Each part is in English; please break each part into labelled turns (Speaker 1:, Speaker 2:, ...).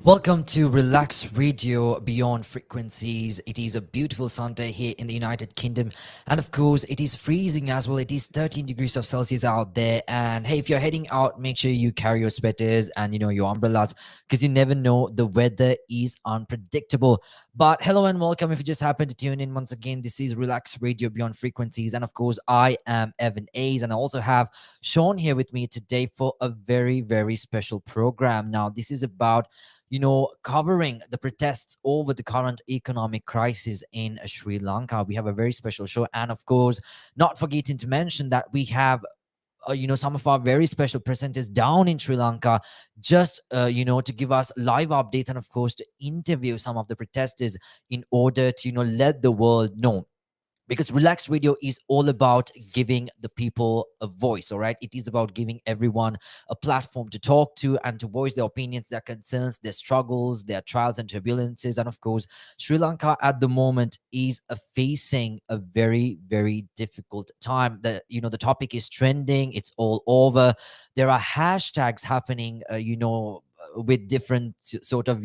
Speaker 1: Welcome to Relax Radio Beyond Frequencies. It is a beautiful Sunday here in the United Kingdom. And of course, it is freezing as well. It is 13 degrees of Celsius out there. And hey, if you're heading out, make sure you carry your sweaters and, your umbrellas because you never know. The weather is unpredictable. But hello and welcome. If you just happen to tune in once again, this is Relax Radio Beyond Frequencies. And of course, I am Evan A's. And I also have Sean here with me today for a very, very special program. Now, this is about covering the protests over the current economic crisis in Sri Lanka. We have a very special show. And of course, not forgetting to mention that we have some of our very special presenters down in Sri Lanka just to give us live updates and of course to interview some of the protesters in order to let the world know, because Relax Radio is all about giving the people a voice. All right, it is about giving everyone a platform to talk to and to voice their opinions, their concerns, their struggles, their trials and turbulences. And of course, Sri Lanka at the moment is facing a very, very difficult time. The topic is trending, it's all over. There are hashtags happening with different sort of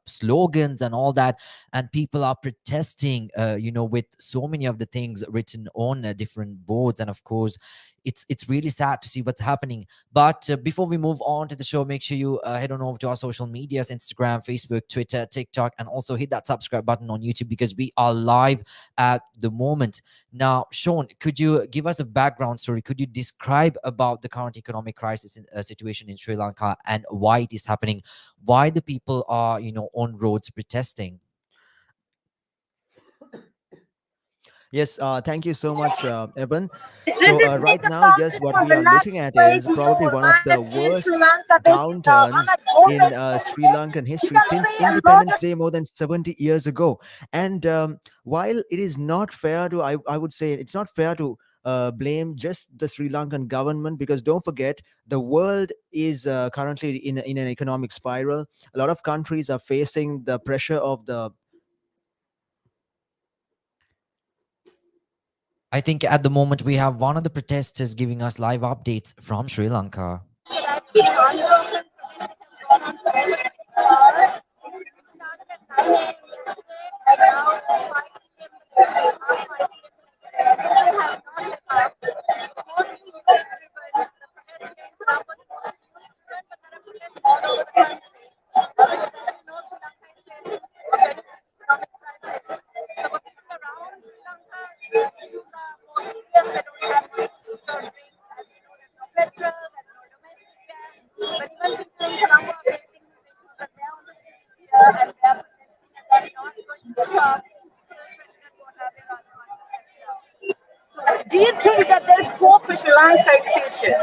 Speaker 1: slogans and all that, and people are protesting with so many of the things written on different boards. And of course, it's really sad to see what's happening. But before we move on to the show, make sure you head on over to our social medias: Instagram, Facebook, Twitter, TikTok, and also hit that subscribe button on YouTube because we are live at the moment. Now, Sean, could you give us a background story? Could you describe about the current economic crisis situation in Sri Lanka and why it is happening, why the people are on roads protesting?
Speaker 2: Yes, thank you so much, Evan.
Speaker 3: This
Speaker 2: So,
Speaker 3: is
Speaker 2: right
Speaker 3: Nita
Speaker 2: now, yes,
Speaker 3: Thompson
Speaker 2: what
Speaker 3: from
Speaker 2: we are looking
Speaker 3: Relaks
Speaker 2: at is probably
Speaker 3: Radio.
Speaker 2: one of the
Speaker 3: I'm in Sri
Speaker 2: worst
Speaker 3: Lanka. Basically, I'm
Speaker 2: downturns
Speaker 3: at home
Speaker 2: in
Speaker 3: basically.
Speaker 2: Sri Lankan
Speaker 3: The
Speaker 2: history since
Speaker 3: country and lot
Speaker 2: Independence
Speaker 3: of
Speaker 2: Day more than 70 years ago. And while it is not fair to, I would say it's not fair to blame just the Sri Lankan government, because don't forget, the world is currently in an economic spiral. A lot of countries are facing the pressure of the.
Speaker 1: I think at the moment we have one of the protesters giving us live updates from Sri Lanka.
Speaker 3: Do you think that there is hope for Sri Lanka in the future?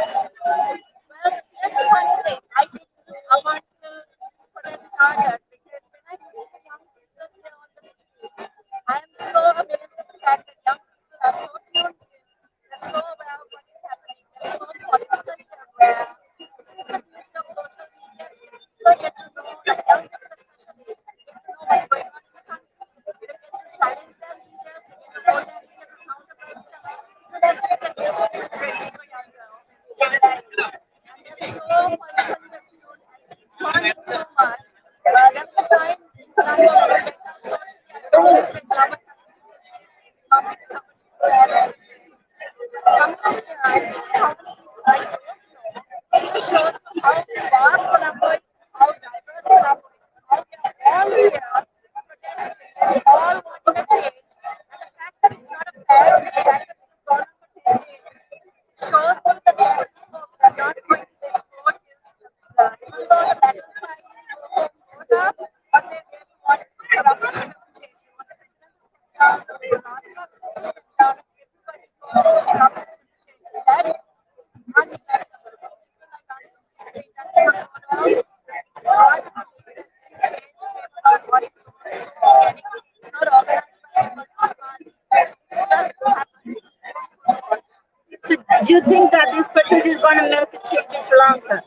Speaker 3: So do you think that this protest is going to make a change in Sri Lanka?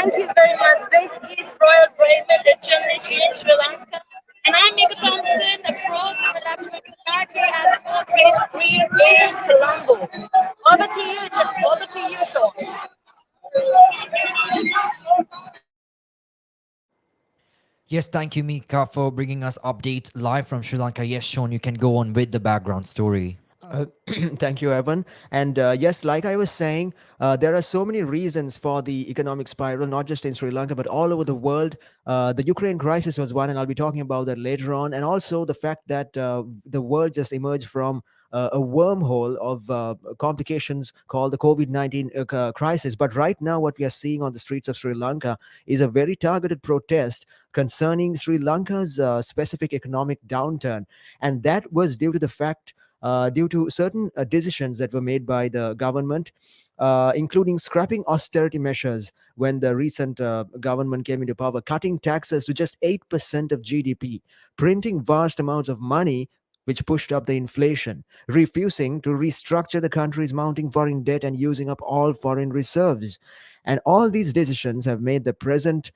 Speaker 3: Thank you very much. This is Royal Raymond, a journalist here in Sri Lanka. And I'm Mika Thompson, a pro from Relaks Party and the country's Green Day in Colombo. Over to you, Sean.
Speaker 1: Yes, thank you, Mika, for bringing us updates live from Sri Lanka. Yes, Sean, you can go on with the background story.
Speaker 2: Thank you, Evan. And yes, like I was saying, there are so many reasons for the economic spiral, not just in Sri Lanka, but all over the world. The Ukraine crisis was one, and I'll be talking about that later on. And also the fact that the world just emerged from a wormhole of complications called the COVID-19 crisis. But right now, what we are seeing on the streets of Sri Lanka is a very targeted protest concerning Sri Lanka's specific economic downturn. And that was due to the fact due to certain decisions that were made by the government, including scrapping austerity measures when the recent government came into power, cutting taxes to just 8% of GDP, printing vast amounts of money, which pushed up the inflation, refusing to restructure the country's mounting foreign debt and using up all foreign reserves. And all these decisions have made the present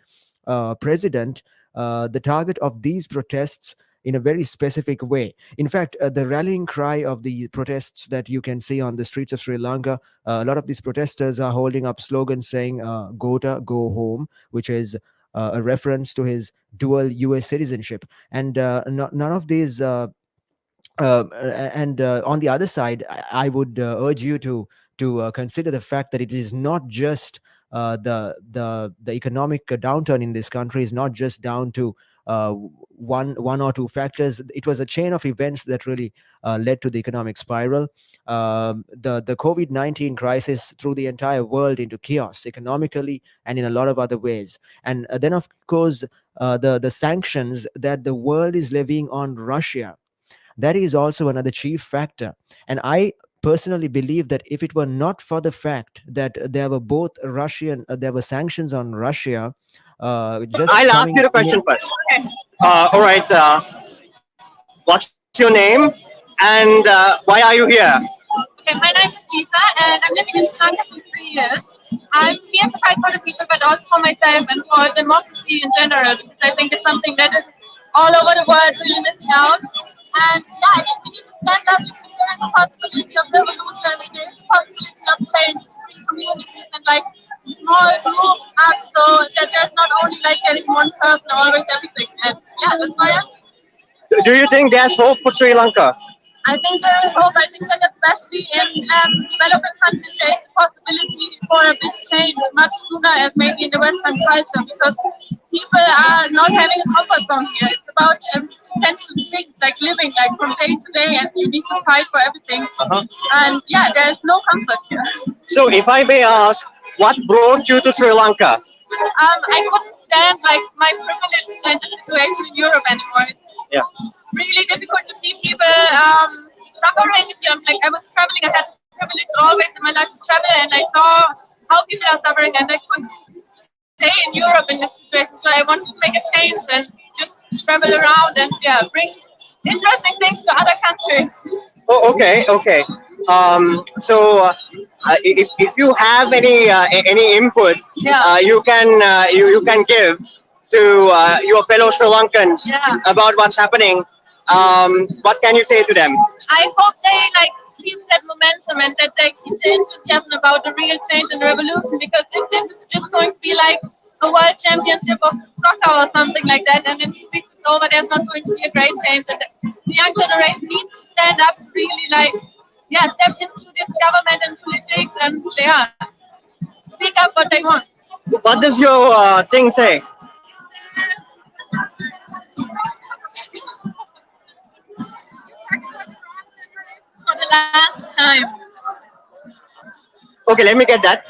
Speaker 2: president the target of these protests in a very specific way. In fact, the rallying cry of the protests that you can see on the streets of Sri Lanka, a lot of these protesters are holding up slogans saying, Gota, go home, which is a reference to his dual US citizenship. And none of these and on the other side, I would urge you to consider the fact that it is not just the economic downturn in this country is not just down to one or two factors. It was a chain of events that really led to the economic spiral. The COVID-19 crisis threw the entire world into chaos economically and in a lot of other ways. And then, of course, the sanctions that the world is levying on Russia, that is also another chief factor. And I personally believe that if it were not for the fact that there were sanctions on Russia, just
Speaker 4: I'll ask
Speaker 2: coming
Speaker 4: you the question first. All right. What's your name and why are you here?
Speaker 5: Okay, my name is Lisa, and I'm living in Sri Lanka for 3 years. I'm here to fight for the people, but also for myself and for democracy in general, because I think it's something that is all over the world really missing out. And yeah, I think we need to stand up because there is a possibility of revolution, there is a possibility of change to bring communities and like small groups up so that there's not only like getting one person always everything. And yeah, that's why I'm here.
Speaker 4: Do you think there's hope for Sri Lanka?
Speaker 5: I think there is hope. I think that especially in developing countries, there is a possibility for a big change much sooner as maybe in the Western culture because people are not having a comfort zone here. It's about essential things like living like from day to day and you need to fight for everything. And yeah, there is no comfort here.
Speaker 4: So, if I may ask, what brought you to Sri Lanka?
Speaker 5: I couldn't stand like my privilege and the situation in Europe anymore.
Speaker 4: Yeah.
Speaker 5: Really difficult to see people suffering. Like I was traveling, I had the privilege always in my life to travel, and I saw how people are suffering, and I couldn't stay in Europe in this situation. So I wanted to make a change and just travel around and yeah, bring interesting things to other countries.
Speaker 4: Oh, okay, okay. If you have any input,
Speaker 5: Yeah.
Speaker 4: you can give to your fellow Sri Lankans
Speaker 5: Yeah.
Speaker 4: about what's happening. What can you say to them?
Speaker 5: I hope they like keep that momentum and that they keep the enthusiasm about the real change and revolution because if this is just going to be like a world championship of soccer or something like that and in 2 weeks it's over, there's not going to be a great change and the young generation needs to stand up to really like step into this government and politics and speak up what they want.
Speaker 4: What does your thing say?
Speaker 5: For the last time.
Speaker 4: Okay, let me get that.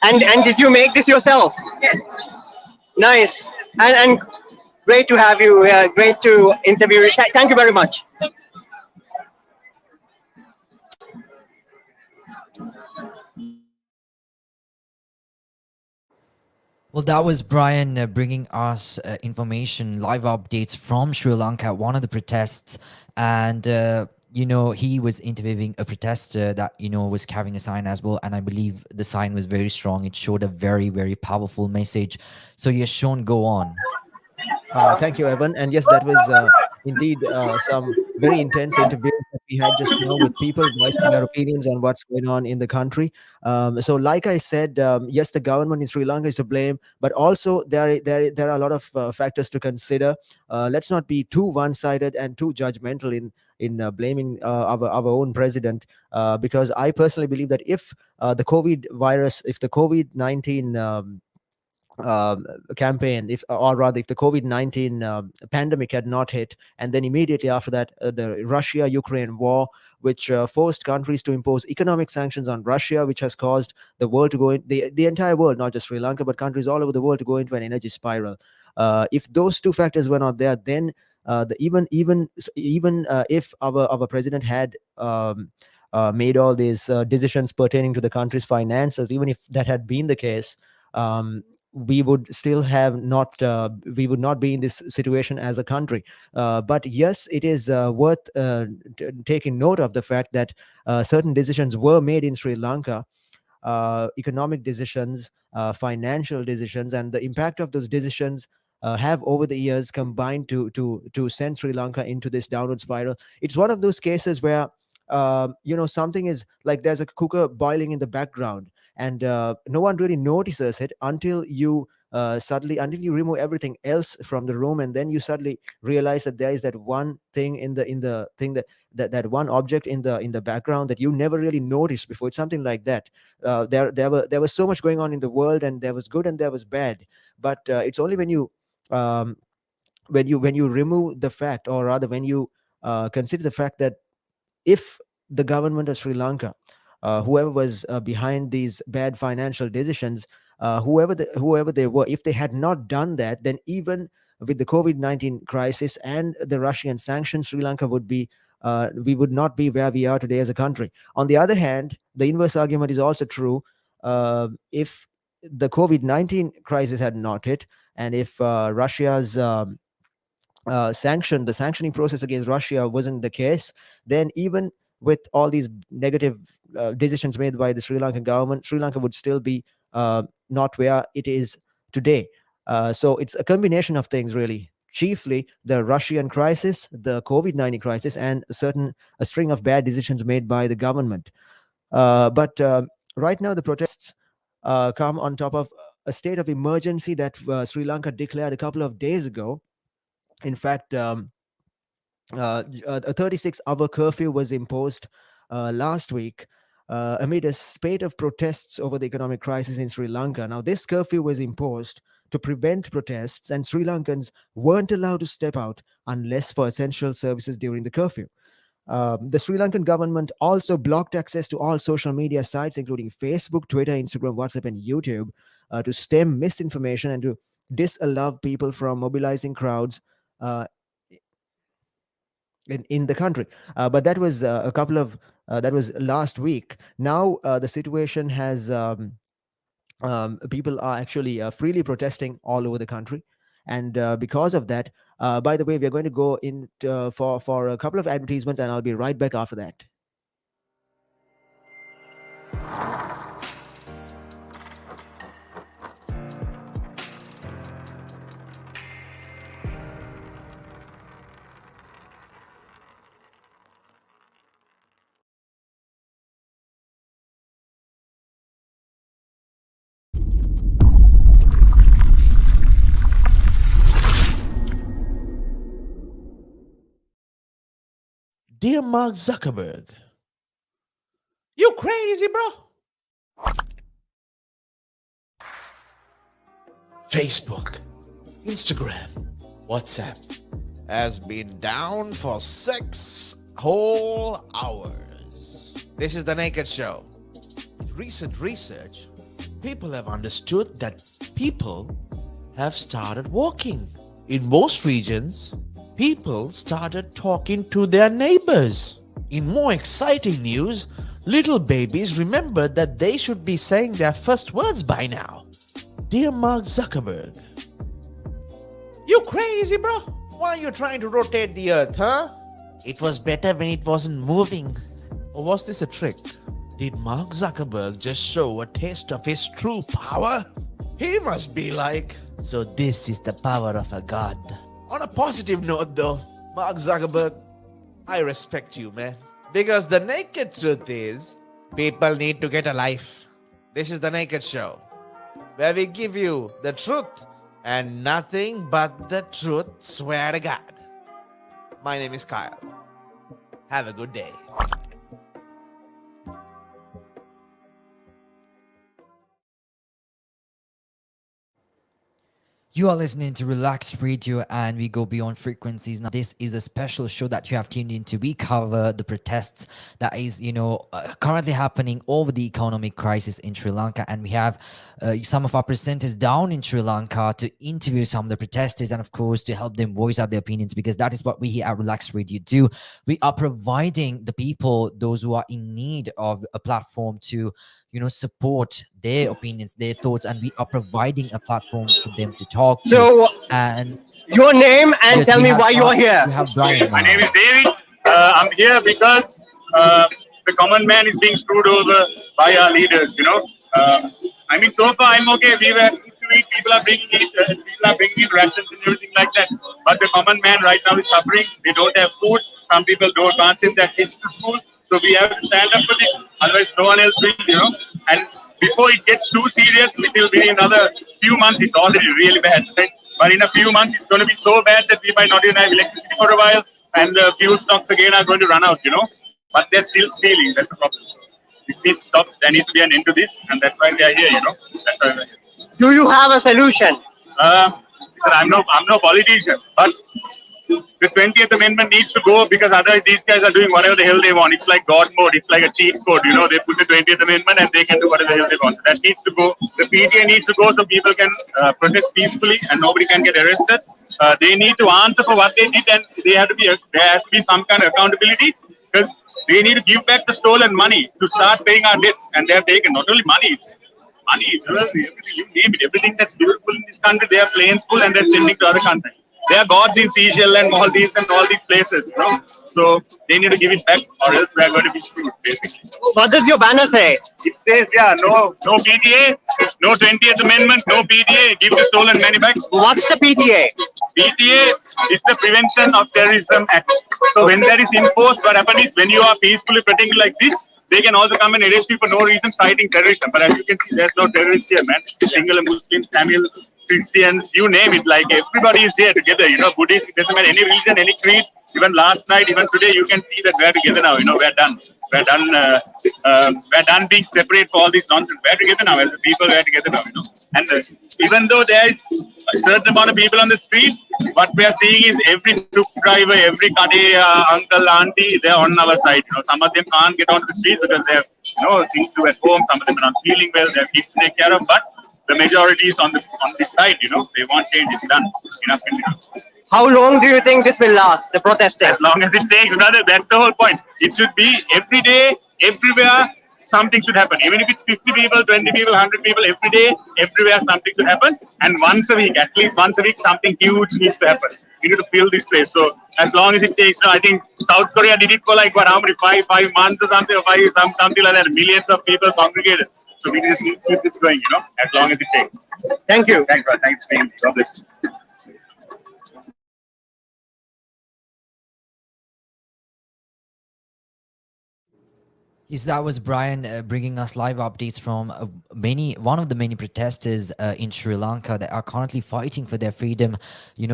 Speaker 4: And did you make this yourself?
Speaker 5: Yes.
Speaker 4: Nice. And great to have you. Great to interview you. Thank you very much.
Speaker 1: Well, that was Brian bringing us information, live updates from Sri Lanka, one of the protests. And he was interviewing a protester that, was carrying a sign as well. And I believe the sign was very strong. It showed a very, very powerful message. So yes, Sean, go on.
Speaker 2: Thank you, Evan. And yes, that was indeed some very intense interviews that we had just now with people voicing their opinions on what's going on in the country. So, like I said, yes, the government in Sri Lanka is to blame, but also there are a lot of factors to consider. Let's not be too one-sided and too judgmental in blaming our own president, because I personally believe that if the COVID virus, if the COVID-19 um, campaign, if or rather, if the COVID-19 pandemic had not hit, and then immediately after that, the Russia-Ukraine war, which forced countries to impose economic sanctions on Russia, which has caused the world to go in the entire world, not just Sri Lanka, but countries all over the world to go into an energy spiral. If those two factors were not there, then even if our president had made all these decisions pertaining to the country's finances, even if that had been the case, we would still have not we would not be in this situation as a country. But yes, it is worth taking note of the fact that certain decisions were made in Sri Lanka, economic decisions, financial decisions, and the impact of those decisions have over the years combined to send Sri Lanka into this downward spiral. It's one of those cases where something is like there's a cooker boiling in the background, and no one really notices it until you until you remove everything else from the room, and then you suddenly realize that there is that one thing in the thing that one object in the background that you never really noticed before. It's something like that. There was so much going on in the world, and there was good and there was bad, but it's only um, when you remove the fact, or rather when you consider the fact that if the government of Sri Lanka, whoever was behind these bad financial decisions, whoever they were, if they had not done that, then even with the COVID-19 crisis and the Russian sanctions, Sri Lanka would be we would not be where we are today as a country. On the other hand, the inverse argument is also true. If the COVID-19 crisis had not hit, and if Russia's the sanctioning process against Russia wasn't the case, then even with all these negative decisions made by the Sri Lankan government, Sri Lanka would still be not where it is today. So it's a combination of things, really. Chiefly the Russian crisis, the COVID-19 crisis, and a string of bad decisions made by the government. But right now, the protests come on top of a state of emergency that Sri Lanka declared a couple of days ago. In fact, a 36-hour curfew was imposed last week amid a spate of protests over the economic crisis in Sri Lanka. Now, this curfew was imposed to prevent protests, and Sri Lankans weren't allowed to step out unless for essential services during the curfew. The Sri Lankan government also blocked access to all social media sites, including Facebook, Twitter, Instagram, WhatsApp, and YouTube, to stem misinformation and to disallow people from mobilizing crowds uh, in the country. But that was that was last week. Now the situation has people are actually freely protesting all over the country, and because of that, by the way, we are going to go in for a couple of advertisements, and I'll be right back after that.
Speaker 6: Dear Mark Zuckerberg, you crazy, bro? Facebook, Instagram, WhatsApp has been down for 6 whole hours. This is The Naked Show. In recent research, people have understood that people have started walking. In most regions, people started talking to their neighbors. In more exciting news, little babies remembered that they should be saying their first words by now. Dear Mark Zuckerberg, you crazy, bro? Why are you trying to rotate the earth, huh? It was better when it wasn't moving. Or was this a trick? Did Mark Zuckerberg just show a taste of his true power? He must be like, so this is the power of a god. On a positive note though, Mark Zuckerberg, I respect you, man. Because the naked truth is, people need to get a life. This is the Naked Show, where we give you the truth and nothing but the truth, swear to God. My name is Kyle. Have a good day.
Speaker 1: You are listening to Relax Radio and we go beyond frequencies. Now, this is a special show that you have tuned into. We cover the protests that is, currently happening over the economic crisis in Sri Lanka. And we have some of our presenters down in Sri Lanka to interview some of the protesters and, of course, to help them voice out their opinions, because that is what we here at Relax Radio do. We are providing the people, those who are in need of a platform to support their opinions, their thoughts, and we are providing a platform for them to talk to.
Speaker 4: So,
Speaker 1: And
Speaker 4: your name and
Speaker 1: yes,
Speaker 4: tell
Speaker 1: we
Speaker 4: me
Speaker 1: have
Speaker 4: why you are here.
Speaker 1: we have Brian
Speaker 7: My
Speaker 1: now.
Speaker 7: name is David. I'm here because the common man is being screwed over by our leaders. I mean, so far I'm okay. We were people are bringing in rations and everything like that. But the common man right now is suffering. They don't have food. Some people can't send their kids to school. So we have to stand up for this. Otherwise, no one else will. And before it gets too serious, it will be another few months. It's already really bad. Right? But in a few months, it's going to be so bad that we might not even have electricity for a while, and the fuel stocks again are going to run out. But they're still stealing. That's the problem. This needs to stop. There needs to be an end to this, and that's why they are here. That's why we're here.
Speaker 4: Do you have a solution?
Speaker 7: Listen, I'm no politician, but the 20th Amendment needs to go, because otherwise these guys are doing whatever the hell they want. It's like God mode. It's like a cheat code. They put the 20th Amendment and they can do whatever the hell they want. So that needs to go. The PTA needs to go so people can protest peacefully and nobody can get arrested. They need to answer for what they did, and there has to be some kind of accountability, because they need to give back the stolen money to start paying our debts. And they have taken not only money, it's money, jewelry, everything, you name it. Everything that's beautiful in this country, they are planes full and they're sending to other countries. They are gods in Seychelles and Maldives and all these places. So they need to give it back, or else we are going to be screwed, basically.
Speaker 4: What does your banner say?
Speaker 7: It says, no PTA, no 20th Amendment, no PTA, give the stolen money back.
Speaker 4: What's the PTA?
Speaker 7: PTA is the Prevention of Terrorism Act. So when that is enforced, what happens is, when you are peacefully protected like this, they can also come and arrest you for no reason citing terrorism. But as you can see, there's no terrorists here, man. Single Muslims, Tamil, Christians, you name it. Like, everybody is here together. Buddhists, it doesn't matter, any religion, any creed. Even last night, even today, you can see that we're together now. We're done. We're done being separate for all this nonsense. We're together now. As a people, we're together now. And even though there is a certain amount of people on the street, what we are seeing is every truck driver, every kade, uncle, auntie, they're on our side. Some of them can't get onto the streets because they have things to do at home. Some of them are not feeling well. They have kids to take care of. But the majority is on this side. They want change. It's done. Enough.
Speaker 4: How long do you think this will last, the protesting?
Speaker 7: As long as it takes, brother. That's the whole point. It should be every day, everywhere. Something should happen. Even if it's 50 people, 20 people, 100 people, every day, everywhere, something should happen. And once a week, at least once a week, something huge needs to happen. We need to fill this place. So as long as it takes, I think South Korea did it for like how many, five months or something, or something like that. Millions of people congregated. So we just need to keep this going, as long as it takes.
Speaker 4: Thank you.
Speaker 7: Thanks, brother. Thanks for being here. God bless you.
Speaker 1: Yes, that was Brian bringing us live updates from one of the many protesters in Sri Lanka that are currently fighting for their freedom,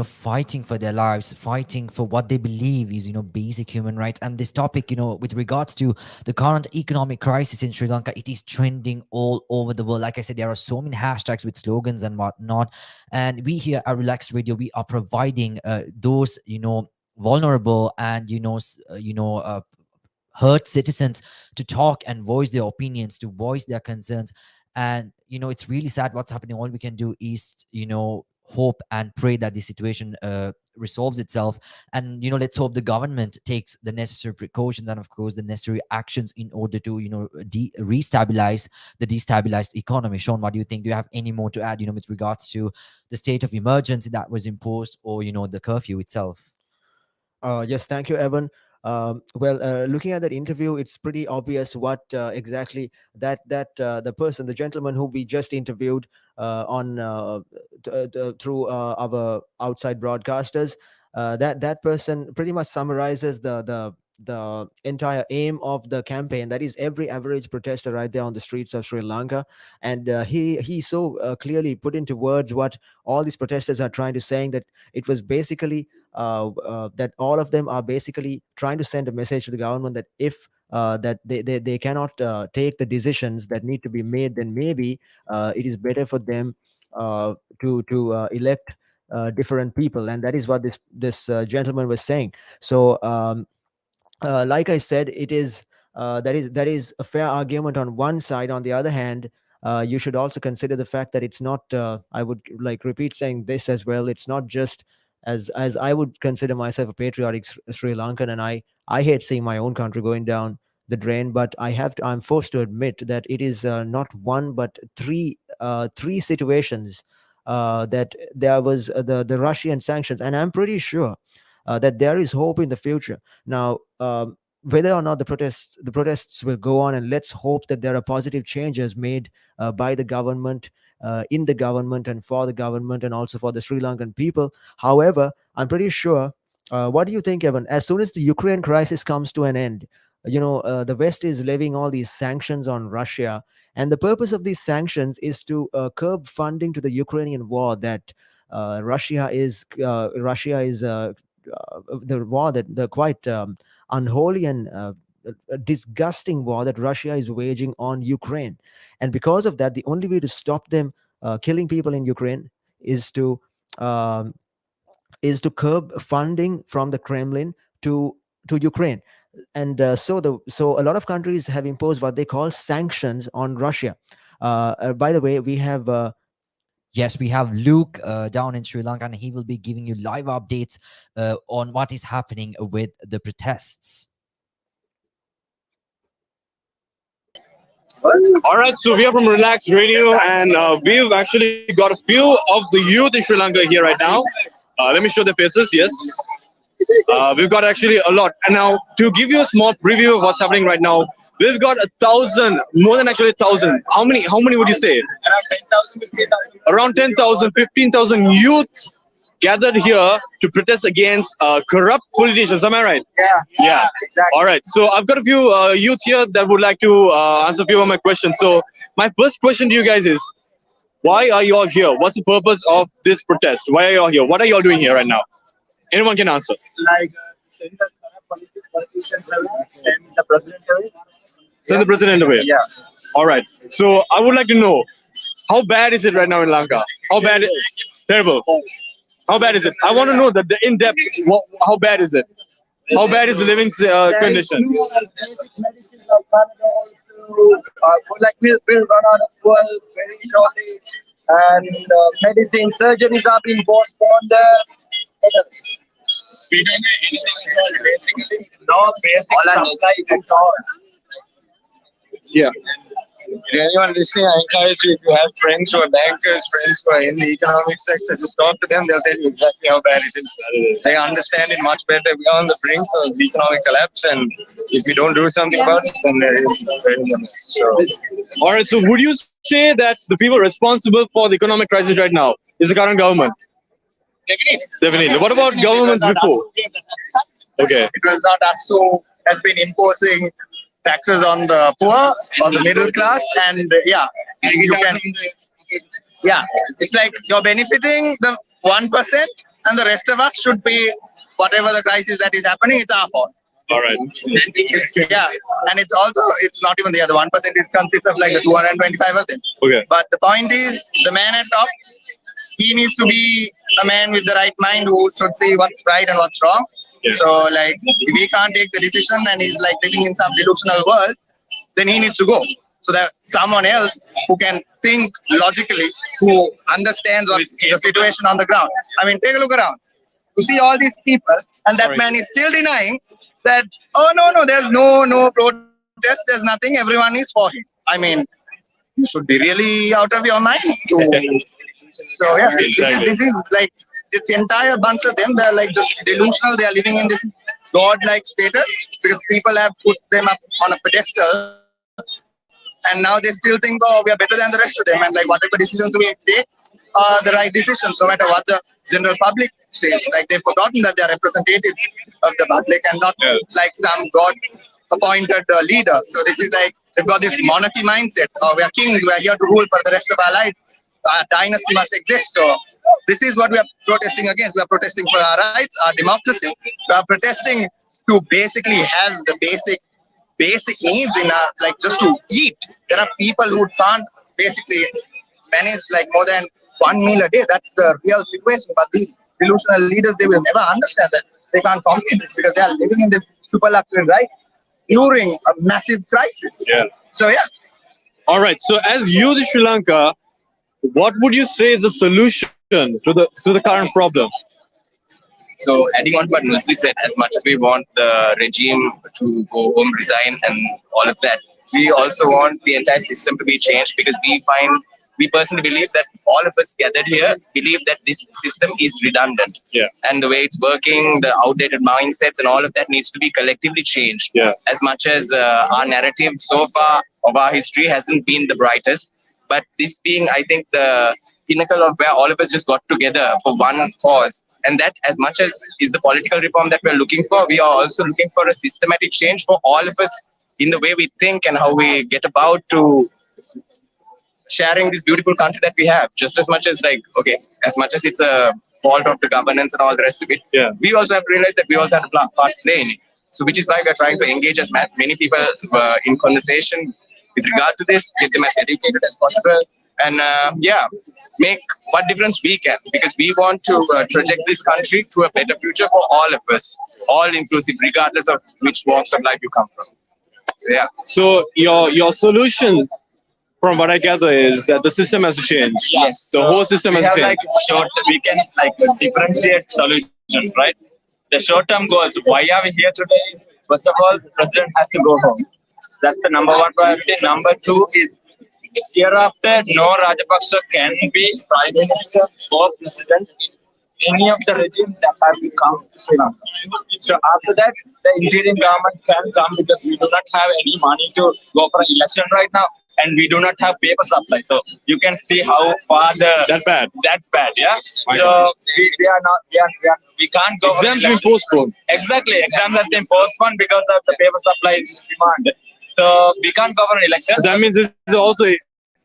Speaker 1: fighting for their lives, fighting for what they believe is, basic human rights. And this topic, with regards to the current economic crisis in Sri Lanka, it is trending all over the world. Like I said, there are so many hashtags with slogans and whatnot. And we here at Relax Radio, we are providing those, vulnerable and, hurt citizens to talk and voice their opinions, to voice their concerns. And it's really sad what's happening. All we can do is hope and pray that the situation resolves itself. And let's hope the government takes the necessary precautions and of course the necessary actions in order to restabilize the destabilized economy. Sean, what do you think? Do you have any more to add with regards to the state of emergency that was imposed, or the curfew itself?
Speaker 2: Yes, thank you, Evan. Looking at that interview, it's pretty obvious what exactly the gentleman who we just interviewed on through our outside broadcasters, that person pretty much summarizes the entire aim of the campaign. That is every average protester right there on the streets of Sri Lanka, and he so clearly put into words what all these protesters are trying to saying, that it was basically that all of them are basically trying to send a message to the government that if that they cannot take the decisions that need to be made, then maybe it is better for them to elect different people, and that is what this gentleman was saying. So like I said, it is that is a fair argument on one side. On the other hand, you should also consider the fact that it's not. I would like repeat saying this as well. It's not just as I would consider myself a patriotic Sri Lankan, and I hate seeing my own country going down the drain. But I'm forced to admit that it is not one but three situations that there was the Russian sanctions, and I'm pretty sure that there is hope in the future. Now, whether or not the protests will go on, and let's hope that there are positive changes made by the government, in the government, and for the government, and also for the Sri Lankan people. However, I'm pretty sure. What do you think, Evan? As soon as the Ukraine crisis comes to an end, the West is levying all these sanctions on Russia, and the purpose of these sanctions is to curb funding to the Ukrainian war that Russia is the war, that the quite unholy and disgusting war that Russia is waging on Ukraine. And because of that, the only way to stop them killing people in Ukraine is to um, curb funding from the Kremlin to Ukraine. And so a lot of countries have imposed what they call sanctions on Russia. By the way, we have
Speaker 1: Yes, we have Luke down in Sri Lanka, and he will be giving you live updates on what is happening with the protests.
Speaker 8: All right, so we are from Relax Radio, and we've actually got a few of the youth in Sri Lanka here right now. Let me show their faces. Yes, we've got actually a lot. And now, to give you a small preview of what's happening right now, we've got 1,000, more than actually 1,000. How many? How many would you say? Around 10,000, 15,000 youths gathered here to protest against corrupt politicians. Am I right? Yeah.
Speaker 9: Exactly.
Speaker 8: All right. So I've got a few youth here that would like to answer a few of my questions. So my first question to you guys is, why are you all here? What's the purpose of this protest? Why are you all here? What are you all doing here right now? Anyone can answer.
Speaker 9: Like send the politicians away, send the president away.
Speaker 8: Send the president away.
Speaker 9: Yeah.
Speaker 8: All right. So I would like to know, how bad is it right now in Lanka? How bad? Terrible. How bad is it? I want to know the in depth. How bad is it? How bad is the living condition?
Speaker 9: Basic medicine like Panadols to like we'll run out of fuel very shortly, and medicine surgeries are being postponed.
Speaker 7: We don't have anything.
Speaker 9: Basically, no basic supply at all.
Speaker 8: Yeah.
Speaker 9: Anyone listening, I encourage you, if you have friends who are bankers, friends who are in the economic sector, just talk to them. They'll tell you exactly how bad it is. They understand it much better. We are on the brink of economic collapse, and if we don't do something about it, then there is very much. So,
Speaker 8: All right. So would you say that the people responsible for the economic crisis right now is the current government? Definitely. What about governments before? Okay.
Speaker 9: it was not us who has been imposing taxes on the poor, on the middle class, and you can, it's like you're benefiting the 1%, and the rest of us should be whatever the crisis that is happening. It's our fault.
Speaker 8: All right.
Speaker 9: And it's not even the other 1%. It consists of like the 225%.
Speaker 8: Okay.
Speaker 9: But the point is, the man at top, he needs to be a man with the right mind who should see what's right and what's wrong.
Speaker 8: Yeah.
Speaker 9: So, like, if he can't take the decision and he's like living in some delusional world, then he needs to go. So that someone else who can think logically, who understands what's the situation on the ground. I mean, take a look around. You see all these people, and that man is still denying that, oh, no, there's no protest, there's nothing, everyone is for him. I mean, you should be really out of your mind. So, this is like, this entire bunch of them, they're like just delusional. They are living in this godlike status because people have put them up on a pedestal, and now they still think, oh, we are better than the rest of them, and like whatever decisions we take are the right decisions, no matter what the general public says. Like they've forgotten that they are representatives of the public and not like some god appointed leader. So this is like they've got this monarchy mindset. Oh, we are kings, we are here to rule for the rest of our life. Our dynasty must exist. So this is what we are protesting against. We are protesting for our rights, our democracy. We are protesting to basically have the basic needs in our, like just to eat. There are people who can't basically manage like more than one meal a day. That's the real situation. But these delusional leaders, they will never understand that. They can't comprehend it because they are living in this super luxury life during a massive crisis.
Speaker 8: Yeah.
Speaker 9: So yeah.
Speaker 8: All right. So as youth in Sri Lanka, what would you say is the solution to the current problem?
Speaker 10: So adding on to what Musli said, as much as we want the regime to go home, resign and all of that, we also want the entire system to be changed because we personally believe that all of us gathered here believe that this system is redundant.
Speaker 8: Yeah.
Speaker 10: And the way it's working, the outdated mindsets and all of that needs to be collectively changed.
Speaker 8: Yeah.
Speaker 10: As much as our narrative so far of our history hasn't been the brightest, but this being, I think, the pinnacle of where all of us just got together for one cause. And that, as much as is the political reform that we're looking for, we are also looking for a systematic change for all of us in the way we think and how we get about to sharing this beautiful country that we have. Just as much as as much as it's a fault of the governance and all the rest of it, we also have to realize that we also have a part to play in it. So which is why we're trying to engage as many people in conversation with regard to this, get them as educated as possible, and make what difference we can, because we want to traject this country to a better future for all of us, all inclusive, regardless of which walks of life you come from. So yeah.
Speaker 8: So your solution, from what I gather, is that the system has to change.
Speaker 10: Yes.
Speaker 8: The whole system has to change.
Speaker 10: We can differentiate solutions, right? The short-term goals. Why are we here today? First of all, the president has to go home. That's the number one priority. Number two is hereafter, no Rajapaksa can be prime minister or president in any of the regime that has to come to Sri Lanka. So after that, the interim government can come because we do not have any money to go for an election right now. And we do not have paper supply, so you can see how far that bad, yeah. So we can't go.
Speaker 8: Exams have been postponed.
Speaker 10: Exactly, exams have been postponed because of the paper supply demand. So we can't go for an election.
Speaker 8: So that means this is also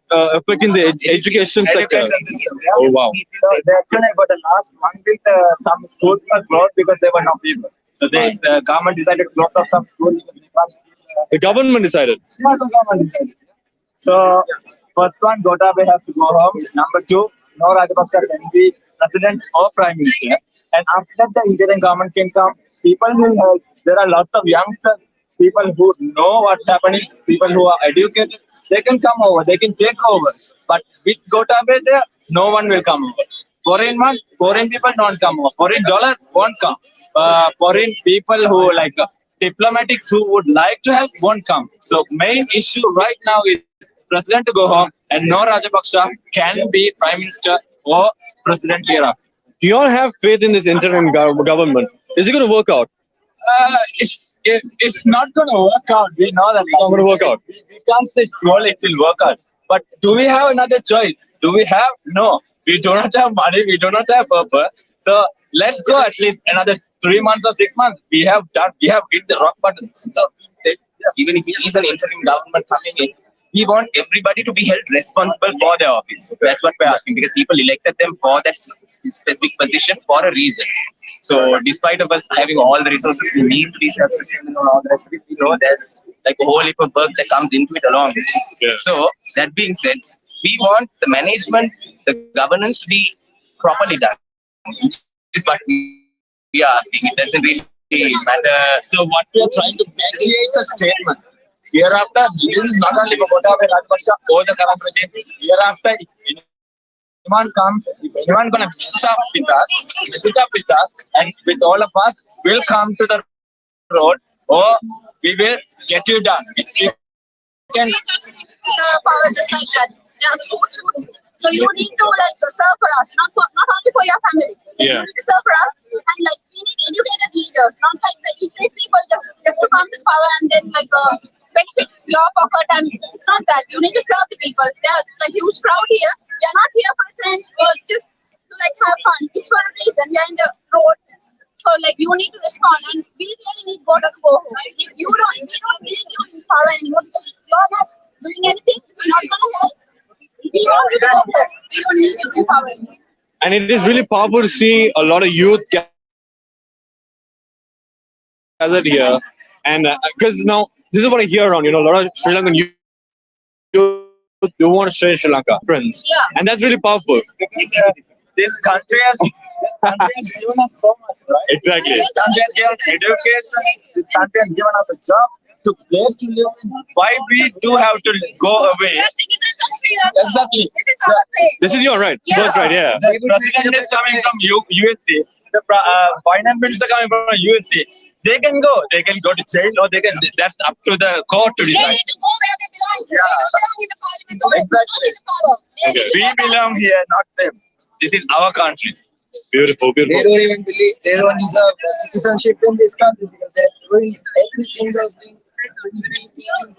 Speaker 8: affecting the education sector.
Speaker 10: System, yeah.
Speaker 8: Oh wow!
Speaker 10: So actually, for the last 1 week, some schools were closed because there were no people. So the government decided to close up some schools.
Speaker 8: The government decided.
Speaker 10: Yeah, the government decided. So, first one, Gotabaya has to go home. Number two, no Rajapaksa can be president or prime minister. And after that, the Indian government can come. People will help. There are lots of youngsters, people who know what's happening, people who are educated. They can come over. They can take over. But with Gotabaya there, no one will come over. Foreign people don't come over. Foreign dollars won't come. Foreign people who diplomatics who would like to help won't come. So main issue right now is president to go home and no Rajapaksa can be prime minister or president hereafter.
Speaker 8: Do you all have faith in this interim government? Is it going to work out?
Speaker 10: It's not going to work out. We know that.
Speaker 8: It's not going to work out.
Speaker 10: We can't say surely it will work out. But do we have another choice? Do we have? No. We do not have money. We do not have purpose. So let's go at least another 3 months or 6 months. We have hit the rock bottom. So even if it is an interim government coming in, we want everybody to be held responsible for their office. That's what we're asking, because people elected them for that specific position for a reason. So despite of us having all the resources we need to be self-sustaining and all the rest of it, we know there's a whole heap of work that comes into it along.
Speaker 8: Yeah.
Speaker 10: So that being said, we want the management, the governance to be properly done. Which is what we are asking. It doesn't really matter. So what we are trying to make here is a statement. Hereafter, this is not only for Gotabaya Rajapaksa or the current regime. Hereafter, if anyone comes, if anyone gonna mess it up with us, and with all of us, will come to the road, or we will get you done. If you can
Speaker 5: power just like that. Yeah,
Speaker 3: So you need to like serve for us, not only for your family.
Speaker 8: Yeah.
Speaker 3: You need to serve for us, and like we need educated leaders, not like the illiterate people just to come to power and then like benefit your pocket. And it's not that. You need to serve the people. There's like huge crowd here. We are not here for a trend or just to like have fun. It's for a reason. We are in the road. So like you need to respond, and we really need water to go home. If you don't, we don't need you in power anymore because you're not doing anything. You're not gonna help. We want you to go home. We don't need you in power anymore.
Speaker 8: And it is really powerful to see a lot of youth gathered here. And because now this is what I hear around, a lot of Sri Lankan youth do want to stay in Sri Lanka, friends, and that's really powerful.
Speaker 10: This country has given us so much, right?
Speaker 8: Exactly.
Speaker 10: This country has given us education. This country has given us a job, to place to live in. Why we do have to go away?
Speaker 3: We are citizens of Sri Lanka.
Speaker 10: Exactly.
Speaker 3: This is our place.
Speaker 8: This is your right.
Speaker 3: Yeah.
Speaker 8: That's right. Yeah.
Speaker 10: The president is coming from USA. The finance minister coming from USA. They can go. They can go to jail, or they can. That's up to the court to
Speaker 3: They
Speaker 10: decide.
Speaker 3: need to go where they belong.
Speaker 10: Yeah.
Speaker 3: They don't belong in the parliament or
Speaker 10: Exactly.
Speaker 3: not in the power. They need to
Speaker 10: We
Speaker 3: go back.
Speaker 10: belong here, not them. This is our country.
Speaker 8: Beautiful.
Speaker 9: They
Speaker 8: Beautiful.
Speaker 9: don't even believe they don't deserve citizenship in this country because they're doing every single thing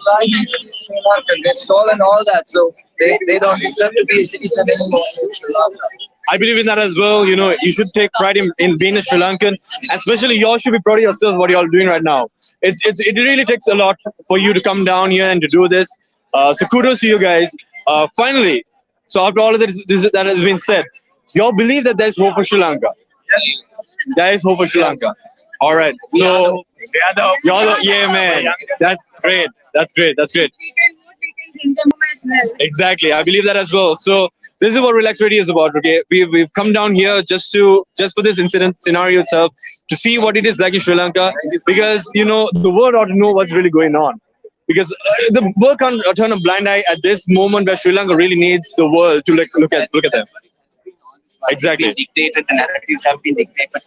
Speaker 9: right in Sri Lanka. They've stolen all that, so they don't deserve to be a citizen anymore in Sri Lanka.
Speaker 8: I believe in that as well. You know, you should take pride in being a Sri Lankan, and especially y'all should be proud of yourselves what y'all doing right now. It really takes a lot for you to come down here and to do this. So kudos to you guys. Finally, so after all of that has been said, y'all believe that there's hope for Sri Lanka. There is hope for Sri Lanka. All right. So yeah, man. That's great. That's great. That's great.
Speaker 3: We can vote, we can send them home as well.
Speaker 8: Exactly, I believe that as well. So this is what Relax Radio is about. Okay, we've come down here just for this incident scenario itself to see what it is like in Sri Lanka, because you know the world ought to know what's really going on. Because the world can't turn a blind eye at this moment where Sri Lanka really needs the world to look at them. Exactly.
Speaker 10: Dictated, the narratives have been dictated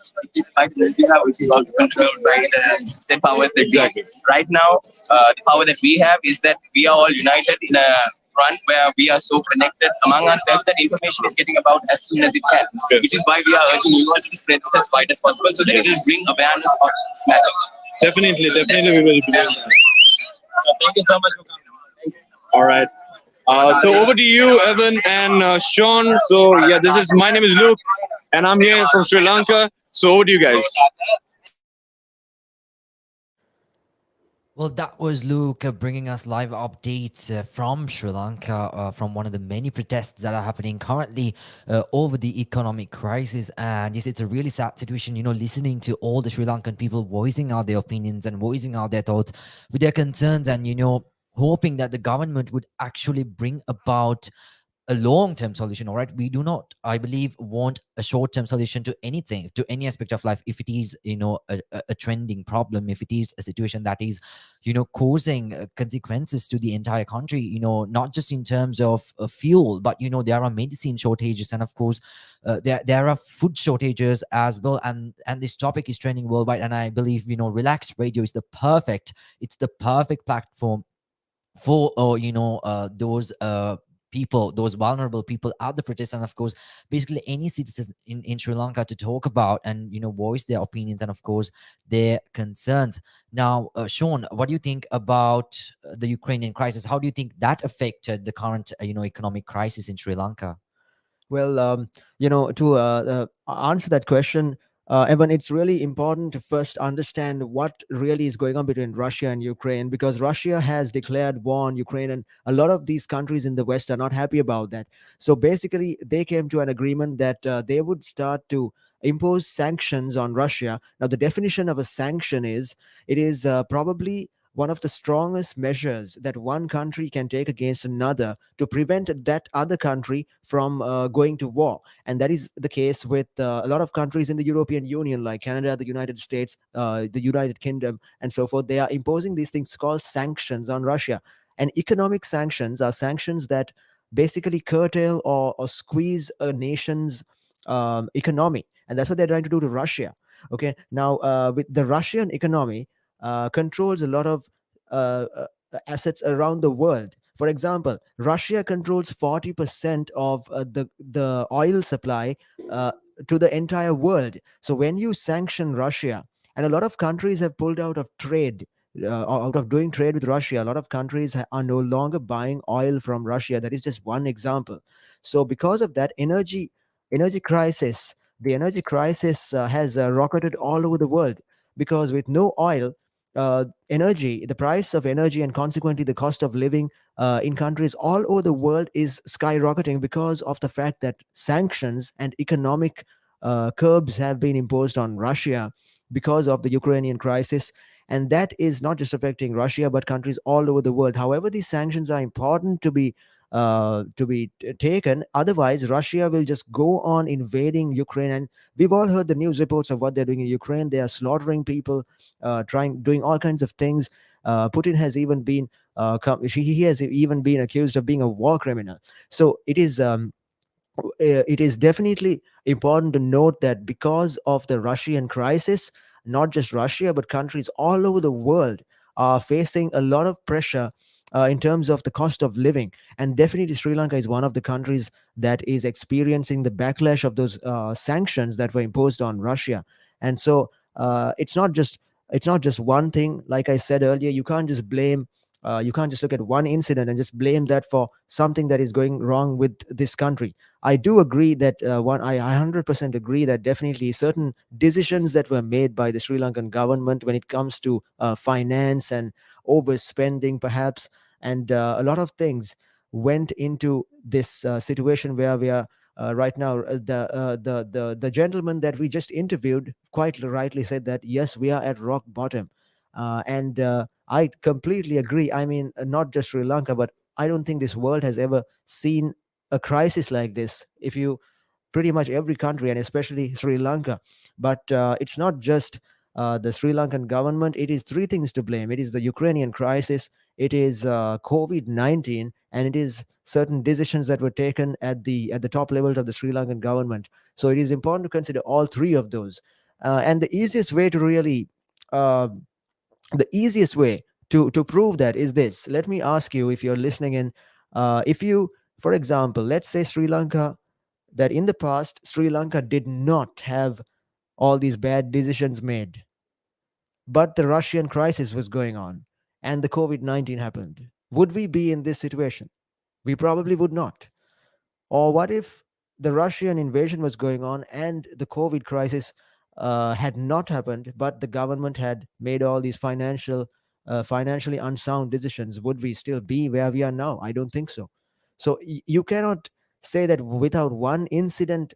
Speaker 10: by the media, which is also controlled by the same powers that
Speaker 8: Exactly.
Speaker 10: Right now, the power that we have is that we are all united in a front where we are so connected among ourselves that information is getting about as soon as it can.
Speaker 8: Good.
Speaker 10: Which is why we are urging you all to spread this as wide as possible so that it will bring awareness of this matter.
Speaker 8: Definitely, we will.
Speaker 10: So thank you so much for coming.
Speaker 8: All right. So over to you, Evan and Sean. So yeah, my name is Luke, and I'm here from Sri Lanka. So over to you guys.
Speaker 1: Well, that was Luke bringing us live updates from Sri Lanka, from one of the many protests that are happening currently over the economic crisis. And yes, it's a really sad situation, you know, listening to all the Sri Lankan people voicing out their opinions and voicing out their thoughts with their concerns, and, you know, hoping that the government would actually bring about a long-term solution. All right, we do not, I believe, want a short-term solution to anything, to any aspect of life. If it is, you know, a trending problem, if it is a situation that is, you know, causing consequences to the entire country, you know, not just in terms of fuel, but, you know, there are medicine shortages, and of course there are food shortages as well, and this topic is trending worldwide. And I believe, you know, Relax Radio is the perfect platform for those people, those vulnerable people at the protest, and of course basically any citizen in Sri Lanka to talk about and, you know, voice their opinions and of course their concerns. Now, Sean, what do you think about the Ukrainian crisis? How do you think that affected the current economic crisis in Sri Lanka?
Speaker 2: Well, to answer that question, Evan, it's really important to first understand what really is going on between Russia and Ukraine, because Russia has declared war on Ukraine, and a lot of these countries in the West are not happy about that. So basically, they came to an agreement that they would start to impose sanctions on Russia. Now, the definition of a sanction is it is probably one of the strongest measures that one country can take against another to prevent that other country from going to war. And that is the case with a lot of countries in the European Union, like Canada, the United States, the United Kingdom, and so forth. They are imposing these things called sanctions on Russia. And economic sanctions are sanctions that basically curtail or squeeze a nation's economy. And that's what they're trying to do to Russia. Okay. Now, with the Russian economy, controls a lot of assets around the world. For example, Russia controls 40% of the oil supply uh, to the entire world. So when you sanction Russia, and a lot of countries have pulled out of trade, out of doing trade with Russia, a lot of countries are no longer buying oil from Russia. That is just one example. So because of that energy crisis, the energy crisis has rocketed all over the world, because with no oil, energy, the price of energy, and consequently the cost of living in countries all over the world is skyrocketing because of the fact that sanctions and economic curbs have been imposed on Russia because of the Ukrainian crisis. And that is not just affecting Russia, but countries all over the world. However, these sanctions are important to be taken. Otherwise, Russia will just go on invading Ukraine. And we've all heard the news reports of what they're doing in Ukraine. They are slaughtering people, doing all kinds of things. Putin has even been he has even been accused of being a war criminal. So it is definitely important to note that because of the Russian crisis, not just Russia, but countries all over the world are facing a lot of pressure in terms of the cost of living. And definitely, Sri Lanka is one of the countries that is experiencing the backlash of those sanctions that were imposed on Russia. And so it's not just one thing. Like I said earlier, you can't just blame. You can't just look at one incident and just blame that for something that is going wrong with this country. I do agree that I 100% agree that definitely certain decisions that were made by the Sri Lankan government when it comes to finance and overspending, perhaps, and a lot of things went into this situation where we are right now. The gentleman that we just interviewed quite rightly said that yes, we are at rock bottom, and I completely agree. I mean, not just Sri Lanka, but I don't think this world has ever seen a crisis like this. If you pretty much every country, and especially Sri Lanka. But it's not just the Sri Lankan government. It is three things to blame. It is the Ukrainian crisis, it is COVID-19, and it is certain decisions that were taken at the top levels of the Sri Lankan government. So it is important to consider all three of those. And uh, the easiest way to prove that is this. Let me ask you, if you're listening in, if you, for example, let's say Sri Lanka, that in the past Sri Lanka did not have all these bad decisions made, but the Russian crisis was going on and the COVID-19 happened. Would we be in this situation? We probably would not. Or what if the Russian invasion was going on and the COVID crisis had not happened, but the government had made all these financially unsound decisions? Would we still be where we are now? I don't think so. So you cannot say that without one incident,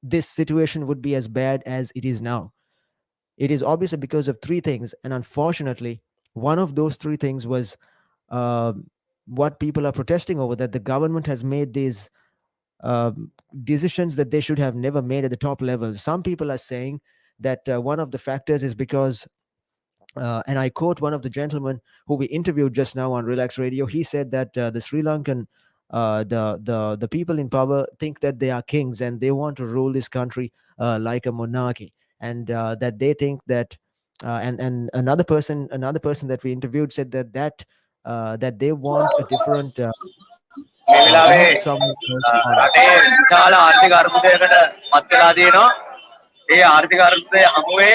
Speaker 2: this situation would be as bad as it is now. It is obviously because of three things, and unfortunately, one of those three things was uh, what people are protesting over, that the government has made these decisions that they should have never made at the top levels. Some people are saying that one of the factors is because, and I quote one of the gentlemen who we interviewed just now on Relax Radio. He said that the Sri Lankan, the people in power think that they are kings and they want to rule this country like a monarchy, and that they think that, and another person that we interviewed said that they want a different.
Speaker 4: මේ
Speaker 2: We
Speaker 4: වෙලාවේ
Speaker 2: have some.
Speaker 4: රටේ විශාල ආර්ථික අර්බුදයකට පත් වෙලා තියෙනවා. ඒ ආර්ථික අර්බුදය හමුවේ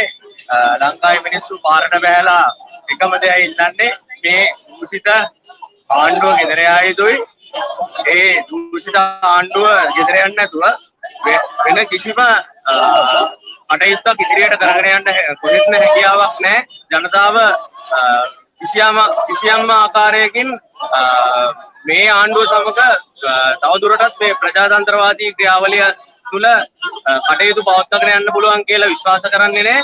Speaker 4: ලංකාවේ මිනිස්සු පාරට බහැලා එකම දෙයයි ඉල්ලන්නේ මේ දූෂිත ආණ්ඩුව ගෙදර යා යුතුයි. ඒ දූෂිත ආණ්ඩුව ගෙදර යන්නේ නැතුව වෙන කිසිම කටයුත්තක් ඉදිරියට කරගෙන යන්න කොහෙත්ම හැකියාවක් නැහැ. ජනතාව කිසියම් ආකාරයකින් මේ ආණ්ඩුව සමග තවදුරටත් මේ ප්‍රජාතන්ත්‍රවාදී ක්‍රියාවලිය තුළ කටයුතු පවත්වාගෙන යන්න පුළුවන් කියලා විශ්වාස කරන්නේ නැහැ.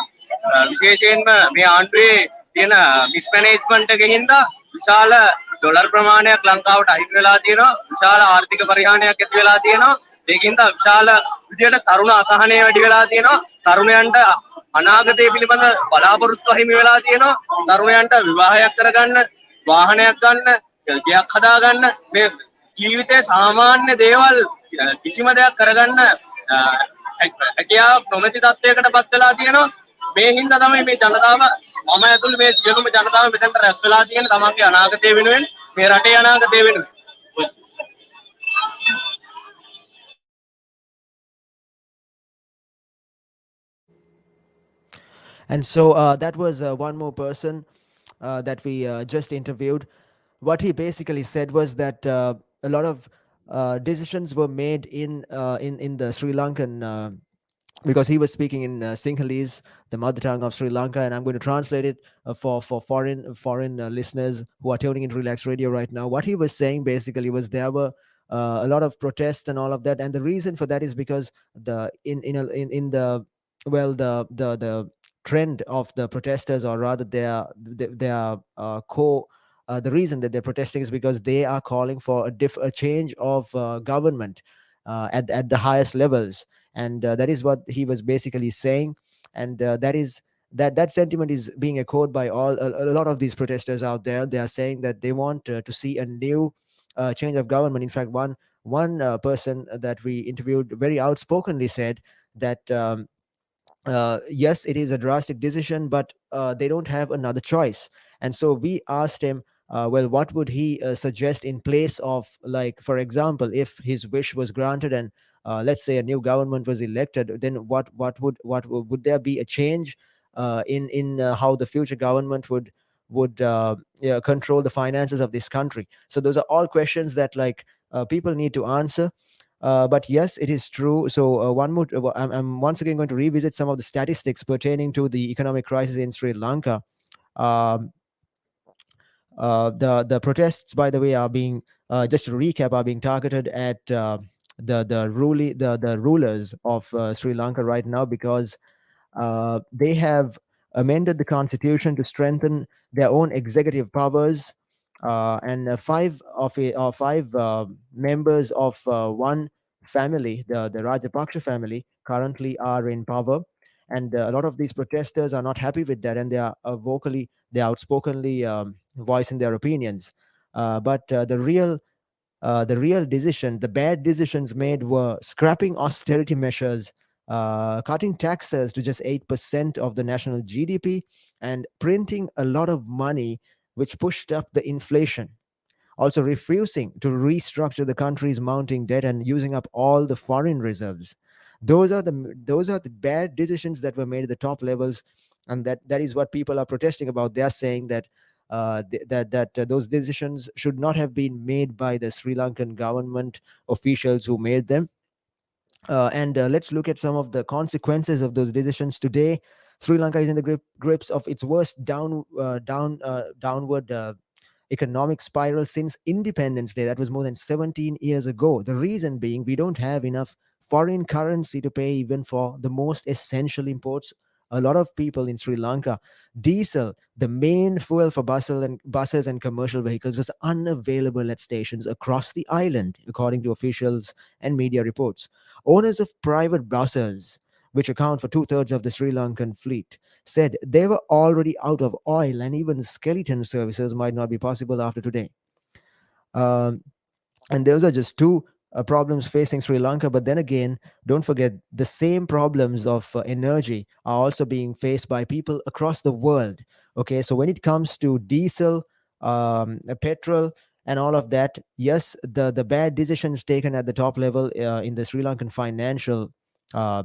Speaker 4: විශේෂයෙන්ම මේ ආණ්ඩුවේ තියෙන මිස්මැනේජ්මන්ට් එකකින් හින්දා විශාල ඩොලර් ප්‍රමාණයක් ලංකාවට අහිමි වෙලා තියෙනවා. විශාල ආර්ථික පරිහානියක් ඇති වෙලා තියෙනවා. ඒකින්ද විශාල විදියට තරුණ අසහනය වැඩි වෙලා තියෙනවා. තරුණයන්ට අනාගතය පිළිබඳ බලාපොරොත්තු අහිමි වෙලා තියෙනවා. තරුණයන්ට විවාහයක් කරගන්න, වාහනයක් ගන්න, ගයක් හදාගන්න, මේ ජීවිතයේ සාමාන්‍ය දේවල් කිසිම දෙයක් කරගන්න හැකියාවක් නොමැති තත්ත්වයකට පත් වෙලා තියෙනවා. මේ හින්දා තමයි මේ ජනතාව, මම ඇතුළු මේ සියලුම ජනතාව මෙතනට රැස් වෙලා තියෙන තමන්ගේ අනාගතය වෙනුවෙන් මේ රටේ අනාගතය වෙනුවෙන්.
Speaker 2: And so that was one more person that we just interviewed. What he basically said was that a lot of decisions were made in the Sri Lankan, because he was speaking in Sinhalese, the mother tongue of Sri Lanka, and I'm going to translate it for foreign listeners who are tuning into Relax Radio right now. What he was saying basically was there were a lot of protests and all of that, and the reason for that is because the in the well the trend of the protesters, or rather their core. The reason that they're protesting is because they are calling for a change of government at the highest levels, and that is what he was basically saying. And that sentiment is being echoed by a lot of these protesters out there. They are saying that they want to see a new change of government. In fact, one person that we interviewed very outspokenly said that yes, it is a drastic decision, but they don't have another choice. And so we asked him, well, what would he suggest in place of, like, for example, if his wish was granted and let's say a new government was elected, then what would there be a change in how the future government would control the finances of this country? So those are all questions that, like, people need to answer. But yes, it is true. So I'm once again going to revisit some of the statistics pertaining to the economic crisis in Sri Lanka. Um, the protests, by the way, are being just to recap, are being targeted at the rulers of Sri Lanka right now, because they have amended the constitution to strengthen their own executive powers, and five members of one family, the Rajapaksa family, currently are in power, and a lot of these protesters are not happy with that, and they are outspokenly voicing their opinions. But the real decision, the bad decisions made were scrapping austerity measures, cutting taxes to just 8% of the national GDP, and printing a lot of money, which pushed up the inflation. Also, refusing to restructure the country's mounting debt and using up all the foreign reserves. Those are the bad decisions that were made at the top levels, and that is what people are protesting about. They are saying that those decisions should not have been made by the Sri Lankan government officials who made them. And let's look at some of the consequences of those decisions today. Sri Lanka is in the grips of its worst downward economic spiral since Independence Day. That was more than 17 years ago. The reason being, we don't have enough foreign currency to pay even for the most essential imports. A lot of people in Sri Lanka, diesel, the main fuel for buses and commercial vehicles, was unavailable at stations across the island, according to officials and media reports. Owners of private buses, which account for two-thirds of the Sri Lankan fleet, said they were already out of oil, and even skeleton services might not be possible after today. Um, and those are just two problems facing Sri Lanka. But then again, don't forget, the same problems of energy are also being faced by people across the world. Okay, so when it comes to diesel, petrol, and all of that, yes, the bad decisions taken at the top level in the Sri Lankan financial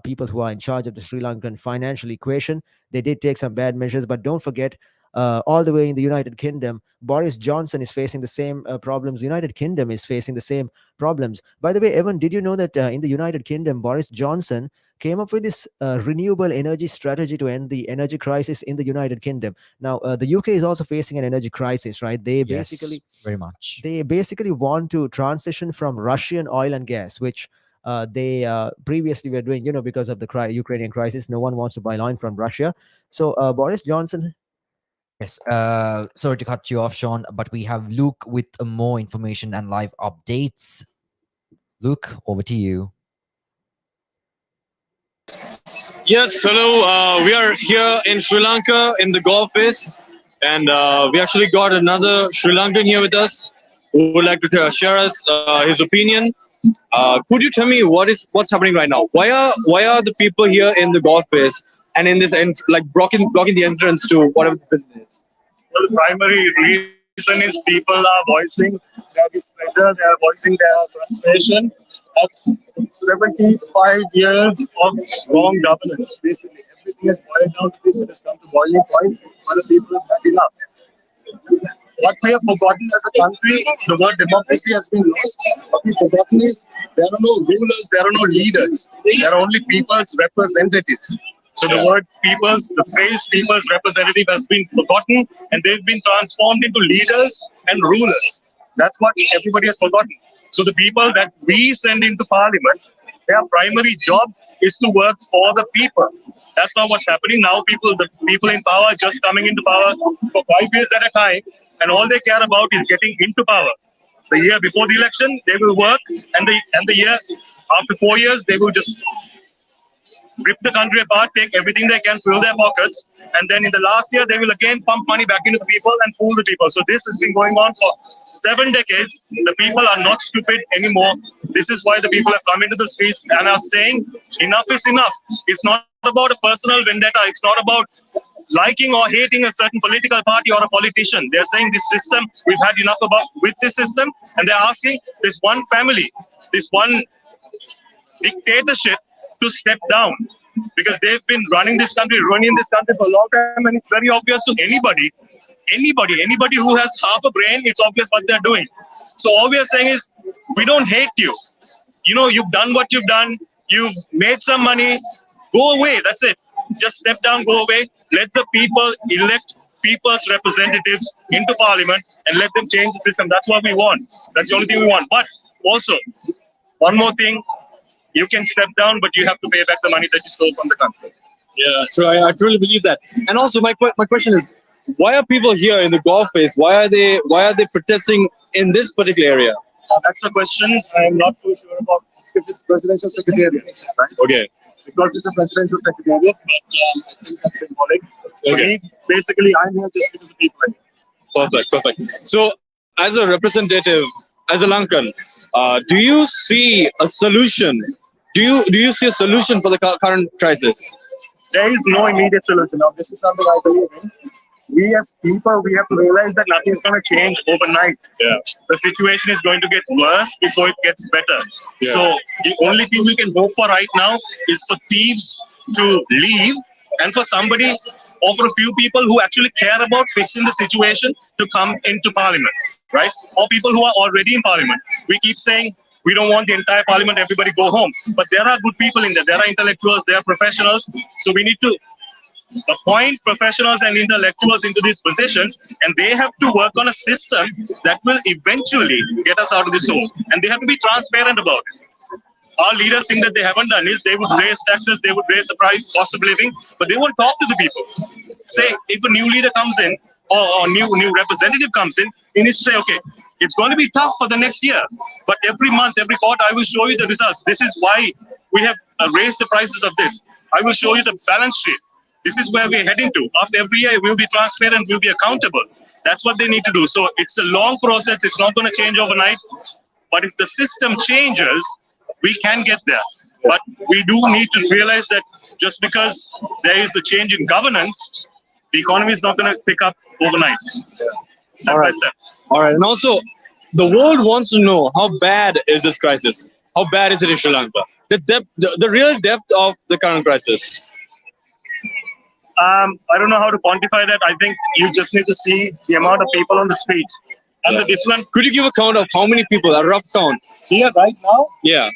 Speaker 2: people who are in charge of the Sri Lankan financial equation, they did take some bad measures. But don't forget, all the way in the United Kingdom, Boris Johnson is facing the same problems. United Kingdom is facing the same problems. By the way, Evan, did you know that in the United Kingdom, Boris Johnson came up with this renewable energy strategy to end the energy crisis in the United Kingdom? Now, the UK is also facing an energy crisis, right?
Speaker 1: Yes, very much.
Speaker 2: They basically want to transition from Russian oil and gas, which they previously were doing, because of the Ukrainian crisis. No one wants to buy oil from Russia. So Boris Johnson.
Speaker 1: Yes, sorry to cut you off, Sean, but we have Luke with more information and live updates. Luke, over to you.
Speaker 8: Yes, hello. We are here in Sri Lanka in the golf face, and we actually got another Sri Lankan here with us who would like to share us his opinion. Could you tell me what's happening right now? Why are the people here in the golf face and in this blocking the entrance to whatever the business is?
Speaker 7: Well, the primary reason reason is people are voicing their displeasure, they are voicing their frustration at 75 years of wrong governance. Basically, everything is boiled down to this. It has come to boiling point. Other people have had enough. What we have forgotten as a country, the word democracy has been lost. What we've forgotten is there are no rulers, there are no leaders. There are only people's representatives. So the word people's, the phrase people's representative has been forgotten and they've been transformed into leaders and rulers. That's what everybody has forgotten. So the people that we send into parliament, their primary job is to work for the people. That's not what's happening now. The people in power are just coming into power for 5 years at a time, and all they care about is getting into power. The year before the election, they will work, and the year after 4 years, they will just rip the country apart, take everything they can, fill their pockets, and then in the last year, they will again pump money back into the people and fool the people. So this has been going on for 7 decades. The people are not stupid anymore. This is why the people have come into the streets and are saying, enough is enough. It's not about a personal vendetta. It's not about liking or hating a certain political party or a politician. They're saying this system, we've had enough about with this system, and they're asking this one family, this one dictatorship to step down, because they've been running this country, ruining this country for a long time, and it's very obvious to anybody who has half a brain, it's obvious what they're doing. So all we are saying is, we don't hate you. You know, you've done what you've done, you've made some money, go away, that's it. Just step down, go away, let the people elect people's representatives into parliament and let them change the system. That's what we want. That's the only thing we want. But also, one more thing, you can step down, but you have to pay back the money that you stole from the country.
Speaker 8: Yeah, true. I truly believe that. And also, my question is, why are people here in the golf face? Why are they protesting in this particular area?
Speaker 7: That's a question I'm not too sure about. Because it's presidential secretariat, right?
Speaker 8: Okay.
Speaker 7: Because it's a presidential secretariat, but I think that's symbolic.
Speaker 8: Okay.
Speaker 7: For me, basically, I'm here just because the people are here.
Speaker 8: Perfect. So, as a representative, as a Lankan, do you see a solution? Do you see a solution for the current crisis?
Speaker 7: There is no immediate solution. Now, this is something I believe in. We as people, we have to realize that nothing is going to change overnight.
Speaker 8: Yeah.
Speaker 7: The situation is going to get worse before it gets better.
Speaker 8: Yeah.
Speaker 7: So the only thing we can hope for right now is for thieves to leave and for somebody or for a few people who actually care about fixing the situation to come into parliament, right? Or people who are already in parliament. We keep saying we don't want the entire parliament, everybody go home. But there are good people in there. There are intellectuals, there are professionals. So we need to appoint professionals and intellectuals into these positions, and they have to work on a system that will eventually get us out of this hole. And they have to be transparent about it. Our leaders think that they haven't done is they would raise taxes, they would raise the price, cost of living, but they won't talk to the people. Say, if a new leader comes in or new representative comes in, he needs to say, okay, it's going to be tough for the next year, but every month, every quarter, I will show you the results. This is why we have raised the prices of this. I will show you the balance sheet. This is where we're heading to. After every year, we'll be transparent, we'll be accountable. That's what they need to do. So it's a long process. It's not going to change overnight. But if the system changes, we can get there. But we do need to realize that just because there is a change in governance, the economy is not going to pick up overnight. Step by step.
Speaker 8: All right. And also, the world wants to know, how bad is this crisis? How bad is it in Sri Lanka? The real depth of the current crisis.
Speaker 7: I don't know how to quantify that. I think you just need to see the amount of people on the streets and the different.
Speaker 8: Could you give a count of how many people? A rough count.
Speaker 7: Here right now?
Speaker 8: Yeah.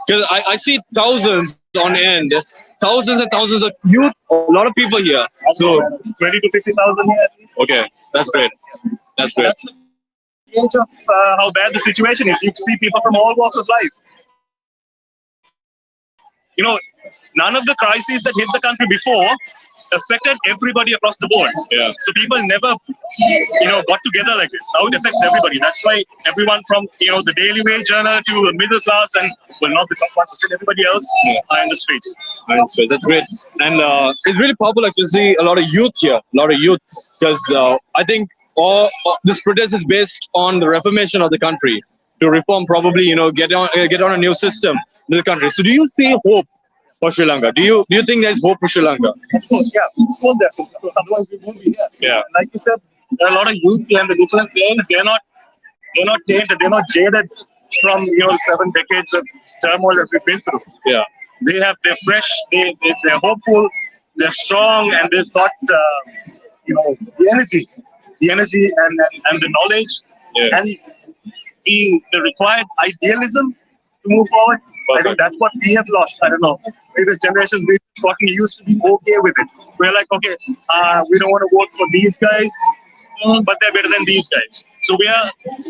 Speaker 8: Because I see thousands on end. Thousands and thousands of youth. A lot of people here. So
Speaker 7: 20 to 50,000 here at least.
Speaker 8: Okay, that's great. That's great.
Speaker 7: That's the age of how bad the situation is. You see people from all walks of life. You know, none of the crises that hit the country before affected everybody across the board.
Speaker 8: Yeah.
Speaker 7: So people never, got together like this. Now it affects everybody. That's why everyone from, the daily wage earner to the middle class and, well, not the top 1%, everybody else are in the streets.
Speaker 8: That's great. And it's really popular to see a lot of youth here, because I think all this protest is based on the reformation of the country, to reform probably, get on a new system in the country. So do you see hope for Sri Lanka? Do you think there's hope for Sri Lanka?
Speaker 7: Of course, yeah. Of course there's hope. Otherwise we won't be here.
Speaker 8: Yeah.
Speaker 7: Like you said, There are a lot of youth, and the difference is they're not tainted, they're not jaded from 7 decades of turmoil that we've been through.
Speaker 8: Yeah.
Speaker 7: They're fresh, they're hopeful, they're strong, and they've got the energy and the knowledge,
Speaker 8: Yeah.
Speaker 7: and the required idealism to move forward. I think that's what we have lost. I don't know. Previous generations, we've gotten used to being okay with it. We're like, okay, we don't want to vote for these guys, but they're better than these guys. So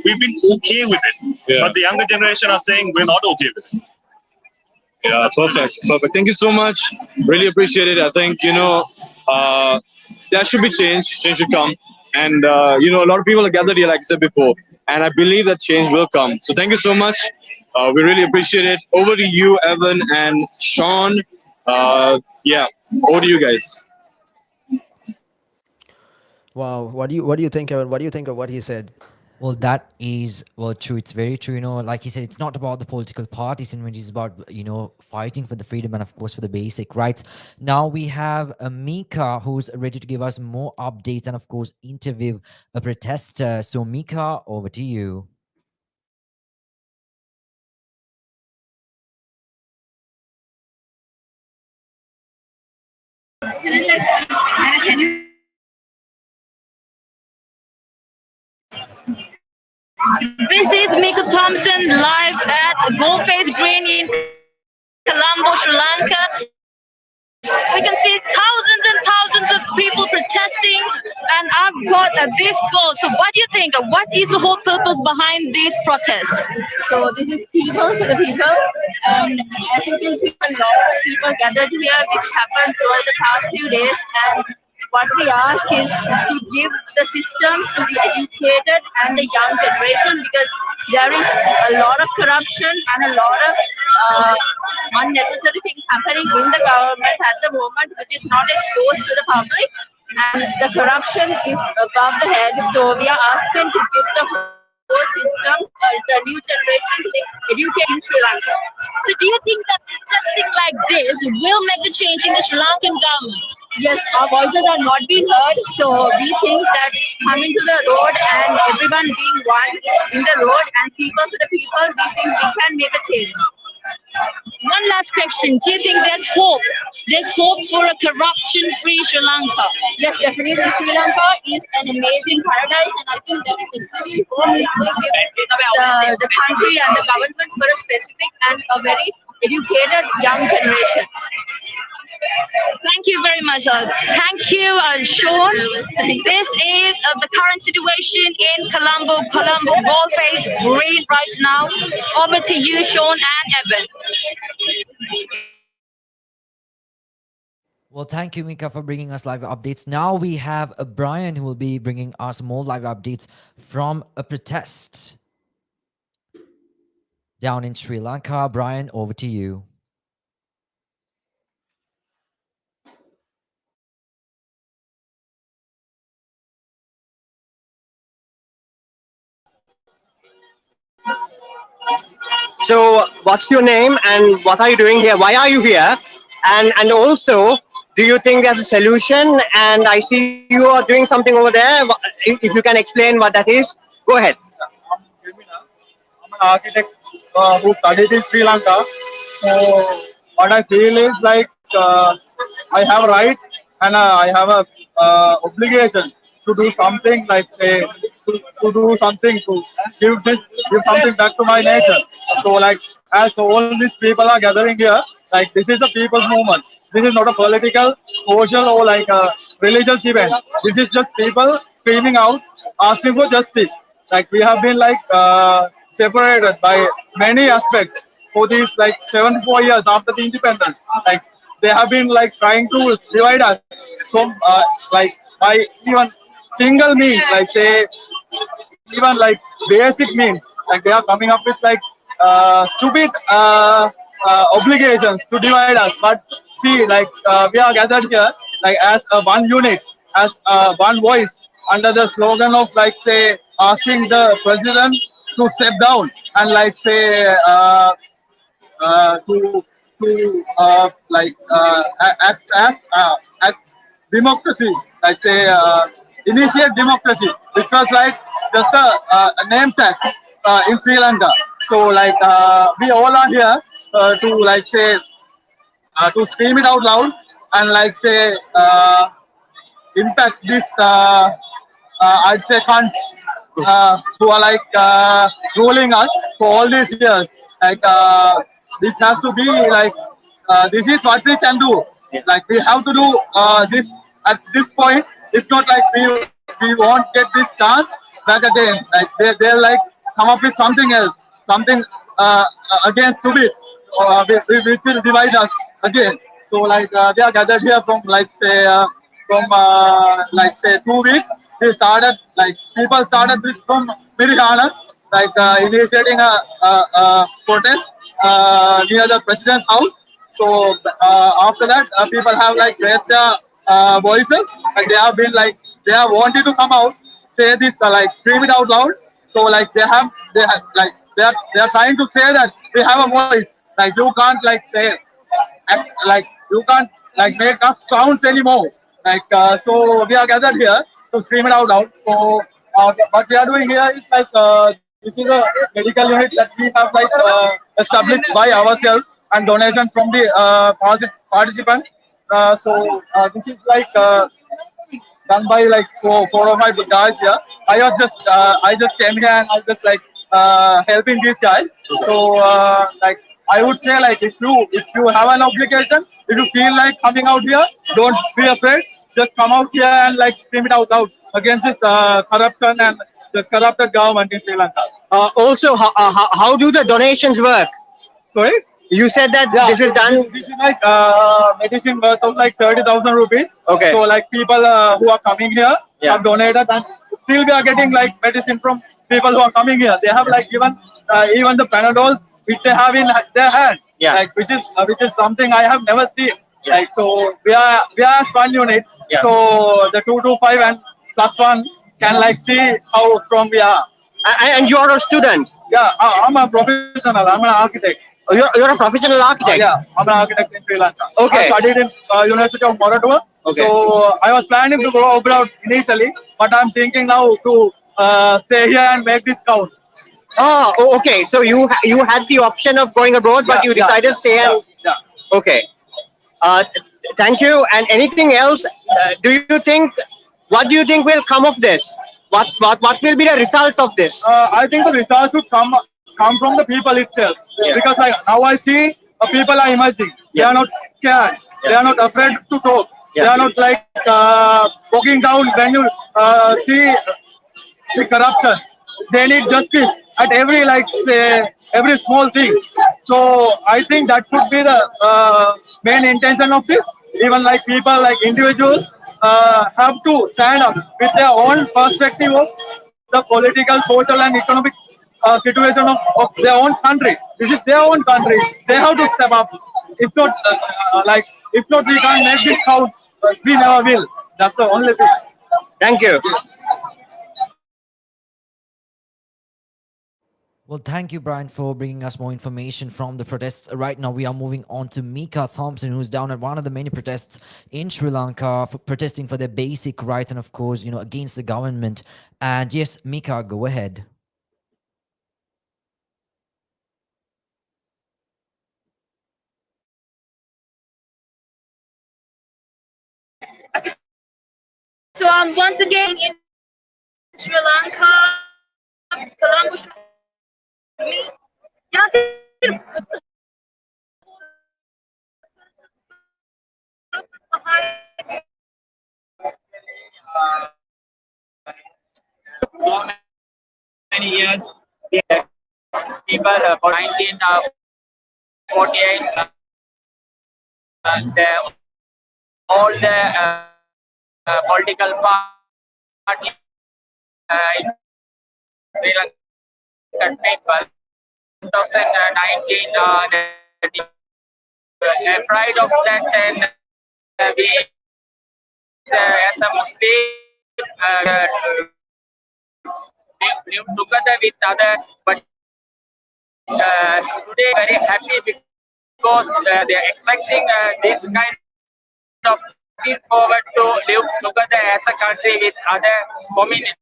Speaker 7: we've been okay with it.
Speaker 8: Yeah.
Speaker 7: But the younger generation are saying we're not okay with it.
Speaker 8: Yeah, perfect. Perfect. Thank you so much. Really appreciate it. I think, there should be change. Change should come. And, a lot of people are gathered here, like I said before. And I believe that change will come. So thank you so much. We really appreciate it. Over to you, Evan and Sean. Yeah, over to you guys.
Speaker 2: Wow, what do you think, Evan? What do you think of what he said?
Speaker 1: Well, that is true. It's very true. Like he said, it's not about the political parties, and when it's about fighting for the freedom and of course for the basic rights. Now we have Mika, who's ready to give us more updates and of course interview a protester. So Mika, over to you.
Speaker 3: This is Mika Thompson live at Goldface Green in Colombo, Sri Lanka. We can see thousands and thousands of people protesting, and I've got this goal. So what do you think? What is the whole purpose behind this protest?
Speaker 5: So this is people for the people, and as you can see, a lot of people gathered here, which happened over the past few days. And what we ask is to give the system to the educated and the young generation, because there is a lot of corruption and a lot of unnecessary things happening in the government at the moment, which is not exposed to the public, and the corruption is above the head. So we are asking to give the whole system, the new generation, to educate in Sri Lanka.
Speaker 3: So do you think that protesting like this will make the change in the Sri Lankan government?
Speaker 5: Yes, our voices are not being heard, so we think that coming to the road and everyone being one in the road and people to the people, we think we can make a change.
Speaker 3: One last question. Do you think there's hope? There's hope for a corruption-free Sri Lanka?
Speaker 5: Yes, definitely. Sri Lanka is an amazing paradise, and I think there is definitely hope if we give the country and the government for a specific and a very educated young generation.
Speaker 3: Thank you very much. Thank you, Sean. This is the current situation in Colombo, Goldface Green right now. Over to you, Sean and Evan.
Speaker 1: Well, thank you, Mika, for bringing us live updates. Now we have Brian, who will be bringing us more live updates from a protest down in Sri Lanka. Brian, over to you.
Speaker 4: So, what's your name and what are you doing here? Why are you here? And also, do you think there's a solution? And I see you are doing something over there. If you can explain what that is, go ahead.
Speaker 11: I'm an architect who studied in Sri Lanka. So what I feel is like I have a right and I have a obligation to do something, like say to do something to give something back to my nature. So like as all these people are gathering here, like this is a people's movement. This is not a political, social or like a religious event. This is just people screaming out, asking for justice. Like we have been like separated by many aspects for these like 74 years after the independence. Like they have been like trying to divide us from like by even single means, like say even like basic means. Like they are coming up with like stupid obligations to divide us. But see, like we are gathered here like as one unit, as one voice, under the slogan of like say asking the president to step down and like say to act as act democracy, like say initiate democracy, which was like just a name tag in Sri Lanka. So like we all are here to like say to scream it out loud and like say impact this I'd say cunts who are like ruling us for all these years. Like this has to be like this is what we can do. Like we have to do this at this point. It's not like we won't get this chance back again. Like they'll like come up with something else, something against stupid, which will divide us again. So like they are gathered here from like say like say 2 weeks. They started like people started this from Mirihana, like initiating a protest near the president's house. So after that, people have like raised their voices, and they have been like they have wanted to come out, say this, like scream it out loud. So like they have like they are trying to say that we have a voice. Like you can't like say like you can't like make us sounds anymore. Like so we are gathered here to scream it out loud. So what we are doing here is like this is a medical unit that we have like established by ourselves and donation from the participants. This is like done by like four or five guys here. I just came here and I was just like helping these guys. So like I would say like if you have an obligation, if you feel like coming out here, don't be afraid. Just come out here and like scream it out loud against this corruption and the corrupted government in Sri Lanka.
Speaker 12: Also, how do the donations work?
Speaker 11: Sorry?
Speaker 12: You said that
Speaker 11: Yeah,
Speaker 12: this is done.
Speaker 11: This is like medicine worth of like 30,000 rupees.
Speaker 12: Okay.
Speaker 11: So like people who are coming here have donated, and still we are getting like medicine from people who are coming here. They have like given even the Panadol which they have in their hand.
Speaker 12: Yeah.
Speaker 11: Like which is something I have never seen. Yeah. Like so we are as one unit.
Speaker 12: Yeah.
Speaker 11: So the 225 and plus one can like see how strong we are.
Speaker 12: And you are a student.
Speaker 11: Yeah, I'm a professional. I'm an architect.
Speaker 12: Oh, you're a professional architect.
Speaker 11: Yeah, I'm an architect in Sri Lanka.
Speaker 12: Okay.
Speaker 11: I studied in University of Moratuwa.
Speaker 12: Okay.
Speaker 11: So I was planning to go abroad initially, but I'm thinking now to stay here and make this count.
Speaker 12: Oh, okay. So you had the option of going abroad, but you decided to stay.
Speaker 11: Yeah.
Speaker 12: Okay. Thank you. And anything else? What do you think will come of this? What will be the result of this?
Speaker 11: I think the results should come from the people itself.
Speaker 12: Yeah.
Speaker 11: Because like now I see people are emerging. They are not scared. They are not afraid to talk. They are not like walking down when you see the corruption. They need justice at every like say every small thing. So I think that should be the main intention of this. Even like people like individuals have to stand up with their own perspective of the political, social and economic situation of their own country. This is their own country. They have to step up. If not, if not, we can't make this count. We never will. That's the only thing.
Speaker 12: Thank you.
Speaker 1: Well, thank you, Brian, for bringing us more information from the protests. Right now, we are moving on to Mika Thompson, who's down at one of the many protests in Sri Lanka, protesting for their basic rights and, of course, against the government. And yes, Mika, go ahead.
Speaker 3: So I'm once again in Sri Lanka, Colombo. यहाँ सिर्फ
Speaker 13: so many years. Yeah. People for 1948 and all the political parties in Sri Lankan people 2019 afraid of that, and we as a Muslim live together with other, but today very happy because they are expecting this kind of looking forward to live together as a country with other communities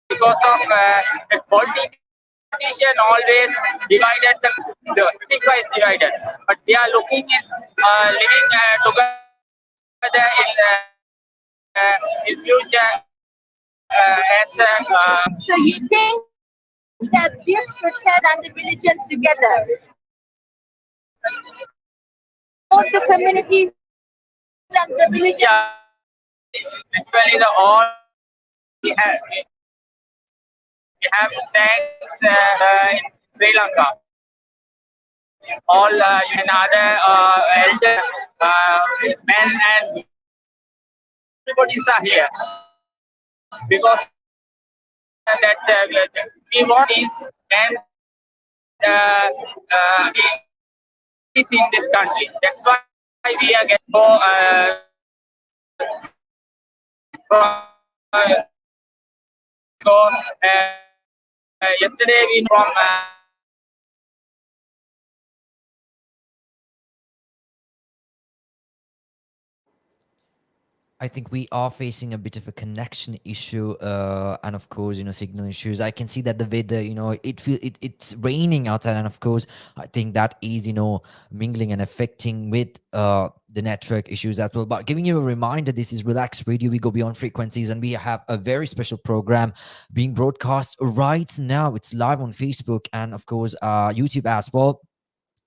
Speaker 13: because of the politician always divided the India is divided, but we are looking in living together in future as
Speaker 3: So you think that this protest and the religions together, both the communities and the religions.
Speaker 13: actually the all we have thanks in Sri Lanka. All and other elder men and everybody's are here because that we want is and is in this country. That's why we are getting from so, yesterday we from
Speaker 1: I think we are facing a bit of a connection issue, and of course, signal issues. I can see that the weather, it's raining outside, and of course, I think that is, mingling and affecting with the network issues as well. But giving you a reminder, this is Relax Radio. We go beyond frequencies, and we have a very special program being broadcast right now. It's live on Facebook and, of course, YouTube as well.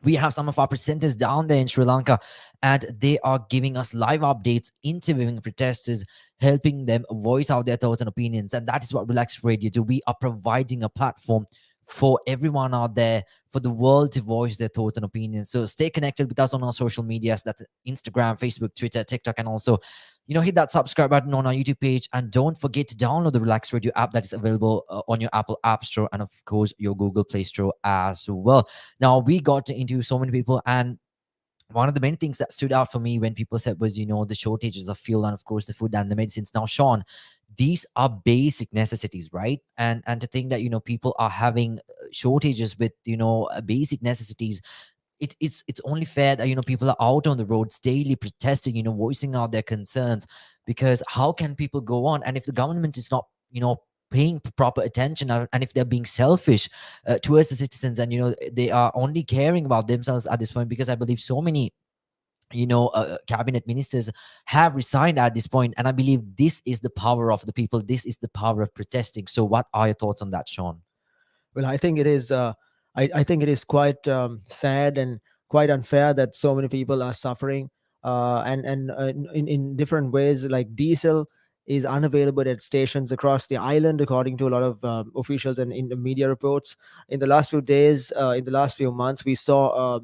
Speaker 1: We have some of our presenters down there in Sri Lanka, and they are giving us live updates, interviewing protesters, helping them voice out their thoughts and opinions. And that is what Relax Radio do. We are providing a platform for everyone out there, for the world to voice their thoughts and opinions. So stay connected with us on our social medias. That's Instagram, Facebook, Twitter, TikTok, and also, hit that subscribe button on our YouTube page. And don't forget to download the Relax Radio app that is available on your Apple App Store and, of course, your Google Play Store as well. Now, we got to interview so many people, and one of the main things that stood out for me when people said was, the shortages of fuel and, of course, the food and the medicines. Now, Sean, these are basic necessities, right? And to think that, people are having shortages with, basic necessities, it's only fair that, people are out on the roads daily protesting, voicing out their concerns, because how can people go on? And if the government is not, paying proper attention, and if they're being selfish towards the citizens, and they are only caring about themselves at this point, because I believe so many cabinet ministers have resigned at this point, and I believe this is the power of the people, this is the power of protesting. So what are your thoughts on that, Sean?
Speaker 2: Well, I think it is. I think it is quite sad and quite unfair that so many people are suffering, and in different ways. Like diesel is unavailable at stations across the island, according to a lot of officials and in the media reports. In the last few days, in the last few months, we saw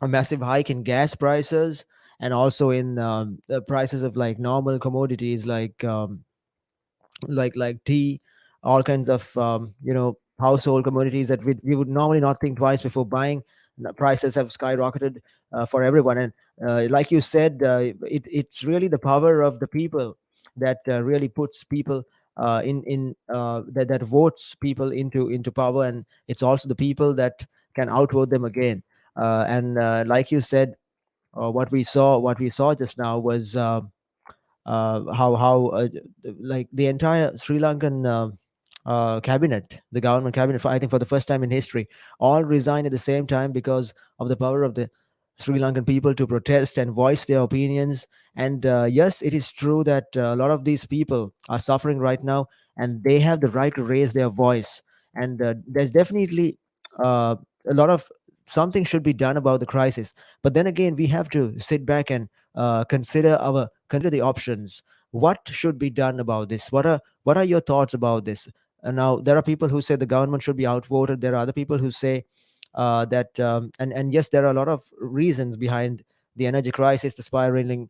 Speaker 2: a massive hike in gas prices, and also in the prices of like normal commodities like tea, all kinds of household commodities that we would normally not think twice before buying. The prices have skyrocketed for everyone, and like you said, it's really the power of the people that really puts people in that votes people into power, and it's also the people that can outvote them again. And like you said, what we saw just now was how like the entire Sri Lankan cabinet, the government cabinet, I think for the first time in history, all resigned at the same time because of the power of the Sri Lankan people to protest and voice their opinions. And yes, it is true that a lot of these people are suffering right now, and they have the right to raise their voice. And there's definitely a lot of something should be done about the crisis. But then again, we have to sit back and consider the options. What should be done about this? What are your thoughts about this? Now, there are people who say the government should be outvoted. There are other people who say that, and yes, there are a lot of reasons behind the energy crisis, the spiraling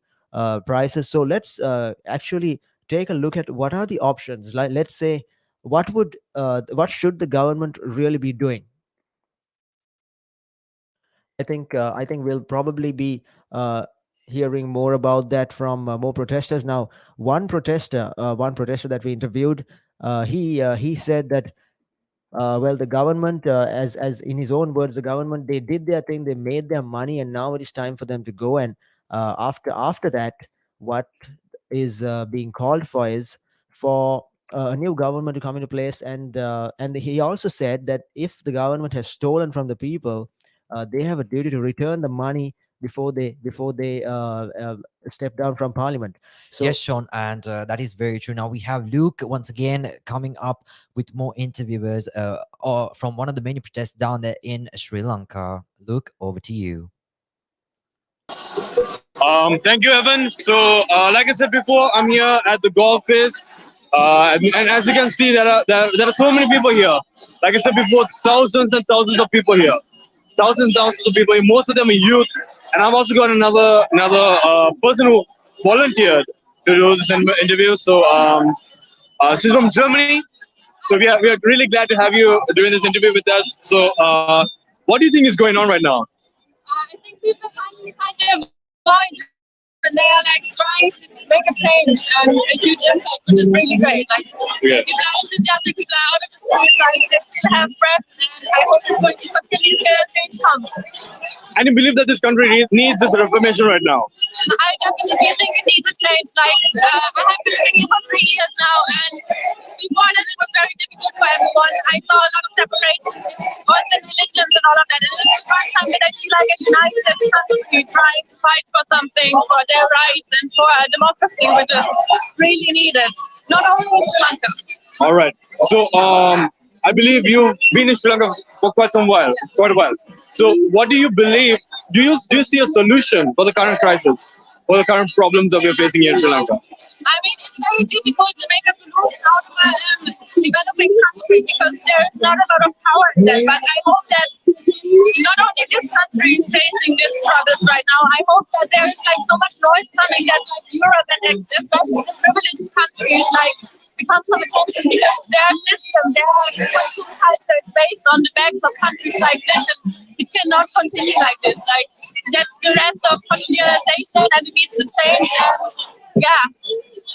Speaker 2: prices. So let's actually take a look at what are the options. Like, let's say, what should the government really be doing? I think we'll probably be hearing more about that from more protesters. Now, one protester that we interviewed, he said that well, the government, as in his own words, the government, they did their thing, they made their money, and now it is time for them to go. And After that, what is being called for is for a new government to come into place, and he also said that if the government has stolen from the people, they have a duty to return the money before they step down from parliament.
Speaker 1: Yes,
Speaker 2: So
Speaker 1: Sean, and that is very true. Now we have Luke once again coming up with more interviewers or from one of the many protests down there in Sri Lanka. Luke, over to you.
Speaker 8: Thank you, Evan. So, like I said before, I'm here at the golf course, and as you can see, there are so many people here. Like I said before, thousands and thousands of people here, thousands and thousands of people. Here. Most of them are youth, and I've also got another person who volunteered to do this interview. So, she's from Germany. So we are really glad to have you doing this interview with us. So, what do you think is going on right now?
Speaker 5: I think people finally find their voice and they are like trying to make a change and a huge impact, which is really great. Like
Speaker 8: Yeah.
Speaker 5: people are enthusiastic, people are out of the streets, like they still have breath, and I hope it's going to continue till change comes.
Speaker 8: And you believe that this country needs this reformation right now?
Speaker 5: I definitely think it needs a change. Like I have been living here for 3 years now, and before that it was very difficult for everyone. I saw a lot of separation, also in religions and all of that. And it's the first time that I feel like a united country trying to fight for something, for their rights and for democracy, which is really needed, not only in Sri Lanka.
Speaker 8: All right. So, I believe you've been in Sri Lanka for quite a while. So, what do you believe? Do you see a solution for the current crisis, for the current problems that we're facing here in Sri Lanka?
Speaker 5: I mean, it's very difficult to make a solution out of a developing country because there's not a lot of power in there. But I hope that not only this country is facing these troubles right now, I hope that there is like so much noise coming that like Europe and especially the privileged countries like become some attention because their system, their consumer culture is based on the backs of countries like this, and it cannot continue like this. Like that's the rest of colonialization, and it needs to change. And yeah.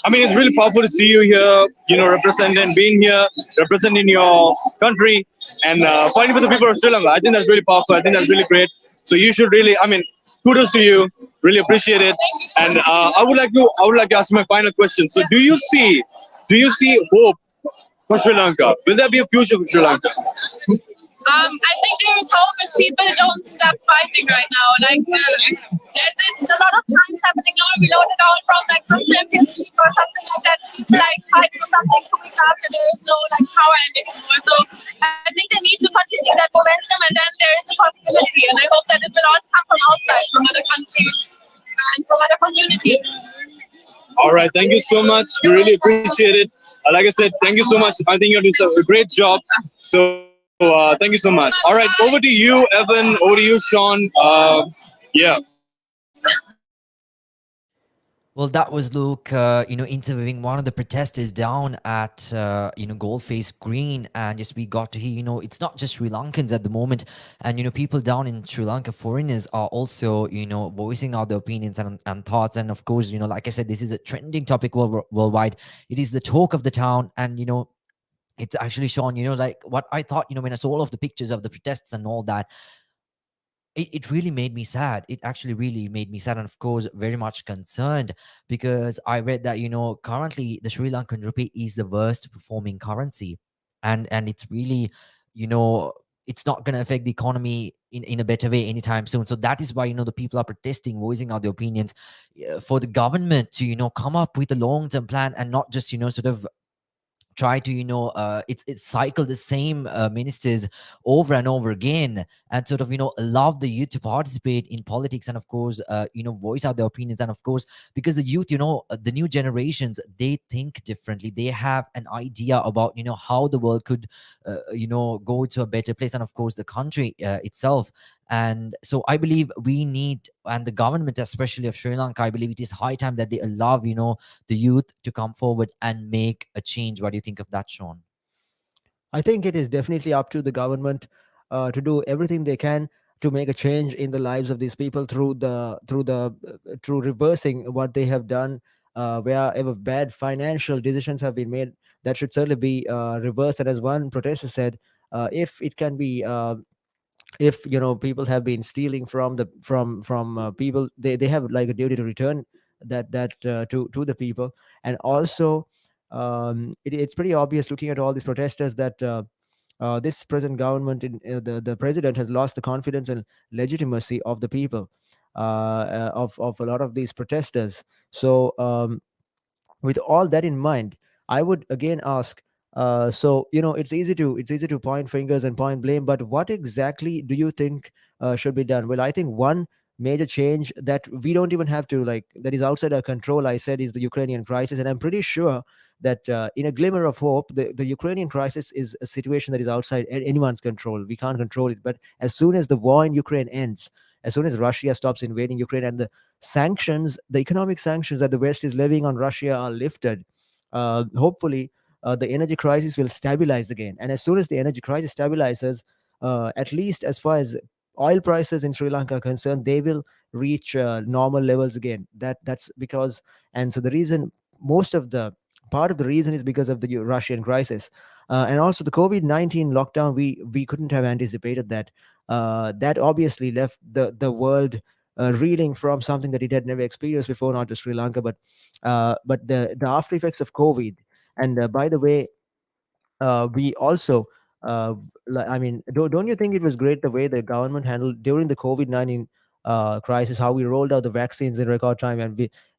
Speaker 8: I mean, it's really powerful to see you here, being here, representing your country, and fighting for the people of Sri Lanka. I think that's really powerful. I think that's really great. So you should really, I mean, kudos to you. Really appreciate it. And I would like to ask my final question. So do you see hope for Sri Lanka? Will there be a future for Sri Lanka?
Speaker 5: I think there is hope if people don't stop fighting right now. Like, it's a lot of times happening now. We learn it all from like some Champions League or something like that. People like fight for something 2 weeks after there is no like power anymore. So I think they need to continue that momentum, and then there is a possibility. And I hope that it will also come from outside, from other countries and from other communities.
Speaker 8: All right. Thank you so much. We really appreciate it. Like I said, thank you so much. I think you're doing a great job. So thank you so much. All right. Over to you, Evan. Over to you, Sean. Yeah.
Speaker 1: Well, that was Luke, interviewing one of the protesters down at, Goldface Green. And just we got to hear, it's not just Sri Lankans at the moment. And, people down in Sri Lanka, foreigners are also, voicing out their opinions and thoughts. And of course, like I said, this is a trending topic worldwide. It is the talk of the town. And, it's actually shown, like what I thought, when I saw all of the pictures of the protests and all that, it really made me sad. It actually really made me sad, and of course very much concerned, because I read that currently the Sri Lankan rupee is the worst performing currency, and it's really, it's not going to affect the economy in a better way anytime soon. So that is why the people are protesting, voicing out their opinions, for the government to come up with a long-term plan and not just sort of try to it's cycle the same ministers over and over again, and sort of allow the youth to participate in politics, and of course voice out their opinions. And of course, because the youth, the new generations, they think differently, they have an idea about how the world could go to a better place, and of course the country itself. And so I believe we need, and the government especially of Sri Lanka, I believe it is high time that they allow the youth to come forward and make a change. What do you think of that, Sean?
Speaker 2: I think it is definitely up to the government to do everything they can to make a change in the lives of these people through reversing what they have done. Wherever bad financial decisions have been made, that should certainly be reversed. And as one protester said, if it can be if people have been stealing from the from people, they have like a duty to return that to the people. And also, it's pretty obvious looking at all these protesters that this present government the president has lost the confidence and legitimacy of the people, of a lot of these protesters. So with all that in mind, I would again ask, so it's easy to point fingers and point blame, but what exactly do you think should be done? Well, I think one major change that we don't even have to, like, that is outside our control, I said, is the Ukrainian crisis. And I'm pretty sure that in a glimmer of hope, the Ukrainian crisis is a situation that is outside anyone's control. We can't control it, but as soon as the war in Ukraine ends, as soon as Russia stops invading Ukraine, and the economic sanctions that the West is levying on Russia are lifted, hopefully the energy crisis will stabilize again. And as soon as the energy crisis stabilizes, at least as far as oil prices in Sri Lanka are concerned, they will reach normal levels again. That's because, and so the reason, most of the part of the reason is because of the Russian crisis, and also the COVID-19 lockdown. We couldn't have anticipated that. That obviously left the world reeling from something that it had never experienced before, not just Sri Lanka, but the after effects of COVID. And by the way, we also, I mean, don't you think it was great the way the government handled during the COVID-19 crisis, how we rolled out the vaccines in record time,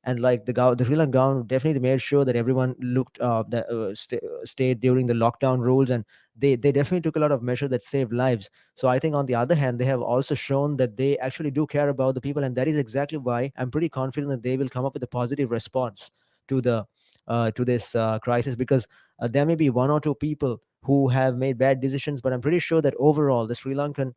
Speaker 2: and like the Sri Lankan government definitely made sure that everyone looked that stayed during the lockdown rules, and they definitely took a lot of measures that saved lives. So I think on the other hand, they have also shown that they actually do care about the people, and that is exactly why I'm pretty confident that they will come up with a positive response to the to this crisis, because there may be one or two people who have made bad decisions, but I'm pretty sure that overall the Sri Lankan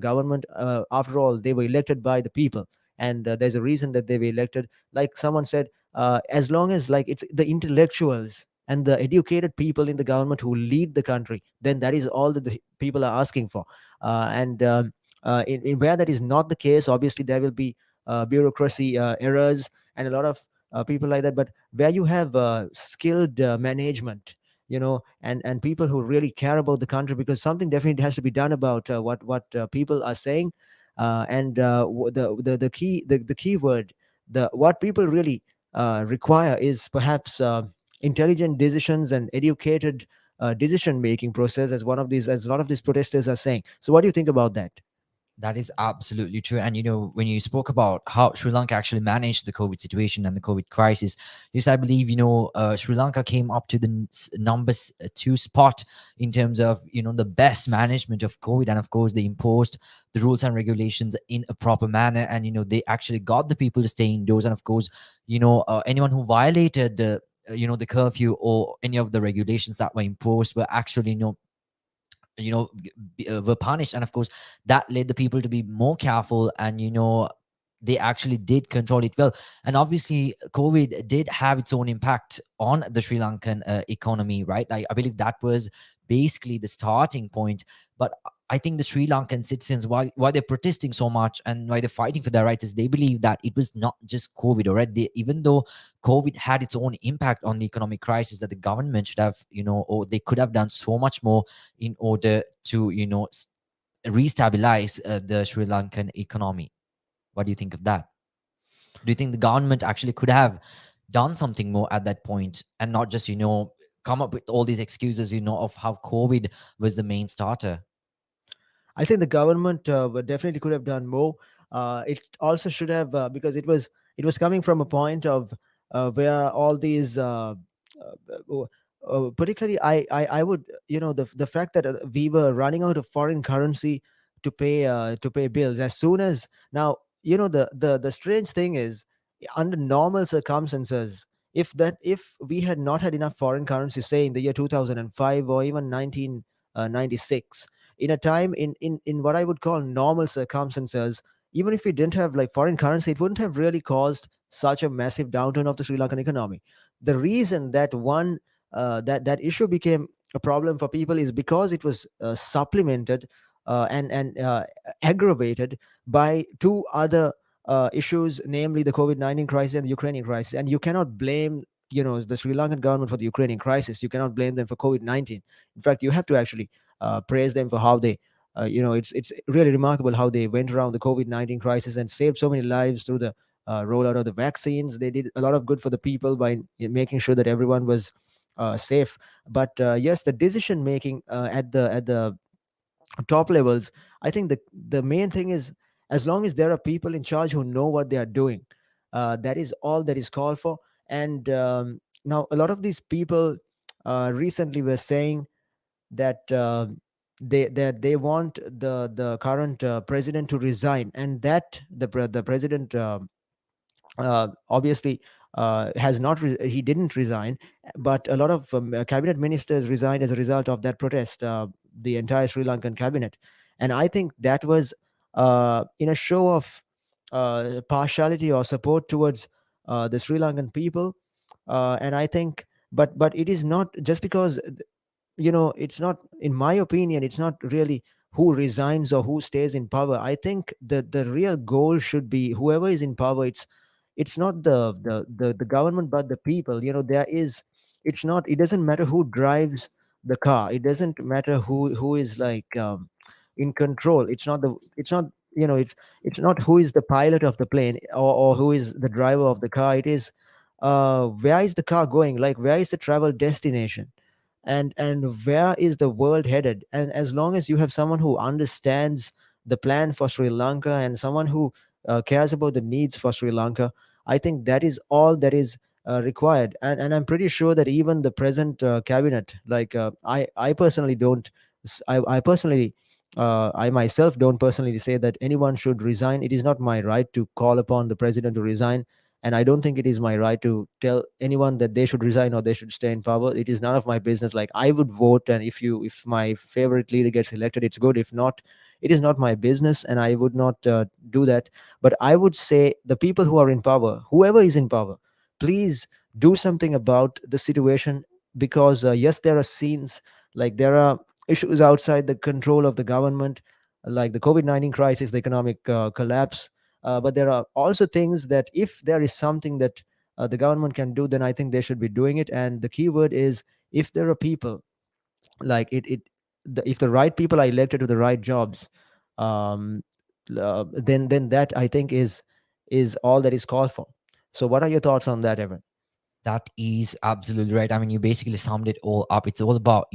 Speaker 2: government, after all, they were elected by the people, and there's a reason that they were elected. Like someone said, as long as, like, it's the intellectuals and the educated people in the government who lead the country, then that is all that the people are asking for. And in where that is not the case, obviously there will be bureaucracy errors and a lot of people like that. But where you have skilled management, and people who really care about the country, because something definitely has to be done about what people are saying, and the key word, the what people really require is perhaps intelligent decisions and educated decision making process, as one of these as a lot of these protesters are saying. So what do you think about that?
Speaker 1: That is absolutely true. And when you spoke about how Sri Lanka actually managed the COVID situation and the COVID crisis, yes, I believe Sri Lanka came up to the number two spot in terms of the best management of COVID. And of course, they imposed the rules and regulations in a proper manner, and they actually got the people to stay indoors. And of course, anyone who violated the curfew or any of the regulations that were imposed were actually were punished. And of course, that led the people to be more careful, and they actually did control it well. And obviously, COVID did have its own impact on the Sri Lankan economy, right? Like, I believe that was basically the starting point. But I think the Sri Lankan citizens, why they're protesting so much and why they're fighting for their rights, is they believe that it was not just COVID, all right? Even though COVID had its own impact on the economic crisis, that the government should have, or they could have done so much more in order to, restabilize the Sri Lankan economy. What do you think of that? Do you think the government actually could have done something more at that point, and not just, come up with all these excuses, of how COVID was the main starter?
Speaker 2: I think the government definitely could have done more. It also should have, because it was coming from a point of where all these, particularly, I would, the fact that we were running out of foreign currency to pay bills as soon as now. The strange thing is, under normal circumstances, if we had not had enough foreign currency, say in the year 2005 or even 1996, in a time in what I would call normal circumstances, even if we didn't have like foreign currency, it wouldn't have really caused such a massive downturn of the Sri Lankan economy. The reason that that issue became a problem for people is because it was supplemented and aggravated by two other issues, namely the COVID-19 crisis and the Ukrainian crisis. And you cannot blame the Sri Lankan government for the Ukrainian crisis. You cannot blame them for COVID-19. In fact, you have to actually praise them for how they it's really remarkable how they went around the COVID-19 crisis and saved so many lives through the rollout of the vaccines. They did a lot of good for the people by making sure that everyone was safe. But yes, the decision making at the top levels, I think the main thing is, as long as there are people in charge who know what they are doing, that is all that is called for. And now a lot of these people recently were saying that they want the current president to resign, and that the president obviously has not he didn't resign, but a lot of cabinet ministers resigned as a result of that protest, the entire Sri Lankan cabinet. And I think that was in a show of partiality or support towards the Sri Lankan people. And I think, but it is not just because, it's not, in my opinion, it's not really who resigns or who stays in power. I think the real goal should be whoever is in power. It's not the government but the people. There is, it's not, it doesn't matter who drives the car, it doesn't matter who is like in control. It's not, it's not who is the pilot of the plane, or who is the driver of the car. It is where is the car going, like where is the travel destination, and where is the world headed. And as long as you have someone who understands the plan for Sri Lanka, and someone who cares about the needs for Sri Lanka, I think that is all that is required. And I'm pretty sure that even the present cabinet, like I personally don't I personally I myself don't personally say that anyone should resign. It is not my right to call upon the president to resign, and I don't think it is my right to tell anyone that they should resign or they should stay in power. It is none of my business. Like, I would vote, and if my favorite leader gets elected, it's good. If not, it is not my business, and I would not do that. But I would say the people who are in power, whoever is in power, please do something about the situation. Because yes, there are scenes, like there are issues outside the control of the government, like the COVID-19 crisis, the economic collapse. But there are also things that, if there is something that the government can do, then I think they should be doing it. And the key word is, if there are people, like if the right people are elected to the right jobs, um, then that, I think, is all that is called for. So what are your thoughts on that, Evan?
Speaker 1: That is absolutely right. I mean, you basically summed it all up. It's all about,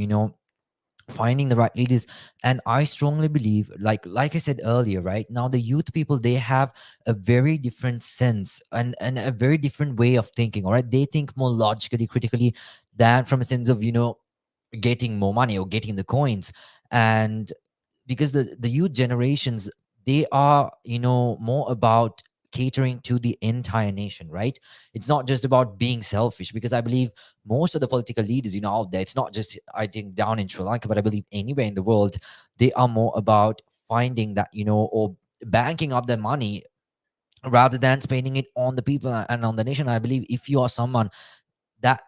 Speaker 1: finding the right leaders. And I strongly believe, like I said earlier, right now, the youth people, they have a very different sense, and a very different way of thinking. All right, they think more logically, critically, than from a sense of, getting more money or getting the coins. And because the youth generations, they are, more about catering to the entire nation, right? It's not just about being selfish, because I believe most of the political leaders, out there, it's not just, I think, down in Sri Lanka, but I believe anywhere in the world, they are more about finding that, or banking up their money rather than spending it on the people and on the nation. I believe if you are someone that,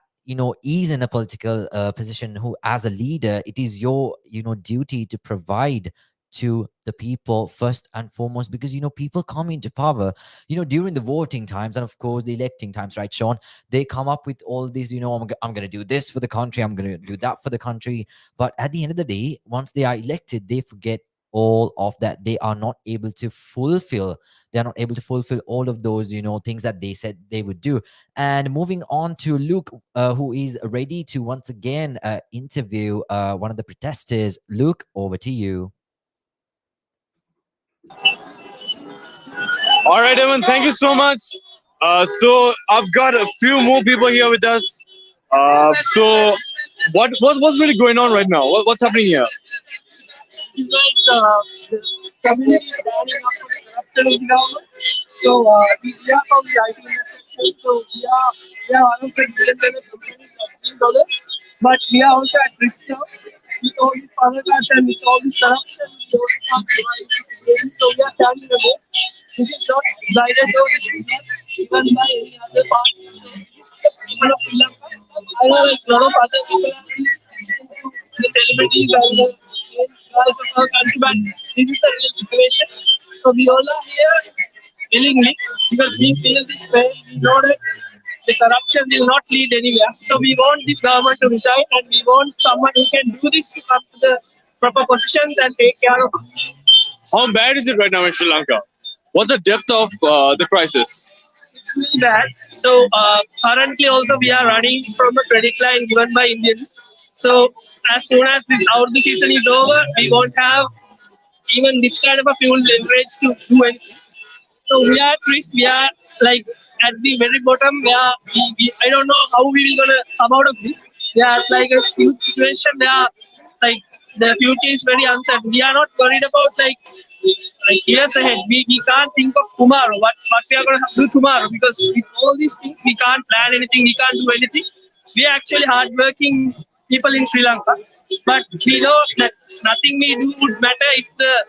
Speaker 1: is in a political position, who, as a leader, it is your, duty to provide to the people first and foremost. Because, people come into power, during the voting times, and of course the electing times, right, Sean? They come up with all these, I'm going to do this for the country, I'm going to do that for the country. But at the end of the day, once they are elected, they forget all of that. They are not able to fulfill, they're not able to fulfill all of those, things that they said they would do. And moving on to Luke, who is ready to once again interview one of the protesters. Luke, over to you.
Speaker 8: All right, Evan, thank you so much. So I've got a few more people here with us. So what's really going on right now? What's happening here?
Speaker 14: It's like the community is standing up for the corruption of the government. So we are from the IT section. So we are one of the million dollar companies of $3. But we are also at risk now. With all this power cut and with all this corruption, we also can't provide this situation. So we are standing against. This is not guided or this is not given by any other party. So this is the people of Sri Lanka. I know a lot of other people are listening to the celebrities and the guys of our country, but this is the real situation. So we all are here willingly because we feel this pain. We know that the corruption will not lead anywhere. So we want this government to resign, and we want someone who can do this to come to the proper positions and take care of us.
Speaker 8: How bad is it right now in Sri Lanka? What's the depth of the crisis?
Speaker 14: It's really bad. So currently also we are running from a credit line given by Indians. So as soon as this outdoor season is over, we won't have even this kind of a fuel leverage to do anything. So we are at risk. We are like at the very bottom where I don't know how we will gonna come out of this. We are like a huge situation where like the future is very uncertain. We are not worried about like years ahead. We can't think of tomorrow. What we are gonna do tomorrow because with all these things we can't plan anything. We can't do anything. We are actually hardworking people in Sri Lanka, but we know that nothing we do would matter if the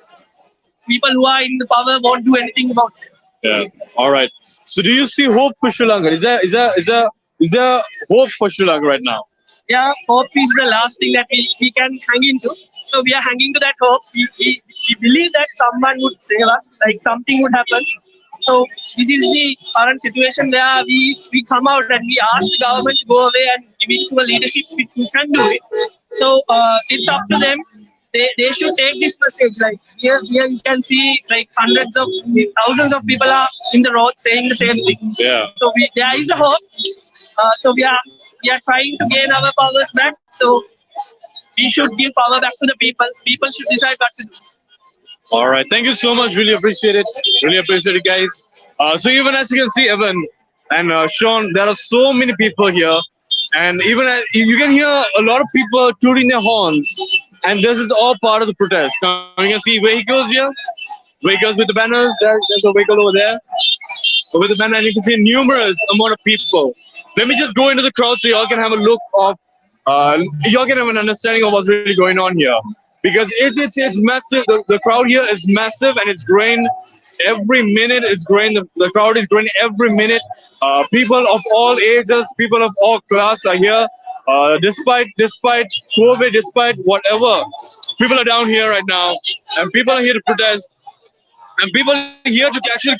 Speaker 14: people who are in the power won't do anything about it.
Speaker 8: Yeah. All right. So, do you see hope for Sri Lanka? Is there hope for Sri Lanka right now?
Speaker 14: Yeah, hope is the last thing that we can hang into. So we are hanging to that hope. We believe that someone would save us, like something would happen. So this is the current situation where we come out and we ask the government to go away and give it to a leadership which who can do it. So it's up to them. They should take this message. Like here you can see like hundreds of thousands of people are in the road saying the same thing.
Speaker 8: Yeah.
Speaker 14: So there is a hope. So we are trying to gain our powers back. So we should give power back to the people. People should decide what to do.
Speaker 8: All right. Thank you so much. Really appreciate it. Really appreciate it, guys. So even as you can see, Evan and Sean, there are so many people here. And even you can hear a lot of people tooting their horns. And this is all part of the protest. Now you can see vehicles here. Vehicles with the banners. There's a vehicle over there. With the banner, and you can see numerous amount of people. Let me just go into the crowd so y'all can have a look of, y'all can have an understanding of what's really going on here. Because it's massive. The crowd here is massive and it's growing every minute. It's growing. The crowd is growing every minute. People of all ages, people of all class are here. Despite COVID, despite whatever, people are down here right now, and people are here to protest, and people are here to actually.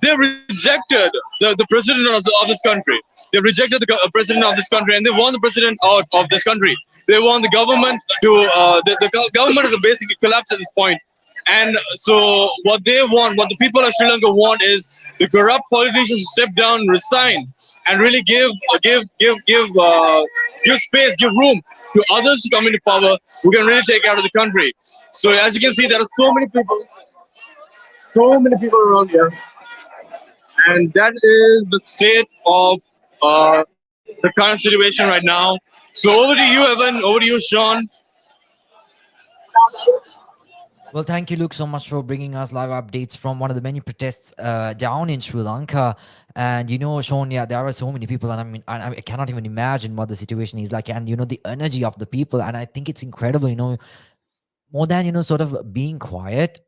Speaker 8: They rejected the president of this country. They rejected the president of this country, and they want the president out of this country. They want the government to the government is basically collapse at this point. And so what they want, what the people of Sri Lanka want, is the corrupt politicians to step down, resign, and really give space, give room to others to come into power who can really take out of the country. So as you can see, there are so many people around here. And that is the state of the current situation right now. So over to you, Evan. Over to you, Sean.
Speaker 1: Well, thank you, Luke, so much for bringing us live updates from one of the many protests down in Sri Lanka. And Sean, yeah, there are so many people, and I mean, I cannot even imagine what the situation is like, and the energy of the people. And I think it's incredible, more than sort of being quiet.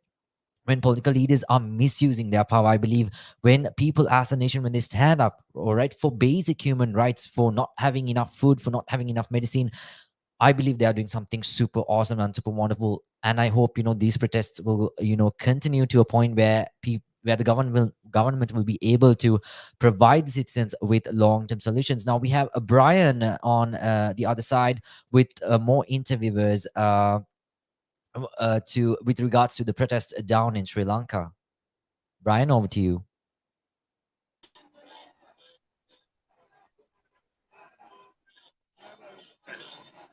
Speaker 1: When political leaders are misusing their power, I believe when people as a nation, when they stand up, all right, for basic human rights, for not having enough food, for not having enough medicine, I believe they are doing something super awesome and super wonderful. And I hope, these protests will, continue to a point where where the government will be able to provide the citizens with long-term solutions. Now we have Brian on the other side with more interviewers with regards to the protest down in Sri Lanka. Brian, over to you.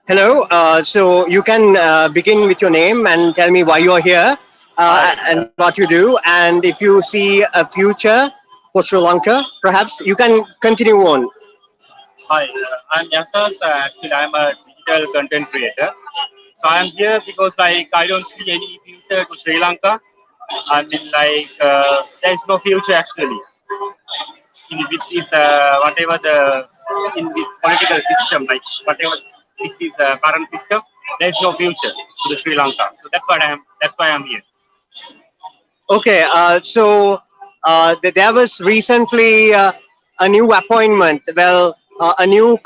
Speaker 12: Hello. So you can begin with your name and tell me why you are here and what you do. And if you see a future for Sri Lanka, perhaps you can continue on.
Speaker 15: Hi, I'm Yasas. Actually, I'm a digital content creator. So I'm here because I don't see any future to Sri Lanka. I mean, there's no future actually with this whatever in this political system, like whatever is this current system. There's no future to the Sri Lanka. So that's why I'm here.
Speaker 12: Okay. So there was recently a new appointment. Well, a new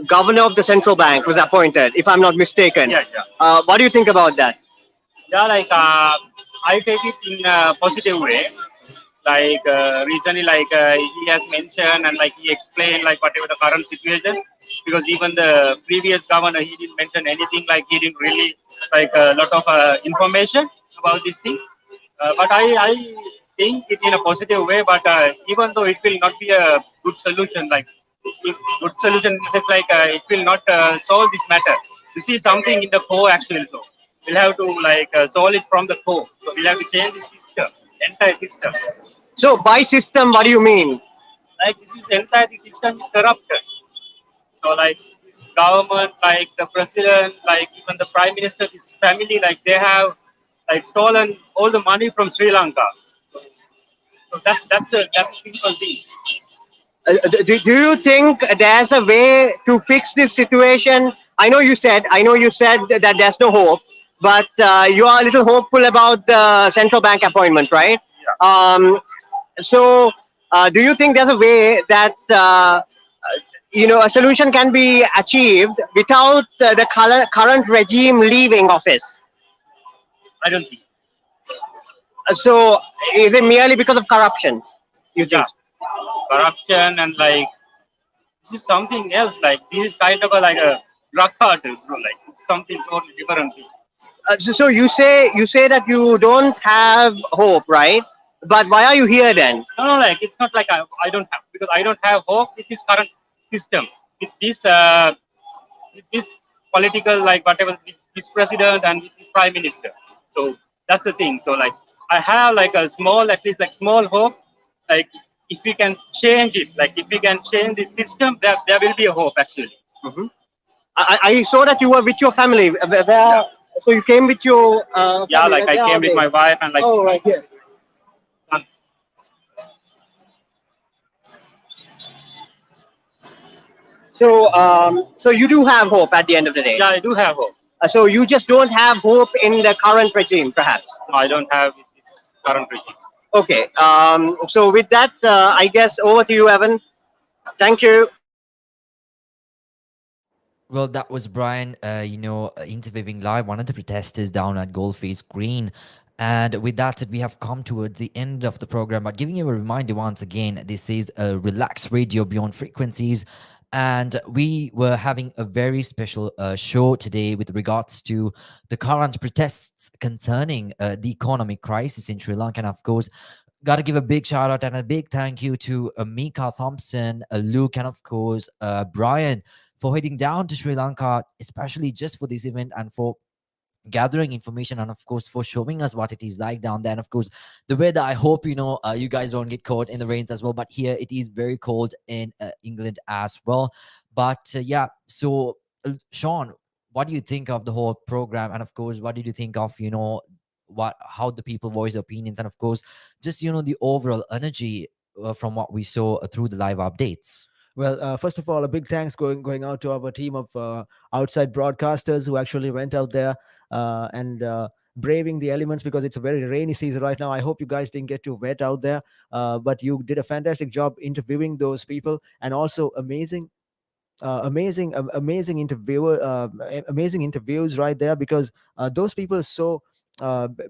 Speaker 12: governor of the central bank was appointed, if I'm not mistaken.
Speaker 15: Yeah.
Speaker 12: What do you think about that?
Speaker 15: Yeah, I take it in a positive way like recently, like he has mentioned and like he explained like whatever the current situation, because even the previous governor, he didn't mention anything, like he didn't really like a lot of information about this thing. But I think it in a positive way, but even though it will not be a good solution, like if good solution is like it will not solve this matter. This is something in the core actually. So we'll have to like solve it from the core. So we'll have to change the system, entire system.
Speaker 12: So by system, what do you mean?
Speaker 15: Like this is entire the system is corrupted. So like this government, like the president, like even the prime minister, his family, like they have like stolen all the money from Sri Lanka. So that's the simple thing.
Speaker 12: Do you think there's a way to fix this situation? I know you said that there's no hope, but you are a little hopeful about the central bank appointment, right? So do you think there's a way that a solution can be achieved without the current regime leaving office?
Speaker 15: I don't think.
Speaker 12: So is it merely because of corruption? You think?
Speaker 15: Corruption and like this is something else. Like this is kind of a, like a drug cartel, so like it's something totally different thing.
Speaker 12: So you say that you don't have hope, right? But why are you here then?
Speaker 15: No, like it's not like I don't have, because I don't have hope with this current system, with this political, like whatever, with this president and with this prime minister. So that's the thing. So like I have like a small, at least like small hope, like if we can change it, like if we can change the system, there will be a hope actually.
Speaker 12: Mhm. I saw that you were with your family. So you came with your
Speaker 15: Yeah,
Speaker 12: family.
Speaker 15: like I
Speaker 12: Where
Speaker 15: came
Speaker 12: are
Speaker 15: with
Speaker 12: they?
Speaker 15: my wife and like
Speaker 12: Oh, right here.
Speaker 15: son.
Speaker 12: So you do have hope at the end of the day.
Speaker 15: Yeah, I do have hope.
Speaker 12: So you just don't have hope in the current regime, perhaps.
Speaker 15: No, I don't have with this current regime.
Speaker 12: Okay. So with that, I guess over to you, Evan. Thank you.
Speaker 1: Well, that was Brian, interviewing live one of the protesters down at Goldface Green. And with that said, we have come towards the end of the program. But giving you a reminder once again, this is a Relax Radio Beyond Frequencies. And we were having a very special show today with regards to the current protests concerning the economic crisis in Sri Lanka. And of course, got to give a big shout out and a big thank you to Mika Thompson, Luke, and of course, Brian for heading down to Sri Lanka, especially just for this event and for gathering information and of course for showing us what it is like down there. And of course the weather, I hope you guys don't get caught in the rains as well, but here it is very cold in England as well. But yeah, so Sean, what do you think of the whole program, and of course what did you think of how the people voice opinions, and of course just the overall energy from what we saw through the live updates?
Speaker 2: Well, first of all, a big thanks going out to our team of outside broadcasters who actually went out there and braving the elements, because it's a very rainy season right now. I hope you guys didn't get too wet out there, but you did a fantastic job interviewing those people, and also amazing interviews right there, because those people so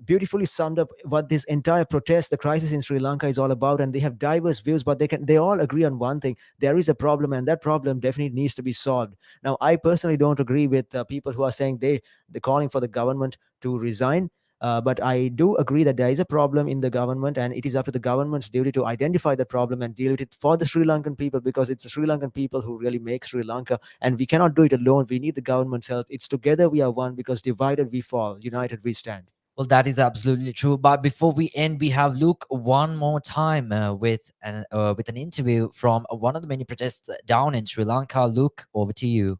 Speaker 2: beautifully summed up what this entire protest, the crisis in Sri Lanka, is all about. And they have diverse views, but they all agree on one thing: there is a problem, and that problem definitely needs to be solved. Now, I personally don't agree with people who are saying they're calling for the government to resign. But I do agree that there is a problem in the government, and it is up to the government's duty to identify the problem and deal with it for the Sri Lankan people, because it's the Sri Lankan people who really make Sri Lanka, and we cannot do it alone. We need the government's help. It's together we are one, because divided we fall, united we stand.
Speaker 1: Well, that is absolutely true. But before we end, we have Luke one more time with an interview from one of the many protests down in Sri Lanka. Luke, over to you.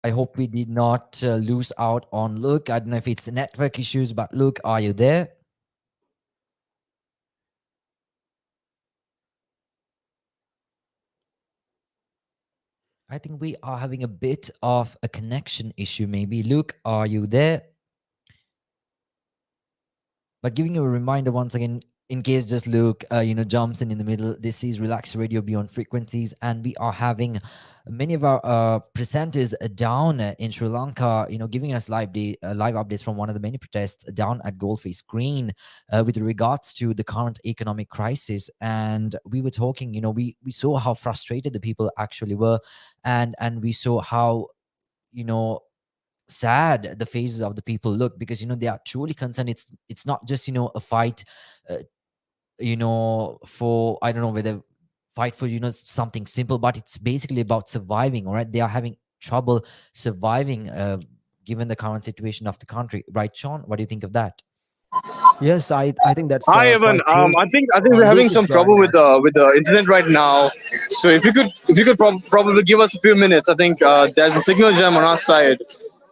Speaker 1: I hope we did not lose out on Luke. I don't know if it's network issues, but Luke, are you there? I think we are having a bit of a connection issue, maybe. Luke, are you there? But giving you a reminder once again, in case just Luke, jumps in the middle, this is Relax Radio Beyond Frequencies, and we are having many of our presenters down in Sri Lanka, giving us live updates from one of the many protests down at Goldface Green with regards to the current economic crisis. And we were talking, we saw how frustrated the people actually were, and we saw how, sad the faces of the people look, because they are truly concerned. It's not just a fight for, I don't know whether fight for something simple, but it's basically about surviving. All right, they are having trouble surviving given the current situation of the country, right, Sean? What do you think of that?
Speaker 2: Yes, I think that's
Speaker 8: Hi Evan.
Speaker 2: quite true.
Speaker 8: I think we're having
Speaker 2: Luke is
Speaker 8: some trouble
Speaker 2: joining
Speaker 8: with the internet right now. So if you could probably give us a few minutes. I think there's a signal jam on our side,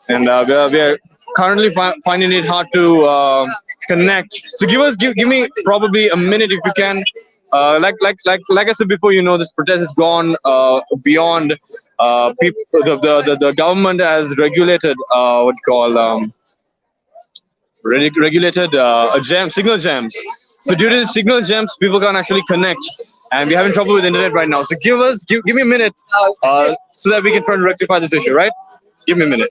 Speaker 8: and we're currently finding it hard to connect. So give me probably a minute if you can. Like I said before, this protest has gone beyond people. The government has regulated what you call regulated signal jams. So due to the signal jams, people can't actually connect, and we're having trouble with the internet right now. So give me a minute so that we can try to rectify this issue. Right? Give me a minute.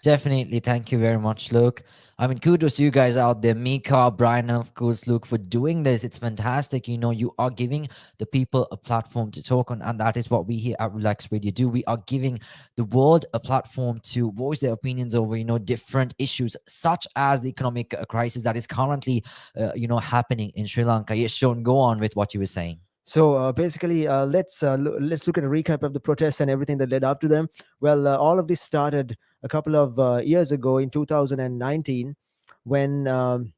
Speaker 1: Definitely. Thank you very much, Luke. I mean, kudos to you guys out there, Mika, Brian, and of course, Luke, for doing this. It's fantastic. You are giving the people a platform to talk on, and that is what we here at Relax Radio do. We are giving the world a platform to voice their opinions over, different issues, such as the economic crisis that is currently, happening in Sri Lanka. Yes, Sean, go on with what you were saying.
Speaker 2: So basically, let's look at a recap of the protests and everything that led up to them. Well, all of this started a couple of years ago in 2019, when the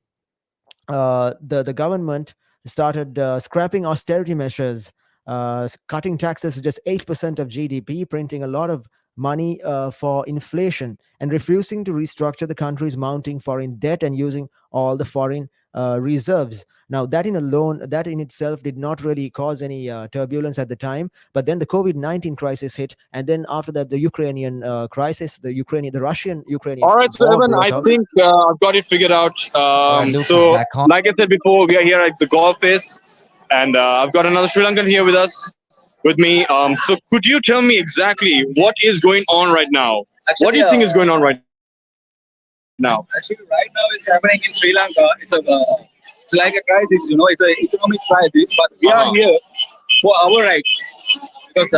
Speaker 2: government started scrapping austerity measures, cutting taxes to just 8% of GDP, printing a lot of money for inflation, and refusing to restructure the country's mounting foreign debt and using all the foreign reserves. Now, that in itself did not really cause any turbulence at the time. But then the COVID-19 crisis hit, and then after that, the Ukrainian crisis, the Russian-Ukrainian.
Speaker 8: All right, so Evan, I think I've got it figured out. So, like I said before, we are here at the golf face, and I've got another Sri Lankan here with me. So, could you tell me exactly what is going on right now? What do you think is going on right now?
Speaker 11: Actually, right now it's happening in Sri Lanka. It's like a crisis, it's an economic crisis, but we are here for our rights, because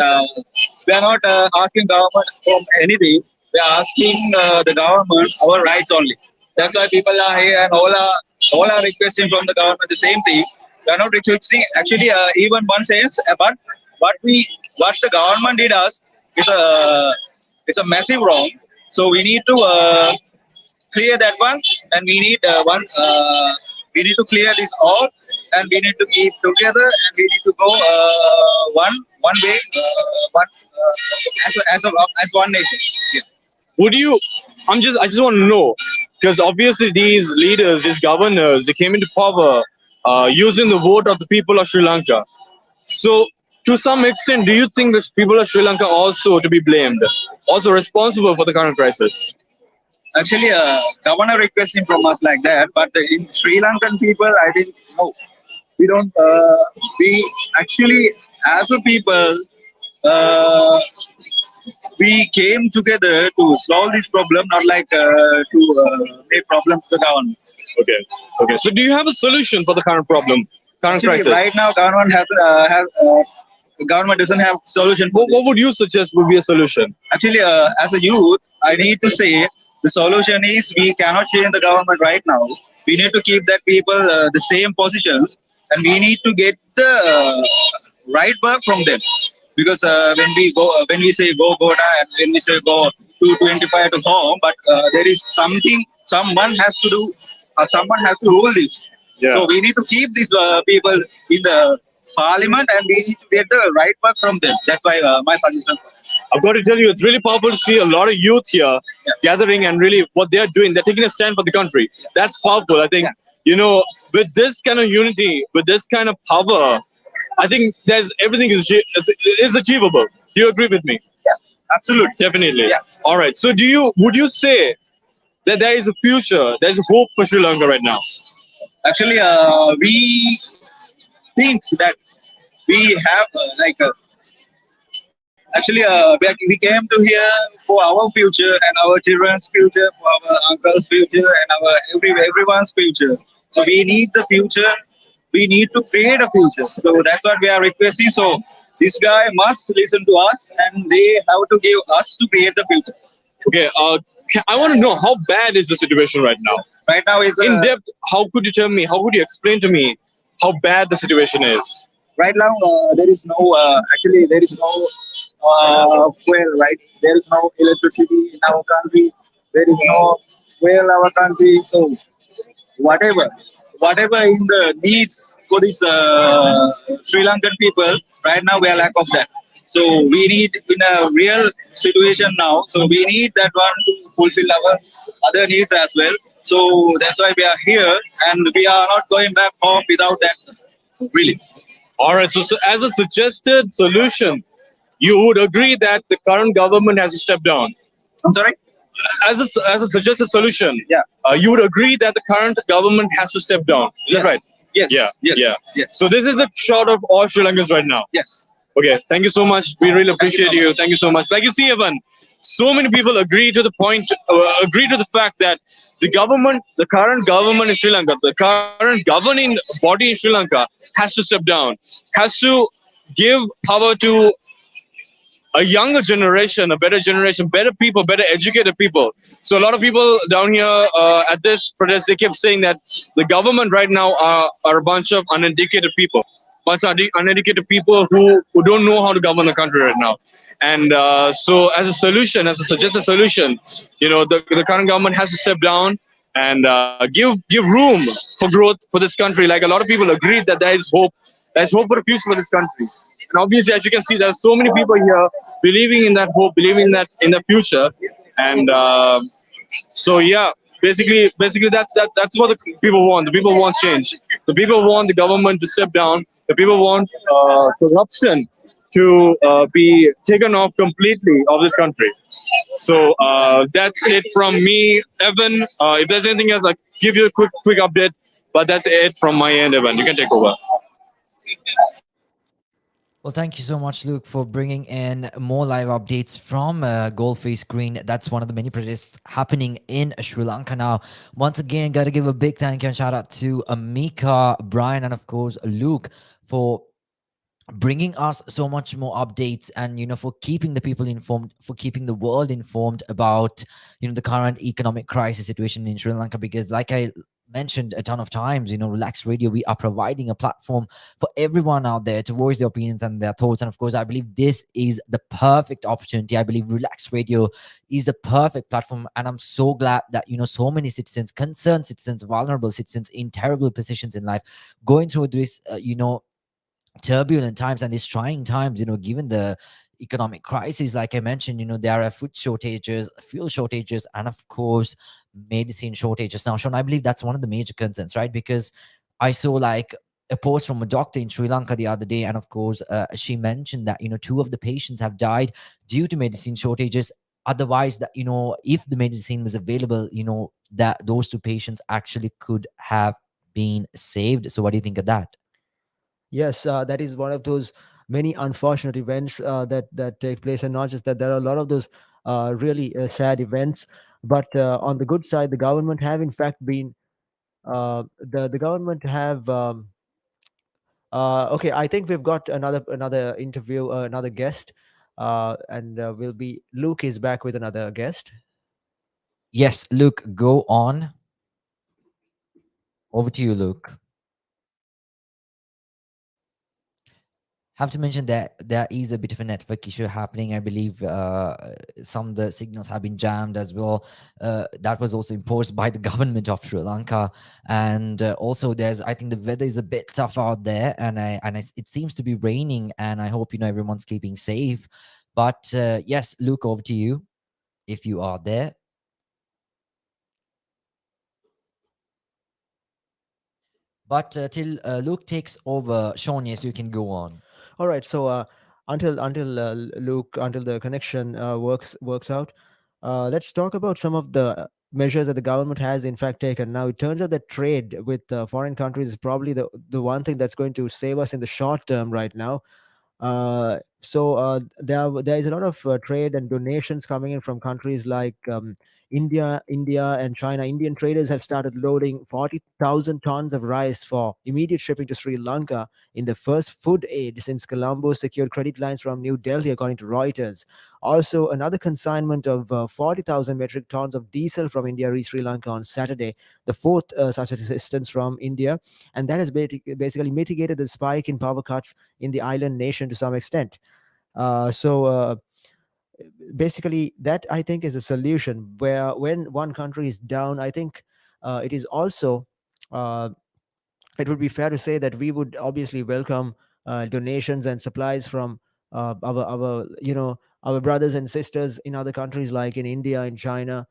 Speaker 11: we are not asking government from anything. We are asking the government our rights only. That's why people are here, and all are requesting from the government the same thing. We are not requesting actually even one cent, but what the government did us is a massive wrong. So we need to clear that one, and we need we need to clear this all, and we need to keep together, and we need to go one way, as one nation. Yeah.
Speaker 8: Would you? I just want to know, because obviously these leaders, these governors, they came into power using the vote of the people of Sri Lanka. So, to some extent, do you think the people of Sri Lanka also to be blamed, also responsible for the current crisis?
Speaker 11: Actually, governor requesting from us like that, but in Sri Lankan people, I think no, we don't. We actually, as a people, we came together to solve this problem, not like to make problems to the government.
Speaker 8: Okay. So, do you have a solution for the current problem, current
Speaker 11: Actually,
Speaker 8: crisis?
Speaker 11: right now, government government doesn't have solution.
Speaker 8: What would you suggest would be a solution?
Speaker 11: Actually, as a youth, I need to say the solution is we cannot change the government right now. We need to keep that people the same positions, and we need to get the right work from them. Because when we say go Goda, and when we say go 225 to home, but there is something someone has to do. Someone has to rule this.
Speaker 8: Yeah.
Speaker 11: So we need to keep these people in the parliament, and we need to get the right work from them. That's why my suggestion.
Speaker 8: I've got to tell you, it's really powerful to see a lot of youth here gathering, and really what they're doing. They're taking a stand for the country. That's powerful. I think, with this kind of unity, with this kind of power, I think everything is achievable. Do you agree with me?
Speaker 11: Yeah, absolutely.
Speaker 8: Definitely.
Speaker 11: Yeah.
Speaker 8: All right. So would you say that there is a future, there's hope for Sri Lanka right now?
Speaker 11: Actually, we think that we have we came to here for our future and our children's future, for our uncle's future and our everyone's future. So we need the future. We need to create a future. So that's what we are requesting. So this guy must listen to us, and they have to give us to create the future.
Speaker 8: Okay, I want to know how bad is the situation right now?
Speaker 11: Right now is
Speaker 8: in depth. How could you tell me? How would you explain to me how bad the situation is?
Speaker 11: right now there is no actually there is no fuel, right? There is no electricity in our country. There is no fuel in our country. So whatever whatever in the needs for this Sri Lankan people right now, we are lack of that. So we need in a real situation now. So we need that one to fulfill our other needs as well. So that's why we are here, and we are not going back home without that. Really.
Speaker 8: All right. So as a suggested solution, you would agree that the current government has to step down.
Speaker 11: I'm sorry.
Speaker 8: As a suggested solution,
Speaker 11: yeah,
Speaker 8: you would agree that the current government has to step down. Is that right?
Speaker 11: Yes.
Speaker 8: Yeah.
Speaker 11: Yes.
Speaker 8: Yeah.
Speaker 11: Yes.
Speaker 8: So this is the shot of all Sri Lankans right now.
Speaker 11: Yes.
Speaker 8: Okay. Thank you so much. We really appreciate you. Thank you so much. Like you see, Evan, so many people agree to the point, agree to the fact that the government, the current government in Sri Lanka, the current governing body in Sri Lanka has to step down, has to give power to a younger generation, better people, better educated people. So a lot of people down here at this protest, they kept saying that the government right now are a bunch of uneducated people. Bunch of uneducated people who don't know how to govern the country right now. And so as a solution, as a suggested solution, the current government has to step down and give room for growth for this country. Like a lot of people agreed that there's hope for the future for this country. And obviously, as you can see, there's so many people here believing in that hope, believing in that in the future. And so, yeah, basically, that's what the people want. The people want change. The people want the government to step down. The people want corruption to be taken off completely of this country. So that's it from me, Evan. If there's anything else, I'll give you a quick update. But that's it from my end, Evan. You can take over.
Speaker 1: Well, thank you so much, Luke, for bringing in more live updates from Goldface Green. That's one of the many protests happening in Sri Lanka now. Once again, got to give a big thank you and shout out to Amika, Brian, and of course, Luke for bringing us so much more updates and for keeping the people informed, for keeping the world informed about the current economic crisis situation in Sri Lanka. Because like I mentioned a ton of times, Relax Radio, we are providing a platform for everyone out there to voice their opinions and their thoughts. And of course, I believe this is the perfect opportunity. I believe Relax Radio is the perfect platform, and I'm so glad that so many citizens, concerned citizens, vulnerable citizens in terrible positions in life, going through this turbulent times and these trying times, given the economic crisis. Like I mentioned, there are food shortages, fuel shortages, and of course medicine shortages. Now, Sean, I believe that's one of the major concerns, right? Because I saw like a post from a doctor in Sri Lanka the other day, and of course she mentioned that 2 of the patients have died due to medicine shortages. Otherwise, that if the medicine was available, that those 2 patients actually could have been saved. So what do you think of that?
Speaker 2: Yes, that is one of those many unfortunate events that take place, and not just that. There are a lot of those really sad events. But on the good side, the government have in fact been the government have. Okay, I think we've got another interview, another guest, and will be Luke is back with another guest.
Speaker 1: Yes, Luke, go on. Over to you, Luke. Have to mention that there is a bit of a network issue happening. I believe some of the signals have been jammed as well. That was also imposed by the government of Sri Lanka. And also I think the weather is a bit tough out there, and it seems to be raining, and I hope everyone's keeping safe. But yes, Luke, over to you if you are there. But till Luke takes over, Sean, yes, you can go on.
Speaker 2: All right. So until Luke, until the connection works out, let's talk about some of the measures that the government has in fact taken. Now it turns out that trade with foreign countries is probably the one thing that's going to save us in the short term right now. There is a lot of trade and donations coming in from countries like India and China. Indian traders have started loading 40,000 tons of rice for immediate shipping to Sri Lanka in the first food aid since Colombo secured credit lines from New Delhi, according to Reuters. Also, another consignment of 40,000 metric tons of diesel from India reached Sri Lanka on Saturday, the fourth such assistance from India, and that has basically mitigated the spike in power cuts in the island nation to some extent. Basically, that I think is a solution where when one country is down, I think it is also uh, it would be fair to say that we would obviously welcome donations and supplies from our our brothers and sisters in other countries like in India, in China,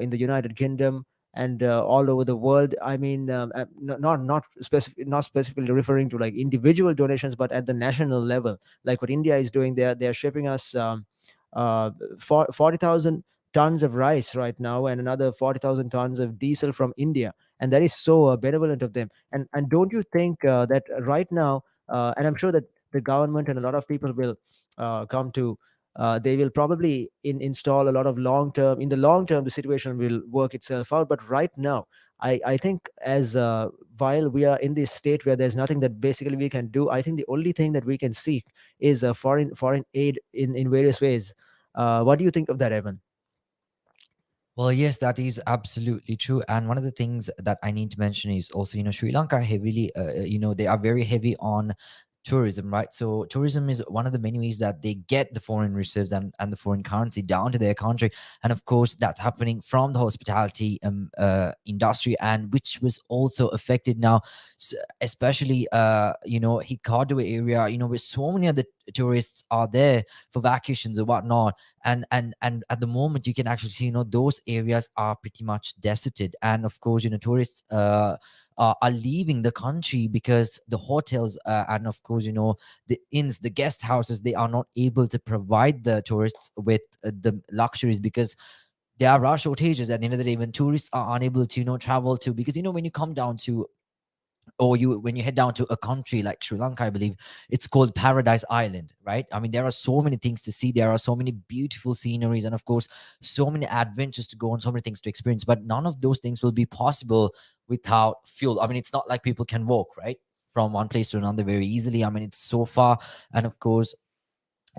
Speaker 2: in the United Kingdom, and all over the world. I mean, not specifically referring to like individual donations, but at the national level, like what India is doing. They are shipping us 40,000 tons of rice right now, and another 40,000 tons of diesel from India, and that is so benevolent of them. And don't you think that right now, and I'm sure that the government and a lot of people will come to they will probably install a lot of long term. In the long term, the situation will work itself out. But right now, I think as while we are in this state where there's nothing that basically we can do, I think the only thing that we can seek is a foreign aid in various ways. What do you think of that, Evan?
Speaker 1: Well, yes, that is absolutely true. And one of the things that I need to mention is also, Sri Lanka heavily, they are very heavy on tourism, right? So tourism is one of the many ways that they get the foreign reserves and the foreign currency down to their country. And of course, that's happening from the hospitality industry, and which was also affected now, especially, Hikkaduwa area, where so many of the tourists are there for vacations or whatnot, and at the moment you can actually see those areas are pretty much deserted, and of course tourists are leaving the country because the hotels and of course the inns, the guest houses, they are not able to provide the tourists with the luxuries, because there are shortages at the end of the day when tourists are unable to travel to, because when you come down to, or when you head down to a country like Sri Lanka, I believe it's called Paradise Island, right? I mean, there are so many things to see, there are so many beautiful sceneries, and of course so many adventures to go on, so many things to experience, but none of those things will be possible without fuel. I mean, it's not like people can walk, right, from one place to another very easily. I mean, it's so far, and of course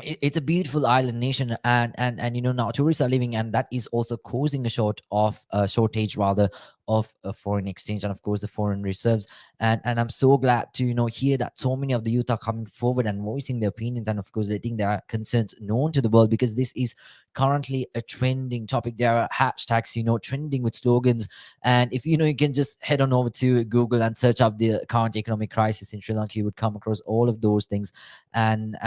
Speaker 1: it's a beautiful island nation, and now tourists are living, and that is also causing a shortage rather of foreign exchange, and of course the foreign reserves. And I'm so glad to hear that so many of the youth are coming forward and voicing their opinions, and of course letting their concerns known to the world, because this is currently a trending topic. There are hashtags trending with slogans, and if you can just head on over to Google and search up the current economic crisis in Sri Lanka, you would come across all of those things, and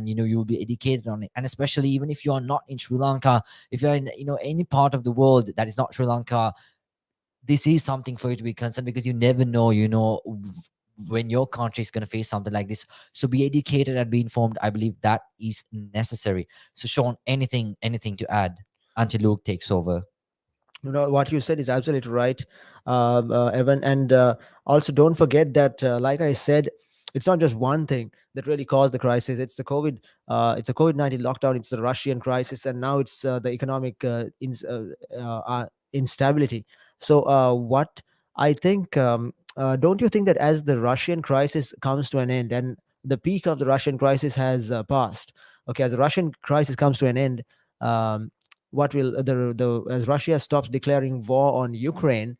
Speaker 1: you'll be educated on it. And especially even if you are not in Sri Lanka, if you're in any part of the world that is not Sri Lanka, this is something for you to be concerned, because you never know when your country is going to face something like this. So be educated and be informed. I believe that is necessary. So Sean, anything to add until Luke takes over?
Speaker 2: What you said is absolutely right, Evan. And also don't forget that, like I said, it's not just one thing that really caused the crisis. It's the it's a COVID-19 lockdown, it's the Russian crisis, and now it's the economic instability. So what I think, don't you think that as the Russian crisis comes to an end, and the peak of the Russian crisis has passed, okay, as the Russian crisis comes to an end, um, what will the as Russia stops declaring war on Ukraine,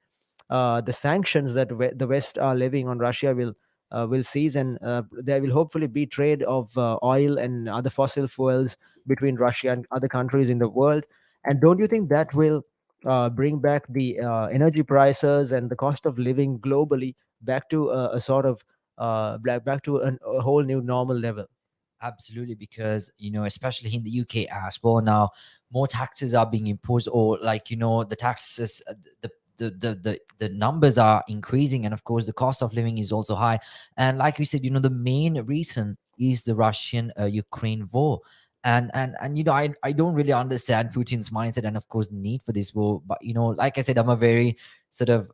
Speaker 2: the sanctions that the West are levying on Russia will cease, and there will hopefully be trade of oil and other fossil fuels between Russia and other countries in the world. And don't you think that will bring back the energy prices and the cost of living globally back to a sort of back to a whole new normal level?
Speaker 1: Absolutely, because especially in the UK as well now, more taxes are being imposed, or like the taxes, the numbers are increasing, and of course the cost of living is also high. And like you said, the main reason is the Russian Ukraine war. And I don't really understand Putin's mindset and of course the need for this war. But like I said, I'm a very sort of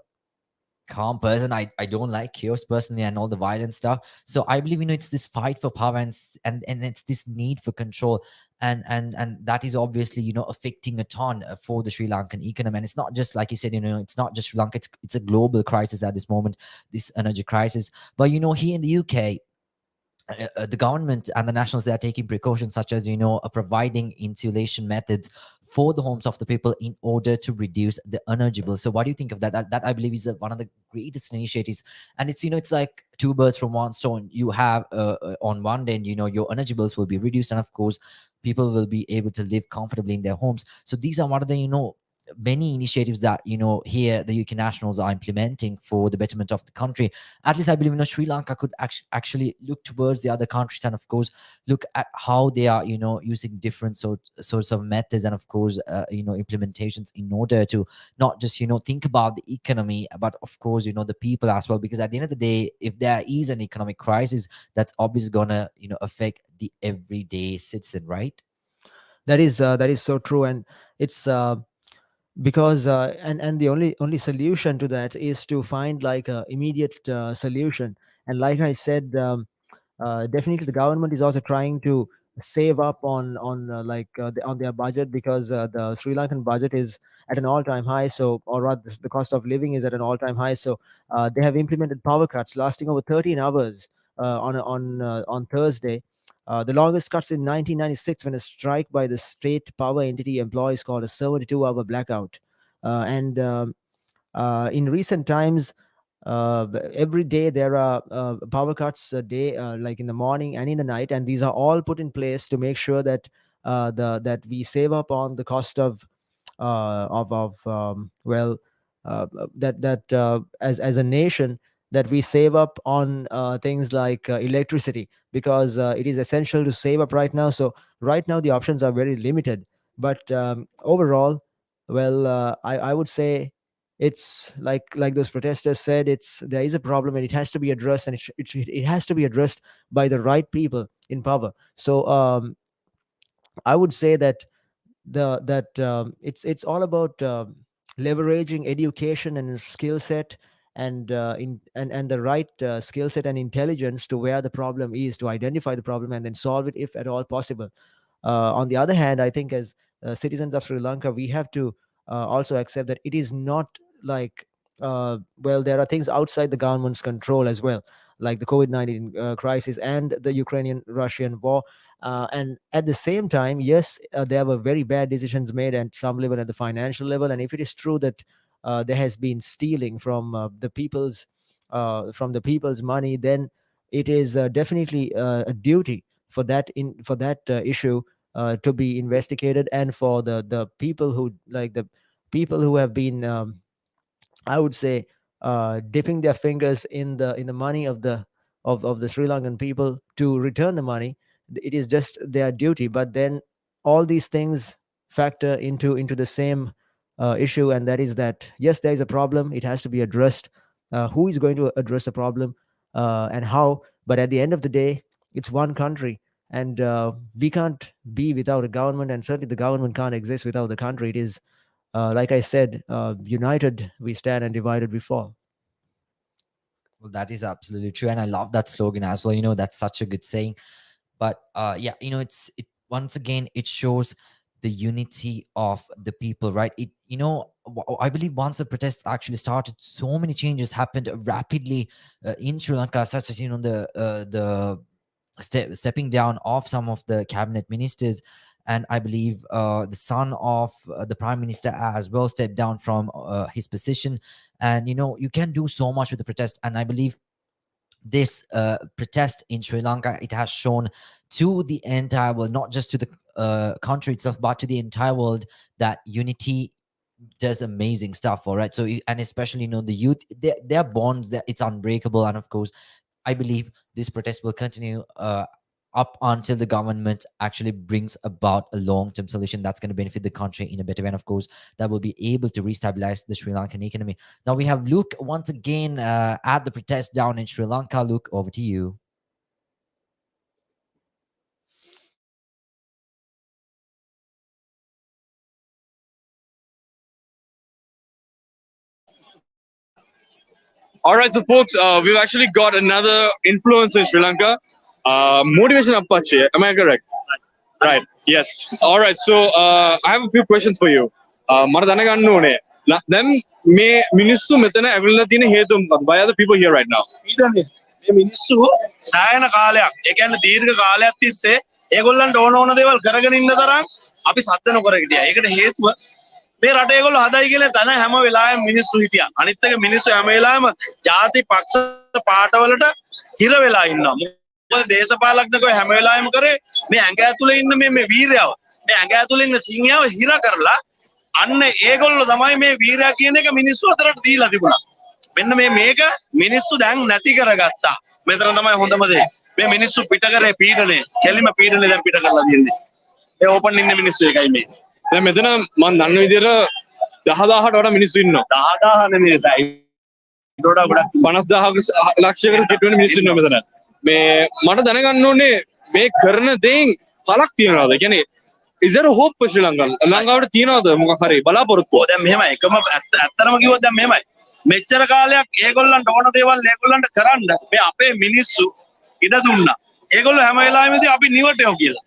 Speaker 1: calm person. I don't like chaos personally and all the violent stuff. So I believe it's this fight for power and it's this need for control, and that is obviously affecting a ton for the Sri Lankan economy. And it's not just like you said, it's not just Sri Lanka. It's a global crisis at this moment, this energy crisis. But here in the UK, the government and the nationals, they are taking precautions such as providing insulation methods for the homes of the people in order to reduce the energy bill. So what do you think of that? That I believe is one of the greatest initiatives. And it's like two birds from one stone. You have on one end, your energy bills will be reduced, and of course people will be able to live comfortably in their homes. So these are one of the many initiatives that here the UK nationals are implementing for the betterment of the country. At least I believe Sri Lanka could actually look towards the other countries, and of course look at how they are using different sorts of methods, and of course implementations in order to not just think about the economy, but of course the people as well. Because at the end of the day, if there is an economic crisis, that's obviously gonna affect the everyday citizen, right?
Speaker 2: That is so true. And it's because and the only solution to that is to find like a immediate solution. And like I said, definitely the government is also trying to save up on their budget, because the Sri Lankan budget is at an all-time high. So, or rather, the cost of living is at an all-time high. So they have implemented power cuts lasting over 13 hours on Thursday, the longest cuts in 1996, when a strike by the state power entity employees called a 72-hour blackout. And In recent times, every day there are power cuts a day, like in the morning and in the night, and these are all put in place to make sure that that we save up on the cost of well that as a nation, that we save up on things like electricity, because it is essential to save up right now. So right now the options are very limited, but overall, I would say it's like those protesters said, it's there is a problem and it has to be addressed, and it has to be addressed by the right people in power. So I would say that it's all about leveraging education and skill set, and the right skill set and intelligence to where the problem is, to identify the problem and then solve it if at all possible. On the other hand, I think as citizens of Sri Lanka, we have to also accept that it is not like there are things outside the government's control as well, like the COVID-19 crisis and the Ukrainian-Russian war. And at the same time, yes, there were very bad decisions made at some level, at the financial level. And if it is true that there has been stealing from the people's money, then it is definitely a duty for that issue to be investigated, and for the people who the people who have been I would say dipping their fingers in the money of the Sri Lankan people to return the money. It is just their duty. But then all these things factor into the same issue, and that is that yes, there is a problem. It has to be addressed. Who is going to address the problem, and how? But at the end of the day, it's one country, and we can't be without a government, and certainly the government can't exist without the country. It is like I said, united we stand and divided we fall.
Speaker 1: Well, that is absolutely true, and I love that slogan as well. That's such a good saying. But yeah, it once again it shows the unity of the people, right? I believe once the protests actually started, so many changes happened rapidly in Sri Lanka, such as the stepping down of some of the cabinet ministers. And I believe the son of the prime minister as well stepped down from his position. And you can do so much with the protest, and I believe this protest in Sri Lanka, it has shown to the entire world, not just to the country itself, but to the entire world, that unity does amazing stuff. All right. So and especially the youth, their bonds, it's unbreakable. And of course, I believe this protest will continue up until the government actually brings about a long-term solution that's going to benefit the country in a better way. And of course, that will be able to restabilize the Sri Lankan economy. Now we have Luke once again at the protest down in Sri Lanka. Luke, over to you.
Speaker 8: All right, so folks, we've actually got another influencer in Sri Lanka. Motivation Apache, am I correct? Right. Yes. All right. So I have a few questions for you. මට දැනගන්න ඕනේ. දැන් මේ මිනිස්සු මෙතන ඇවිල්ලා තියෙන හේතුව මොකක්ද? Why are the people here right now?
Speaker 4: ඊටනේ මේ මිනිස්සු සායන කාලයක් ඒ කියන්නේ දීර්ඝ කාලයක් තිස්සේ ඒගොල්ලන්ට ඕන දේවල් කරගෙන ඉන්න තරම් අපි සත්‍ය නොකර හිටියා. ඒකට හේතුව මේ රට ඒගොල්ලෝ හදයි කියලා තන හැම වෙලාවෙම මිනිස්සු හිටියා. අනිත් එක මිනිස්සු හැම වෙලාවෙම ಜಾති පක්ෂ පාටවලට හිර වෙලා ඉන්නවා. මොකද දේශපාලඥකෝ හැම වෙලාවෙම කරේ මේ ඇඟ ඇතුලේ ඉන්න මේ වීරයව මේ ඇඟ ඇතුලේ ඉන්න සිංහයව හිර කරලා අන්න ඒගොල්ලෝ තමයි මේ වීරයා කියන එක මිනිස්සු අතරට දීලා තිබුණා. මෙන්න මේක මිනිස්සු දැන් නැති කරගත්තා. මෙතන තමයි හොඳම දේ. මේ මිනිස්සු පිට කරේ පීඩනේ, කෙලිම පීඩනේ දැන් පිට කරලා තියෙන්නේ. ඒ ඕපන් ඉන්න මිනිස්සු එකයි මේ.
Speaker 8: දැන් මෙතන මම දන්න විදිහට 10000කට වඩා මිනිස්සු ඉන්නවා.
Speaker 4: 10000 නෙමෙයි සයි. ඊට වඩා ගොඩක්
Speaker 8: 50000 ලක්ෂයකට කිට් වෙන මිනිස්සු ඉන්නවා මෙතන. මේ මට දැනගන්න ඕනේ මේ කරන දේෙන් පළක් තියනවාද? කියන්නේ is there a hope for Sri Lanka? ලංකාවට තියනවාද මොකක් හරි බලාපොරොත්තු?
Speaker 4: ඔව් දැන් මෙහෙමයි. එකම ඇත්තටම කිව්වොත් දැන් මෙහෙමයි. මෙච්චර කාලයක් ඒගොල්ලන්ට ඕන දේවල් ඒගොල්ලන්ට කරන්න මේ අපේ මිනිස්සු ඉඩ දුන්නා. ඒගොල්ලෝ හැම වෙලාවෙම අපි නිවටයෝ කියලා.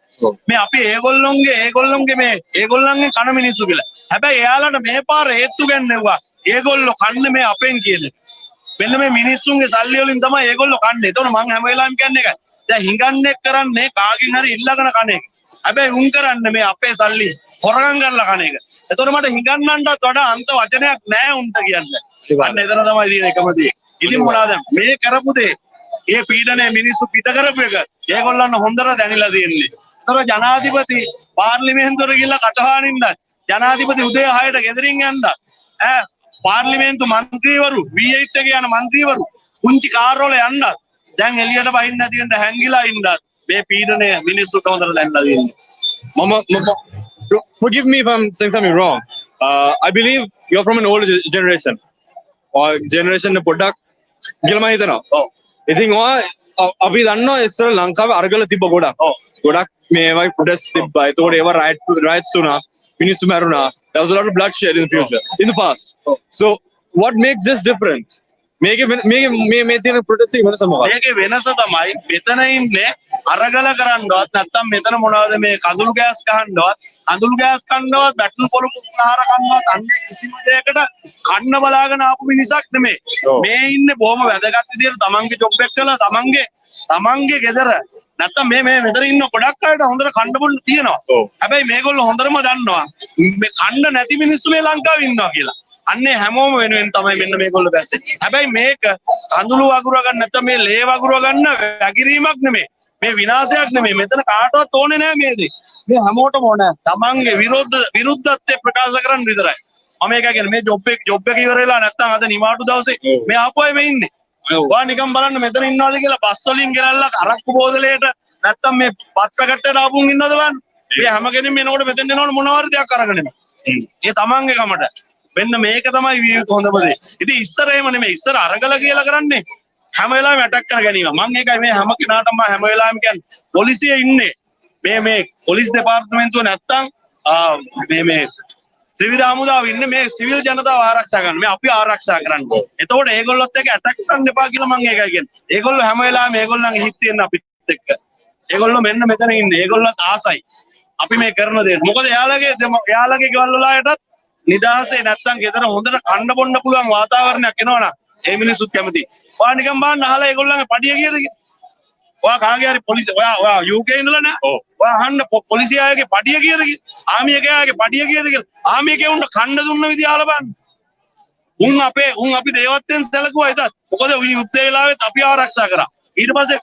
Speaker 4: මේ අපි ඒගොල්ලොන්ගේ මේ ඒගොල්ලන්ගේ කන මිනිස්සු කියලා. හැබැයි එයාලට මේ පාර හේතු ගන්නෙව්වා. ඒගොල්ලෝ කන්නේ මේ අපෙන් කියන්නේ. මෙන්න මේ මිනිස්සුන්ගේ සල්ලි වලින් තමයි ඒගොල්ලෝ කන්නේ. ඒතකොට මම හැම වෙලාවෙම කියන්නේ ඒකයි. දැන් හිඟන්නේ කරන්නේ කාගෙන් හරි ඉල්ලගෙන කන එක. හැබැයි උන් කරන්නේ මේ අපේ සල්ලි හොරගම් කරලා කන එක. ඒතකොට මට හිඟන්නන්ටත් වඩා අන්ත වචනයක් නැහැ උන්ට කියන්නේ. අන්න එතන තමයි තියෙන එකම දේ. ඉතින් මොනවාද මේ කරපු දේ? ඒ පීඩනය මිනිස්සු පිට කරපු එක ඒගොල්ලන්ට හොඳට දැනিলা තියෙන්නේ. ඒතර ජනාධිපති පාර්ලිමේන්තුවට ගිහිල්ලා කටහඬින්න ජනාධිපති උදේ 6ට ගෙදරින් යන්න පාර්ලිමේන්තු මන්ත්‍රීවරු V8 එක යන මන්ත්‍රීවරු පුංචි කාර් වල යන්න දැන් එළියට බහින්න නැති වෙන්න හැංගිලා ඉන්න මේ පීඩනය මිනිස්සුන්ට හොඳට දැනලා තියෙන්නේ.
Speaker 8: Forgive me if I'm saying something wrong. I believe you're from an older generation. Or generation පොඩ්ඩක් කියලා මම හිතනවා. ඔව්. ඉතින් අපි දන්නවා ඉස්සර ලංකාවේ අරගල තිබ්බ ගොඩක්. ඔව්. ගොඩක් මේ වගේ ප්‍රොටෙස්ට් තිබ්බා. ඒතකොට ඒවා riots වුණා. මිනිස්සු මැරුණා. There was a lot of bloodshed in the future, in the past. So what makes this different? මේ තියෙන ප්‍රොටෙස්ට් එක වෙනස මොකක්ද?
Speaker 4: මේකේ වෙනස තමයි මෙතන ඉන්නේ අරගල කරන්නවත් නැත්තම් මෙතන මොනවද මේ කඳුළු ගෑස් ගහන්නවත් අඳුළු ගෑස් කන්නවත් බැටල් පොළු කුක්කාර කන්නවත් අන්නේ කිසිම දෙයකට කන්න බලාගෙන ආපු මිනිසක් නෙමෙයි. මේ ඉන්නේ බොහොම වැදගත් විදියට තමන්ගේ ජොබ් එක කළා තමන්ගේ ගෙදර නැත්තම් මේ මෙතන ඉන්න ගොඩක් අයට හොඳට කන්න බොන්න තියෙනවා. හැබැයි මේගොල්ලෝ හොඳටම දන්නවා මේ කන්න නැති මිනිස්සු මේ ලංකාවේ ඉන්නවා කියලා. අන්නේ හැමෝම වෙනුවෙන් තමයි මෙන්න මේගොල්ලෝ දැස්සේ. හැබැයි මේක කඳුළු වගුර ගන්න නැත්නම් මේ ලේ වගුර ගන්න වැගිරීමක් නෙමෙයි. මේ විනාශයක් නෙමෙයි. මෙතන කාටවත් ඕනේ නැහැ මේ දේ. මේ හැමෝටම ඕන. තමන්ගේ විරුද්ධත්වය ප්‍රකාශ කරන්න විතරයි. මම ඒක කියන්නේ මේ ජොබ් එක ඉවර වෙලා නැත්නම් අද නිවාඩු දවසේ මේ ආපු අය මේ ඉන්නේ. ඔයා නිකන් බලන්න මෙතන ඉන්නවද කියලා බස් වලින් ගෙනල්ලා අරක්කු බෝතලයට නැත්නම් මේ පත් පැකට්ටයට ආපුන් ඉන්නවද බලන්න. මේ හැම කෙනෙක්ම එනකොට මෙතෙන් එනකොට මොනවාරි දෙයක් අරගෙන එනවා. ඒ තමන්ගේ කමට. මෙන්න මේක තමයි විය යුතු හොඳම දේ. ඉතින් ඉස්සර එහෙම නෙමෙයි. ඉස්සර අරගල කියලා කරන්නේ හැම වෙලාවෙම ඇටැක් කර ගැනීම. මම ඒකයි මේ හැම කෙනාටම හැම වෙලාවෙම කියන්නේ පොලිසිය ඉන්නේ මේ පොලිස් දෙපාර්තමේන්තුව නැත්තම් මේ ත්‍රිවිධ හමුදාව ඉන්නේ මේ සිවිල් ජනතාව ආරක්ෂා කරන්න. මේ අපි ආරක්ෂා කරන්න. එතකොට ඒගොල්ලොත් එක්ක ඇටැක් කරන්න එපා කියලා මම ඒකයි කියන්නේ. ඒගොල්ලෝ හැම වෙලාවෙම ඒගොල්ලන්ගේ හිත තියෙන අපිත් එක්ක. ඒගොල්ලෝ මෙන්න මෙතන ඉන්නේ. ඒගොල්ලොත් ආසයි. අපි මේ කරන දේ. මොකද එයාලගේ ගෙවල් වලටත් නිදහසේ නැත්තම් ගෙදර හොඳට කන්න බොන්න පුළුවන් වාතාවරණයක් එනවනම් ඒ මිනිස්සුත් කැමති. ඔයා නිකන් බලන්න අහලා ඒගොල්ලන්ගේ පඩිය කීයද කියලා. ඔයා කාගේ හරි පොලිසිය ඔයා UK ඉඳලා නෑ. ඔයා අහන්න පොලිසිය අයගේ පඩිය කීයද කියලා. ආමිය ගෑගේ පඩිය කීයද කියලා. ආමිය ගේ උන්ට කන්න දුන්න විදිය අහලා බලන්න. උන් අපි දේවත්වයෙන් සැලකුවා ඒතත්. මොකද උන් යුද්ධ වෙලාවෙත් අපි ආරක්ෂා කරා. ඊට පස්සේ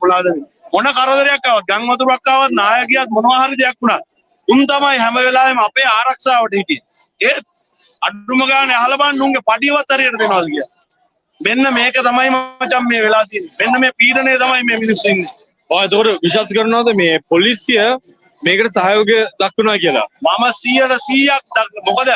Speaker 4: මොනවාද මොන කරදරයක් ආවත් ගම් වතුරක් ආවත් නායකයාත් මොනවා හරි දෙයක් වුණා. උන් තමයි හැම වෙලාවෙම අපේ ආරක්ෂාවට හිටියේ. ඒ අඩුම ගානේ අහලා බලන්න උන්ගේ පඩියවත් හරියට දෙනවද කියලා. මෙන්න මේක තමයි මචං මේ වෙලා තියෙන්නේ. මෙන්න මේ පීඩනය තමයි මේ මිනිස්සු ඉන්නේ.
Speaker 8: ඔය ඒතකොට විශ්වාස කරනවද මේ පොලිසිය මේකට සහයෝගය දක්වනවා කියලා?
Speaker 4: මම 100%ක් මොකද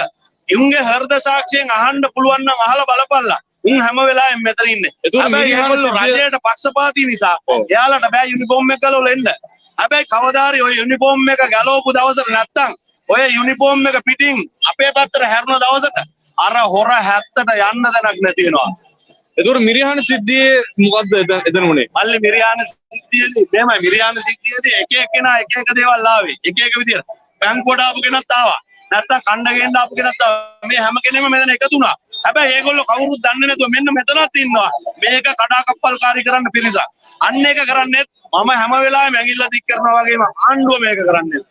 Speaker 4: උන්ගේ හෘද සාක්ෂියෙන් අහන්න පුළුවන් නම් අහලා බලපල්ලා. උන් හැම වෙලාවෙම මෙතන ඉන්නේ. හැබැයි ඒගොල්ලෝ රජයට පක්ෂපාතී නිසා එයාලට බෑ යුනිෆෝම් එක ගලවලා එන්න. හැබැයි කවදාරි ඔය යුනිෆෝම් එක ගලවපු දවසට නැත්තම් ඔය යුනිෆෝම් එක පිටින් අපේ පැත්තට හැරුණ දවසට අර හොර 70ට යන්න දැනක් නැති වෙනවා.
Speaker 8: එතකොට මිරිහාන සිද්ධියේ මොකද්ද එතන උනේ?
Speaker 16: මල්ලි මිරියාන සිද්ධියේදී මෙහෙමයි මිරියාන සිද්ධියේදී එක එක්කෙනා එක එක දේවල් ආවේ එක එක විදියට බැංකුවට ආපු කෙනත් ආවා නැත්තම් කණ්ඩ ගේන්න ආපු කෙනත් ආවා මේ හැම කෙනෙක්ම මෙතන එකතු වුණා හැබැයි ඒගොල්ලෝ කවුරුත් දන්නේ නැතුව මෙන්න මෙතනත් ඉන්නවා මේක කඩාකප්පල්කාරී කරන්න පිරිසක් අන්න ඒක කරන්නේ මම හැම වෙලාවෙම ඇඟිල්ල දික් කරනවා වගේම ආණ්ඩුව මේක කරන්නේ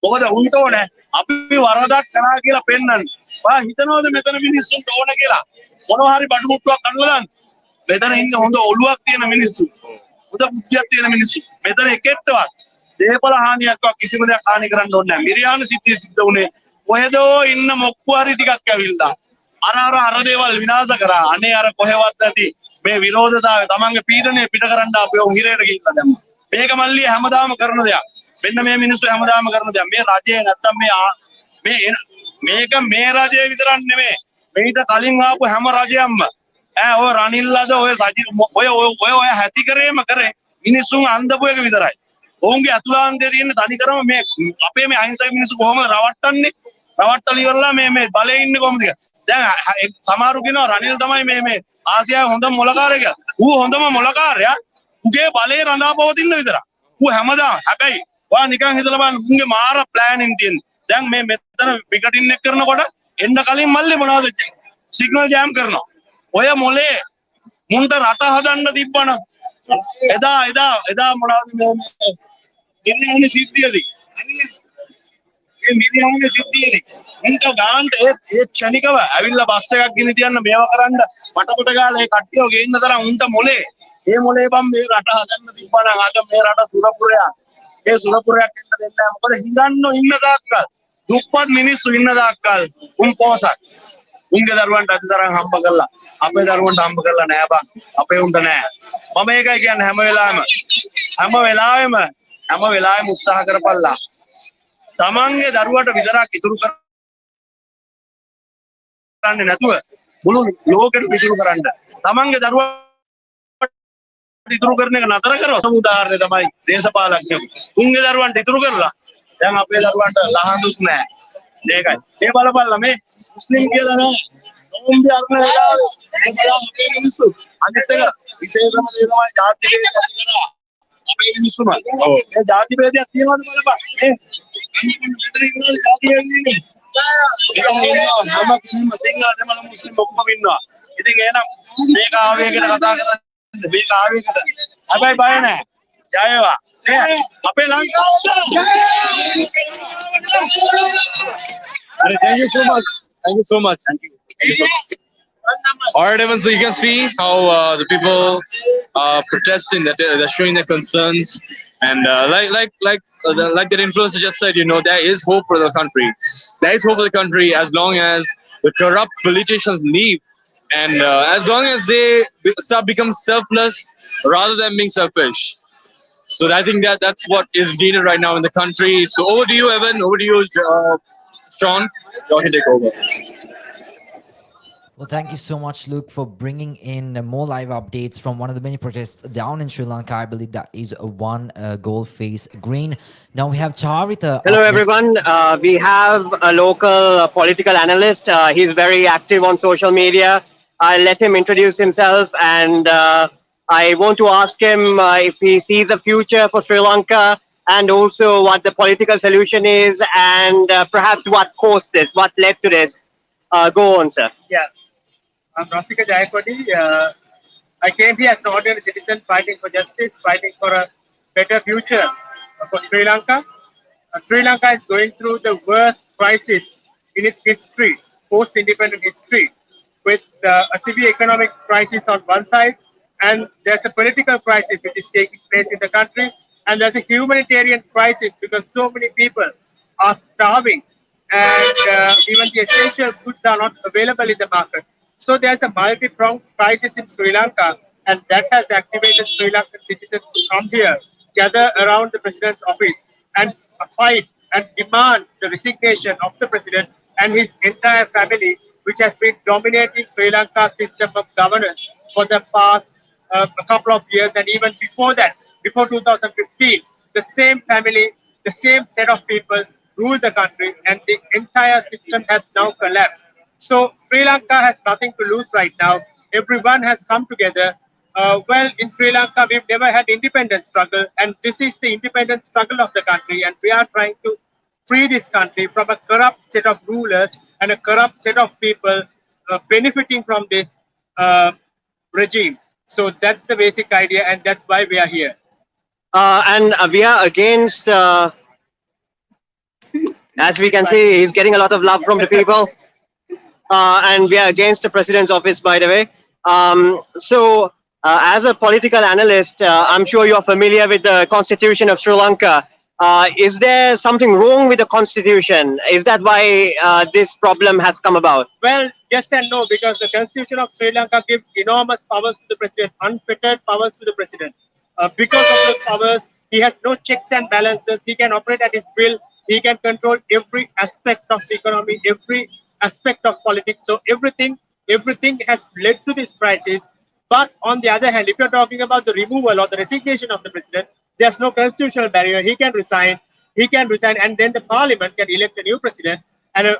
Speaker 16: මොකද උන්ට ඕනේ අපි වරදක් කරා කියලා පෙන්වන්න ඔයා හිතනවද මෙතන මිනිස්සුන්ට ඕන කියලා මොනවා හරි බඩු මුට්ටුවක් අඬලා මෙතන ඉන්න හොඳ ඔළුවක් තියෙන මිනිස්සු හොඳ බුද්ධියක් තියෙන මිනිස්සු මෙතන එකෙක්ටවත් දේපල හානියක්වත් කිසිම දෙයක් හානි කරන්න ඕනේ නැහැ මිරියාන සිද්ධිය සිද්ධ වුණේ කොහෙදෝ ඉන්න මොක්කු හරි ටිකක් ඇවිල්ලා අර දේවල් විනාශ කරා අනේ අර කොහෙවත් නැති මේ විරෝධතාවය තමන්ගේ පීඩනය පිට කරන්න අපි හිරේට ගිහිල්ලා දැම්මා මේක මල්ලි හැමදාම කරන දෙයක් මෙන්න මේ මිනිස්සු හැමදාම කරන දෙයක් මේ රජේ නැත්තම් මේක මේ රජේ විතරක් නෙමෙයි මේිට කලින් ආපු හැම රජයක්ම ඔය රනිල්ලාද ඔය සජි ඔය හැටි කරේම කරේ මිනිස්සුන් අන්දපු එක විතරයි. ඔවුන්ගේ අතුලාන්තයේ තියෙන තනිකරම මේ අපේ මේ අහිංසක මිනිස්සු කොහොමද රවට්ටන්නේ? රවට්ටලා ඉවරලා මේ බලේ ඉන්නේ කොහොමද කියලා. දැන් සමහරු කියනවා රනිල් තමයි මේ ආසියාවේ හොඳම මොලකාරයා කියලා. ඌ හොඳම මොලකාරයා. උගේ බලේ රඳා පවතින විතරයි. ඌ හැමදාම හැබැයි ඔයා නිකන් හිතලා බලන්න උන්ගේ මාර ප්ලෑනින් තියෙන්නේ. දැන් මේ මෙතන විකටින් එක කරනකොට එන්න කලින් මල්ලේ මොනවද සිග්නල් ජෑම් කරනවා. ඔය මොලේ මුන්ට රට හදන්න තිබ්බන එදා මොනවද මේ මිරියාන සිද්ධියේදී මේ මිරියාන සිද්ධියේදී මුන්ට ගාන්ට ඒ ක්ෂණිකව ඇවිල්ලා බස් එකක් ගෙන තියන්න මේව කරන්න පටපට ගාලා ඒ කට්ටියව ගේන්න තරම් උන්ට මොලේ මේ මොලේ බම් මේ රට හදන්න තිබ්බන අද මේ රට සුරපුරයක් ඒ සුරපුරයක් එන්න දෙන්නේ නැහැ මොකද හිඟන්නෝ ඉන්න දාක්කල් දුප්පත් මිනිස්සු ඉන්න දාක්කල් උන් පෝසත් උන්ගේ දරුවන්ට අතිතරම් හම්බ කරලා අපේ දරුවන්ට හම්බ කරලා නෑ බං අපේ උන්ට නෑ මම ඒකයි කියන්නේ හැම වෙලාවෙම උත්සාහ කරපල්ලා තමන්ගේ දරුවට විතරක් ඉතුරු කරන්නේ නැතුව මුළු ලෝකෙට ඉතුරු කරන්න තමන්ගේ දරුවට ඉතුරු කරන එක නතර කරනවා උදාහරණය තමයි දේශපාලඥයෝ උන්ගේ දරුවන්ට ඉතුරු කරලා දැන් අපේ දරුවන්ට ලහඳුත් නෑ ඒකයි මේ බලපල්ලා මේ මුස්ලිම් කියලා නෑ කොම්බේ අරන වෙලාවේ මේ බලන්න අපේ මිනිස්සු අනිත් එක විශේෂම දේ තමයි ජාති භේදය ඇති කරා අපේ මිනිස්සුම මේ ජාති භේදයක් තියනවද බලපන් මේ මෙතන ඉන්නවා ජාති භේදයනේ හැම සිංහල දෙමළ මුස්ලිම් ඔක්කොම ඉන්නවා ඉතින් එහෙනම් මේක ආවේගයට කතා කරන්නේ මේක ආවේගයට හැබැයි බය නෑ ජයවා අපේ ලංකාව
Speaker 8: Thank you so much. Thank you so much. Thank you. All right, Evan. So you can see how the people are protesting, that they're showing their concerns, and like that influencer just said, there is hope for the country. There is hope for the country as long as the corrupt politicians leave, and as long as they start become selfless rather than being selfish. So I think that's what is needed right now in the country. So over to you, Evan. Over to you, Sean. You can take over.
Speaker 1: Well, thank you so much, Luke, for bringing in more live updates from one of the many protests down in Sri Lanka. I believe that is one gold face green. Now we have Charita.
Speaker 12: Hello, everyone. We have a local political analyst. He's very active on social media. I'll let him introduce himself, and I want to ask him if he sees a future for Sri Lanka, and also what the political solution is, and perhaps what caused this, what led to this. Go on, sir.
Speaker 17: Yeah. I'm Rasika Jayakodi. I came here as an ordinary citizen fighting for justice, fighting for a better future for Sri Lanka. Sri Lanka is going through the worst crisis in its history, post-independent history, with a severe economic crisis on one side, and there's a political crisis which is taking place in the country, and there's a humanitarian crisis because so many people are starving, and even the essential goods are not available in the market. So there's a multi-pronged crisis in Sri Lanka, and that has activated Sri Lankan citizens to come here, gather around the president's office, and fight and demand the resignation of the president and his entire family, which has been dominating Sri Lanka's system of governance for the past a couple of years, and even before that, before 2015, the same family, the same set of people rule the country, and the entire system has now collapsed. So Sri Lanka has nothing to lose right now. everyone has come together. Well, in Sri Lanka, we've never had independence struggle, and this is the independence struggle of the country, and we are trying to free this country from a corrupt set of rulers and a corrupt set of people benefiting from this regime. So that's the basic idea, and that's why we are here.
Speaker 12: And we are against, as we can see, he's getting a lot of love from the people. And we are against the president's office, by the way. As a political analyst, I'm sure you're familiar with the constitution of Sri Lanka. Is there something wrong with the constitution? Is that why this problem has come about?
Speaker 17: Well, yes and no, because the constitution of Sri Lanka gives enormous powers to the president, unfettered powers to the president. Because of those powers, he has no checks and balances. He can operate at his will. He can control every aspect of the economy, every aspect of politics. So everything has led to this crisis. But on the other hand, if you're talking about the removal or the resignation of the president, there's no constitutional barrier. He can resign. And then the parliament can elect a new president, and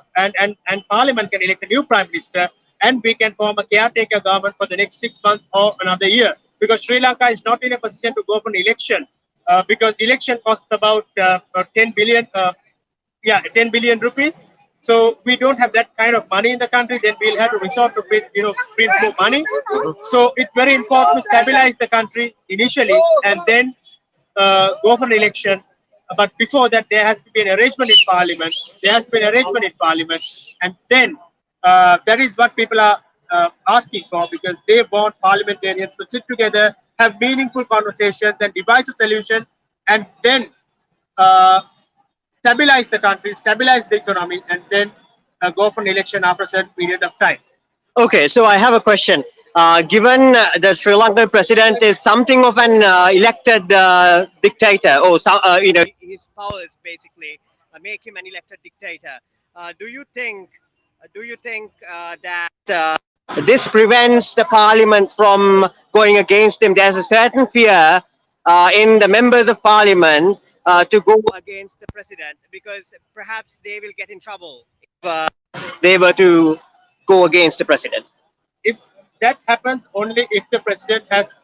Speaker 17: parliament can elect a new prime minister, and we can form a caretaker government for the next 6 months or another year. Because Sri Lanka is not in a position to go for an election, because election costs about 10 billion rupees. So we don't have that kind of money in the country. Then we'll have to resort to print more money. So it's very important to stabilize the country initially, and then go for an election. But before that, there has to be an arrangement in parliament. And then that is what people are asking for, because they want parliamentarians to sit together, have meaningful conversations, and devise a solution, and then stabilize the country, stabilize the economy, and then go for an election after a certain period of time.
Speaker 12: Okay, so I have a question. Given the Sri Lankan president is something of an elected dictator, or his powers basically make him an elected dictator. Do you think that this prevents the parliament from going against him? There's a certain fear in the members of parliament to go against the president, because perhaps they will get in trouble if they were to go against the president.
Speaker 17: If that happens only if the president has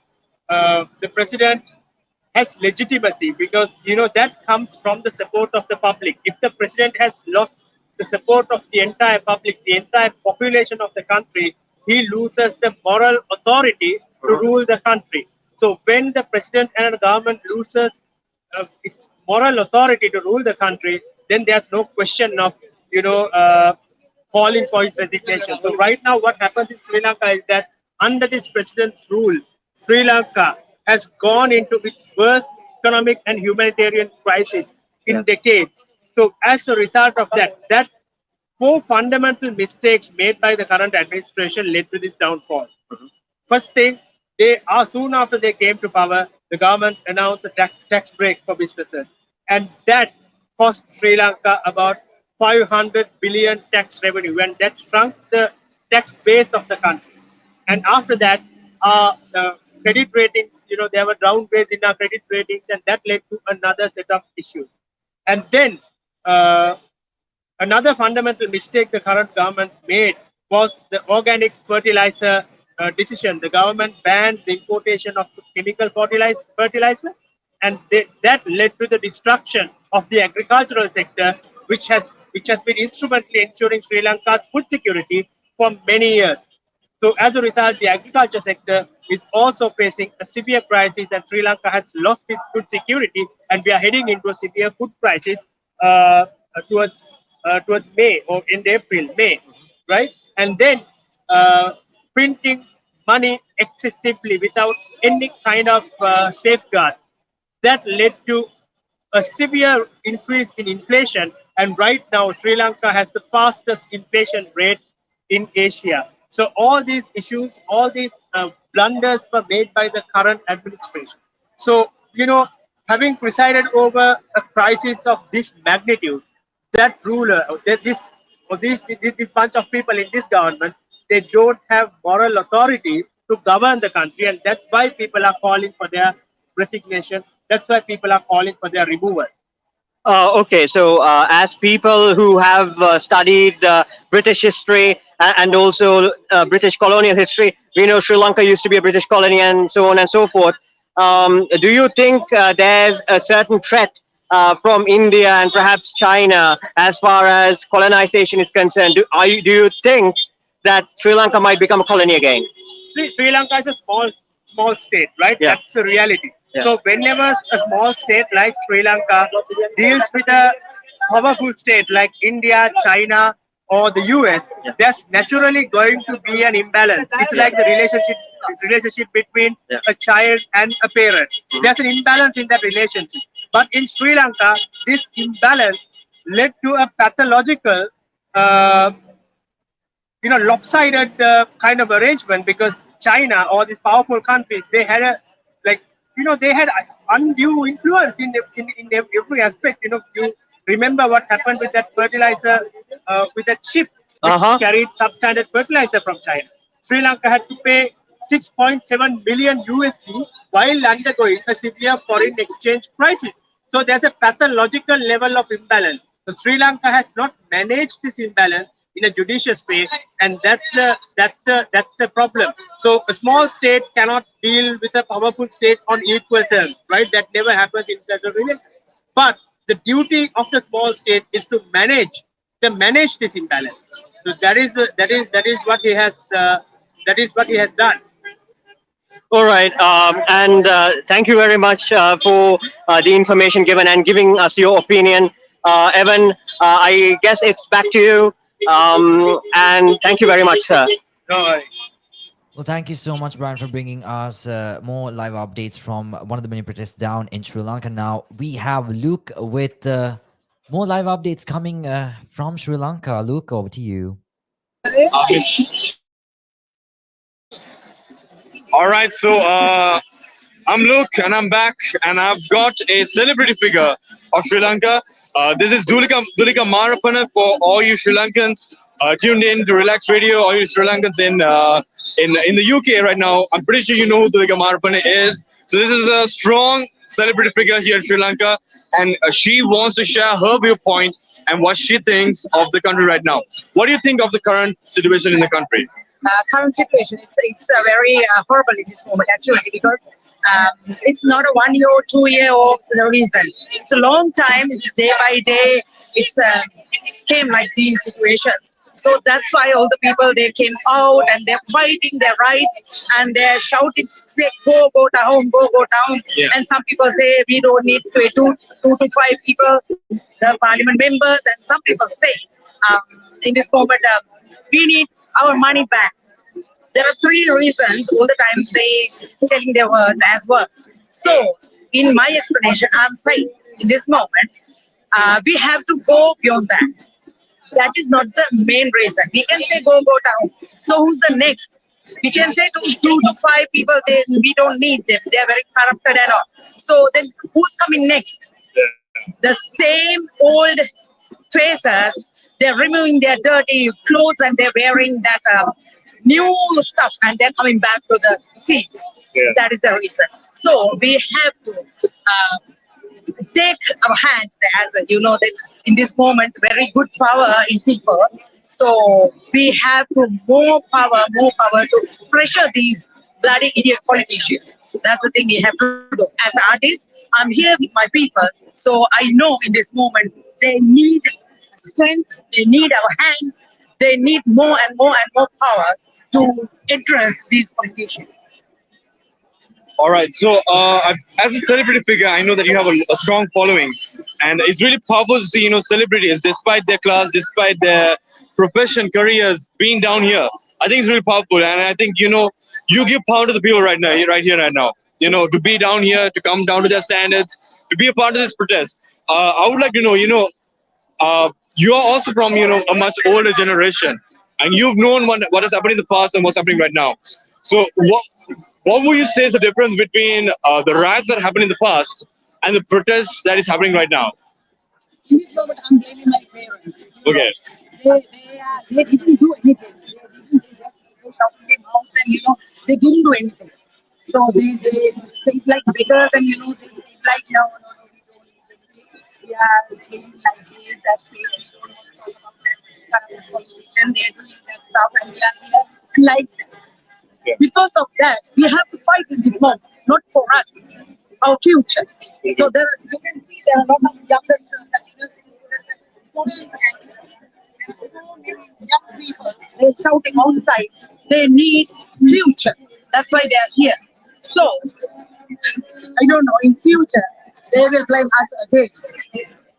Speaker 17: legitimacy, because that comes from the support of the public. If the president has lost the support of the entire public, the entire population of the country, he loses the moral authority to rule the country. So when the president and the government loses its moral authority to rule the country, then there's no question of calling for his resignation. So right now, what happens in Sri Lanka is that under this president's rule, Sri Lanka has gone into its worst economic and humanitarian crisis in decades. So as a result of that 4 fundamental mistakes made by the current administration led to this downfall. First thing, soon after they came to power, the government announced a tax break for businesses, and that cost Sri Lanka about 500 billion tax revenue, and that shrunk the tax base of the country. And after that, the credit ratings, there were downgrades in our credit ratings, and that led to another set of issues. And then another fundamental mistake the current government made was the organic fertilizer decision. The government banned the importation of chemical fertilizer, and that led to the destruction of the agricultural sector, which has been instrumentally ensuring Sri Lanka's food security for many years. So as a result, the agriculture sector is also facing a severe crisis, and Sri Lanka has lost its food security, and we are heading into a severe food crisis towards May, or in May, right? And then printing money excessively without any kind of safeguards, that led to a severe increase in inflation. And right now, Sri Lanka has the fastest inflation rate in Asia. So all these issues, all these blunders were made by the current administration. So, having presided over a crisis of this magnitude, that ruler, this bunch of people in this government, they don't have moral authority to govern the country, and that's why people are calling for their resignation. That's why people are calling for their removal.
Speaker 12: Okay, so as people who have studied British history and also British colonial history, we know Sri Lanka used to be a British colony and so on and so forth. Do you think there's a certain threat from India and perhaps China as far as colonization is concerned? Do you think that Sri Lanka might become a colony again?
Speaker 17: Sri Lanka is a small state, right?
Speaker 12: Yeah.
Speaker 17: That's the reality.
Speaker 12: Yeah.
Speaker 17: So whenever a small state like Sri Lanka deals with a powerful state like India, China, or the US, there's naturally going to be an imbalance. It's like the relationship between a child and a parent. There's an imbalance in that relationship. But in Sri Lanka, this imbalance led to a pathological lopsided kind of arrangement, because China or these powerful countries, they had a they had undue influence in every aspect. You remember what happened with that fertilizer, with that ship which carried substandard fertilizer from China. Sri Lanka had to pay 6.7 million USD while undergoing a severe foreign exchange crisis. So there's a pathological level of imbalance. So Sri Lanka has not managed this imbalance in a judicious way, and that's the problem. So a small state cannot deal with a powerful state on equal terms, right? That never happens in federal relations. But the duty of the small state is to manage this imbalance. So that is what he has done.
Speaker 12: All right, and thank you very much for the information given and giving us your opinion. Evan, I guess it's back to you. And thank you very much, sir.
Speaker 17: No worries.
Speaker 1: Well, thank you so much, Brian, for bringing us more live updates from one of the many protests down in Sri Lanka. Now we have Luke with more live updates coming from Sri Lanka. Luke, over to you.
Speaker 8: All right, so I'm Luke and I'm back, and I've got a celebrity figure of Sri Lanka. This is Dulika Marapana for all you Sri Lankans tuned in to Relaks Radio, all you Sri Lankans in the UK right now. I'm pretty sure you know who Dulika Marapana is. So this is a strong celebrity figure here in Sri Lanka, and she wants to share her viewpoint and what she thinks of the country right now. What do you think of the current situation in the country?
Speaker 18: Current situation, it's a very horrible in this moment actually, because it's not a 1 year or 2 year or the reason. It's a long time. It's day by day. It's came like these situations. So that's why all the people, they came out and they're fighting their rights and they're shouting, say, go down, go down.
Speaker 8: Yeah.
Speaker 18: And some people say we don't need two to five people, the parliament members, and some people say in this moment we need our money back. There are three reasons all the times they telling their words as words. So in my explanation, I'm saying in this moment, we have to go beyond that. That is not the main reason. We can say go down. So who's the next? We can say to 2 to 5 people, we don't need them. They are very corrupted and all. So then who's coming next? The same old faces, they're removing their dirty clothes and they're wearing that new stuff and they're coming back to the seats.
Speaker 8: Yeah.
Speaker 18: That is the reason. So we have to take our hand, as you know, that's in this moment very good power in people. So we have to more power to pressure these bloody idiot politicians. That's the thing we have to do. As an artist, I'm here with my people, so I know in this moment they need strength, they need our hand, they need more and more power to address these politicians.
Speaker 8: All right, so as a celebrity figure, I know that you have a strong following, and it's really powerful to see, celebrities, despite their class, despite their profession, careers, being down here. I think it's really powerful, and I think, you give power to the people right now, right here, right now. To be down here, to come down to their standards, to be a part of this protest. I would like to know, you are also from, a much older generation, and you've known what has happened in the past and what's happening right now. So what would you say is the difference between the riots that happened in the past and the protests that is happening right now?
Speaker 18: In this moment, I'm blaming my parents.
Speaker 8: Okay.
Speaker 18: They didn't do anything. They shouted their mouths and they didn't do anything. So they speak like beggars and they speak like no, we don't need anything. are saying like this, that they don't want to talk about that politician, they're doing that stuff, and we are here like this. Because of that, we have to fight in this moment, not for us, our future. So there, you can see there are a lot of youngsters and students and young people. They're shouting outside. They need future. That's why they are here. So I don't know. In future, they will blame us again.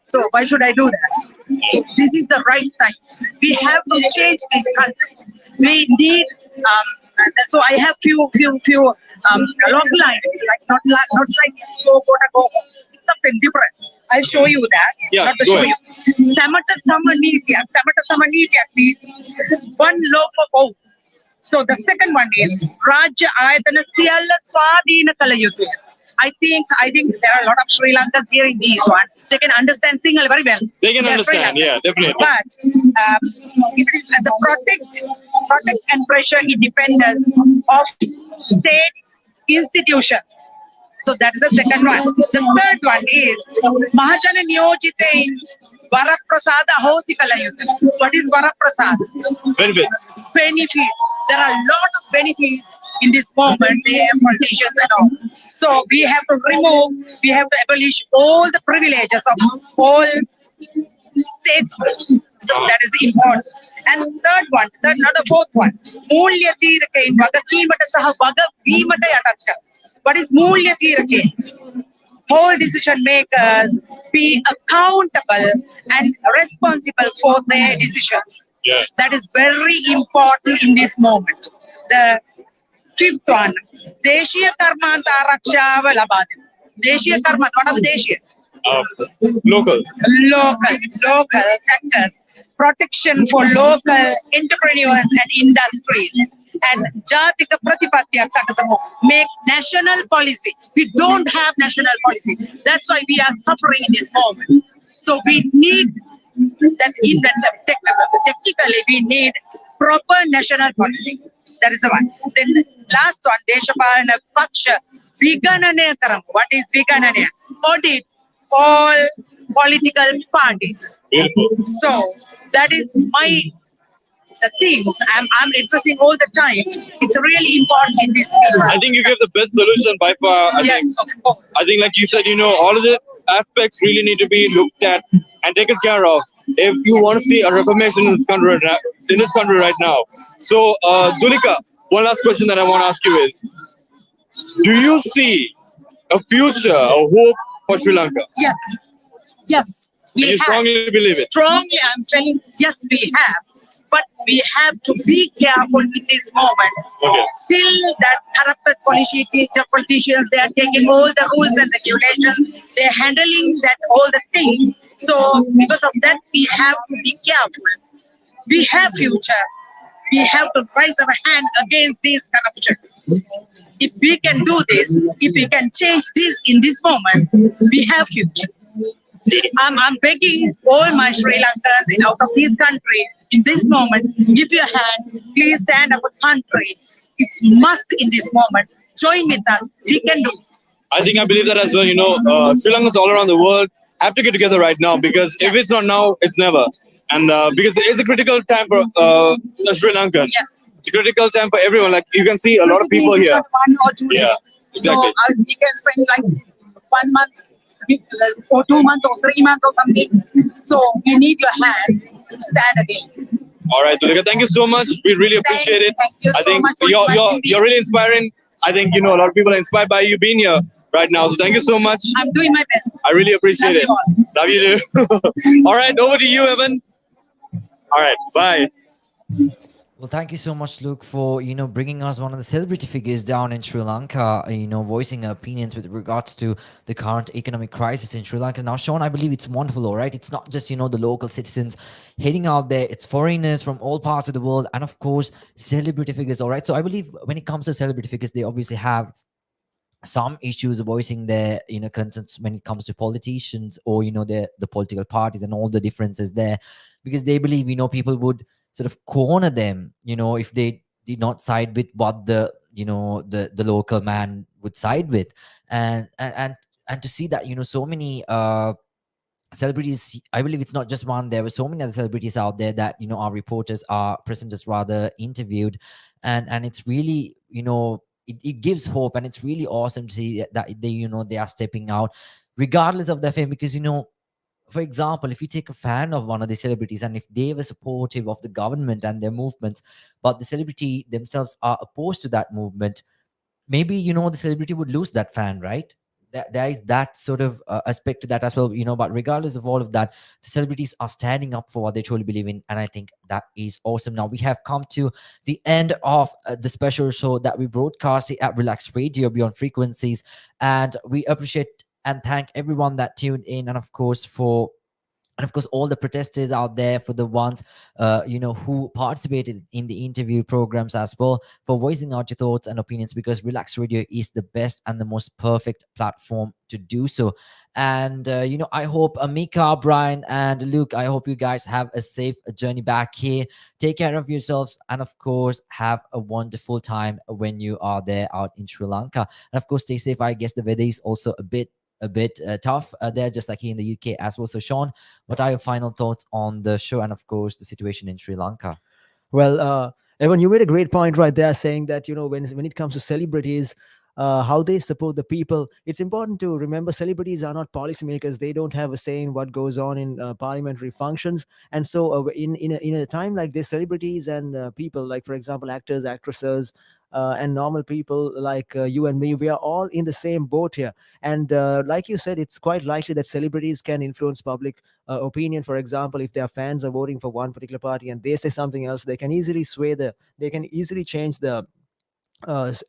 Speaker 18: So why should I do that? So this is the right time. We have to change this country. We need. So I have few log lines. Like not like go go. It's something different. I'll show you that.
Speaker 8: Yeah,
Speaker 18: Not to
Speaker 8: go
Speaker 18: show
Speaker 8: ahead.
Speaker 18: you. Tamata Samanitya. Tamata Samanitya means one loaf of oat. So the second one is Rajya Ayatana Siyalla Swadhina Kalayutu. I think there are a lot of Sri Lankans here in this one. They can understand Sinhala very well.
Speaker 8: They can
Speaker 18: are Sri
Speaker 8: understand,
Speaker 18: Lankans.
Speaker 8: yeah, definitely.
Speaker 18: But it is as a protect and pressure independence of state institutions. So that is the second one. The third one is Mahajana Niyojite in Varaprasada Hosikalayuta. What is Varaprasad?
Speaker 8: Benefits.
Speaker 18: Benefits. There are a lot of benefits in this moment. They have politicians and all. So we have to abolish all the privileges of all statesmen. So that is important. And not the fourth one. Mulya Tirake Vagakimata Saha Vagavimata Yatatka. What is Mulya Tirake? Whole decision makers be accountable and responsible for their decisions.
Speaker 8: Yes.
Speaker 18: That is very important in this moment. The fifth one, Deshiya Karmanta Rakshava Labad. Deshiya Karmanta, what are the Deshiya?
Speaker 8: Local.
Speaker 18: Local sectors, protection for local entrepreneurs and industries, and Jatika Pratipatya Sakasamu make national policy. We don't have national policy. That's why we are suffering in this moment. So we need that technically we need proper national policy. That is the one. Then last one, Deshapalana Paksha Viganane Karam. What is Viganane? Audit all political parties. So that is the things I'm addressing all the time. It's really important in this field.
Speaker 8: I think you gave the best solution by far.
Speaker 18: Yes, of course.
Speaker 8: I think, like you said, all of these aspects really need to be looked at and taken care of if you want to see a reformation in this country right now. So, Dulika, one last question that I want to ask you is: do you see a future, a hope for Sri Lanka?
Speaker 18: Yes. Yes.
Speaker 8: And you strongly believe it?
Speaker 18: Strongly, I'm telling, yes, we have. But we have to be careful in this moment.
Speaker 8: Okay.
Speaker 18: Still, that corrupted politicians, they are taking all the rules and regulations. They're handling all the things. So, because of that, we have to be careful. We have future. We have to raise our hand against this corruption. If we can do this, if we can change this in this moment, we have future. I'm begging all my Sri Lankans out of this country in this moment, give your hand, please stand up a country. It's must in this moment. Join with us. We can do.
Speaker 8: I think I believe that as well. Sri Lankans all around the world have to get together right now, because if it's not now, it's never. And because it's a critical time for Sri Lankan.
Speaker 18: Yes.
Speaker 8: It's a critical time for everyone. Like you can see a lot of people here.
Speaker 18: 1 or 2 days.
Speaker 8: Yeah, exactly.
Speaker 18: So we can spend like 1 month or 2 months or 3 months or something. So we need your hand to stand again.
Speaker 8: All right, Dulika, thank you so much. We really appreciate it.
Speaker 18: Thank you
Speaker 8: I
Speaker 18: so
Speaker 8: think
Speaker 18: much for
Speaker 8: you're really inspiring. I think a lot of people are inspired by you being here right now. So thank you so much.
Speaker 18: I'm doing my best.
Speaker 8: I really appreciate
Speaker 18: Love
Speaker 8: it.
Speaker 18: you all.
Speaker 8: Love you too. All right, over to you, Evan. All right, bye.
Speaker 1: Well, thank you so much, Luke, for bringing us one of the celebrity figures down in Sri Lanka. Voicing our opinions with regards to the current economic crisis in Sri Lanka. Now, Sean, I believe it's wonderful, all right. It's not just the local citizens heading out there. It's foreigners from all parts of the world, and of course, celebrity figures, all right. So I believe when it comes to celebrity figures, they obviously have some issues voicing their concerns when it comes to politicians or the political parties and all the differences there, because they believe people would sort of corner them if they did not side with what the the local man would side with, and to see that so many celebrities, I believe it's not just one, there were so many other celebrities out there that our reporters, our presenters rather, interviewed. And it's really, it gives hope, and it's really awesome to see that they are stepping out regardless of their fame. Because for example, if you take a fan of one of the celebrities, and if they were supportive of the government and their movements, but the celebrity themselves are opposed to that movement, maybe the celebrity would lose that fan, right? There is that sort of aspect to that as well. But regardless of all of that, the celebrities are standing up for what they truly believe in, and I think that is awesome. Now we have come to the end of the special show that we broadcast at Relax Radio Beyond Frequencies, and we appreciate and thank everyone that tuned in, and of course all the protesters out there, for the ones who participated in the interview programs as well, for voicing out your thoughts and opinions, because Relax Radio is the best and the most perfect platform to do so. And I hope Amika, Brian, and Luke, I hope you guys have a safe journey back here. Take care of yourselves, and of course have a wonderful time when you are there out in Sri Lanka. And of course stay safe. I guess the weather is also a bit tough there, just like here in the UK as well. So Sean, what are your final thoughts on the show, and of course the situation in Sri Lanka?
Speaker 2: Well, Evan, you made a great point right there, saying that when it comes to celebrities, how they support the people. It's important to remember celebrities are not policymakers. They don't have a say in what goes on in parliamentary functions. And so, in a time like this, celebrities and people, like for example, actors, actresses. And normal people like you and me, we are all in the same boat here. And like you said, it's quite likely that celebrities can influence public opinion. For example, if their fans are voting for one particular party and they say something else, they can easily change the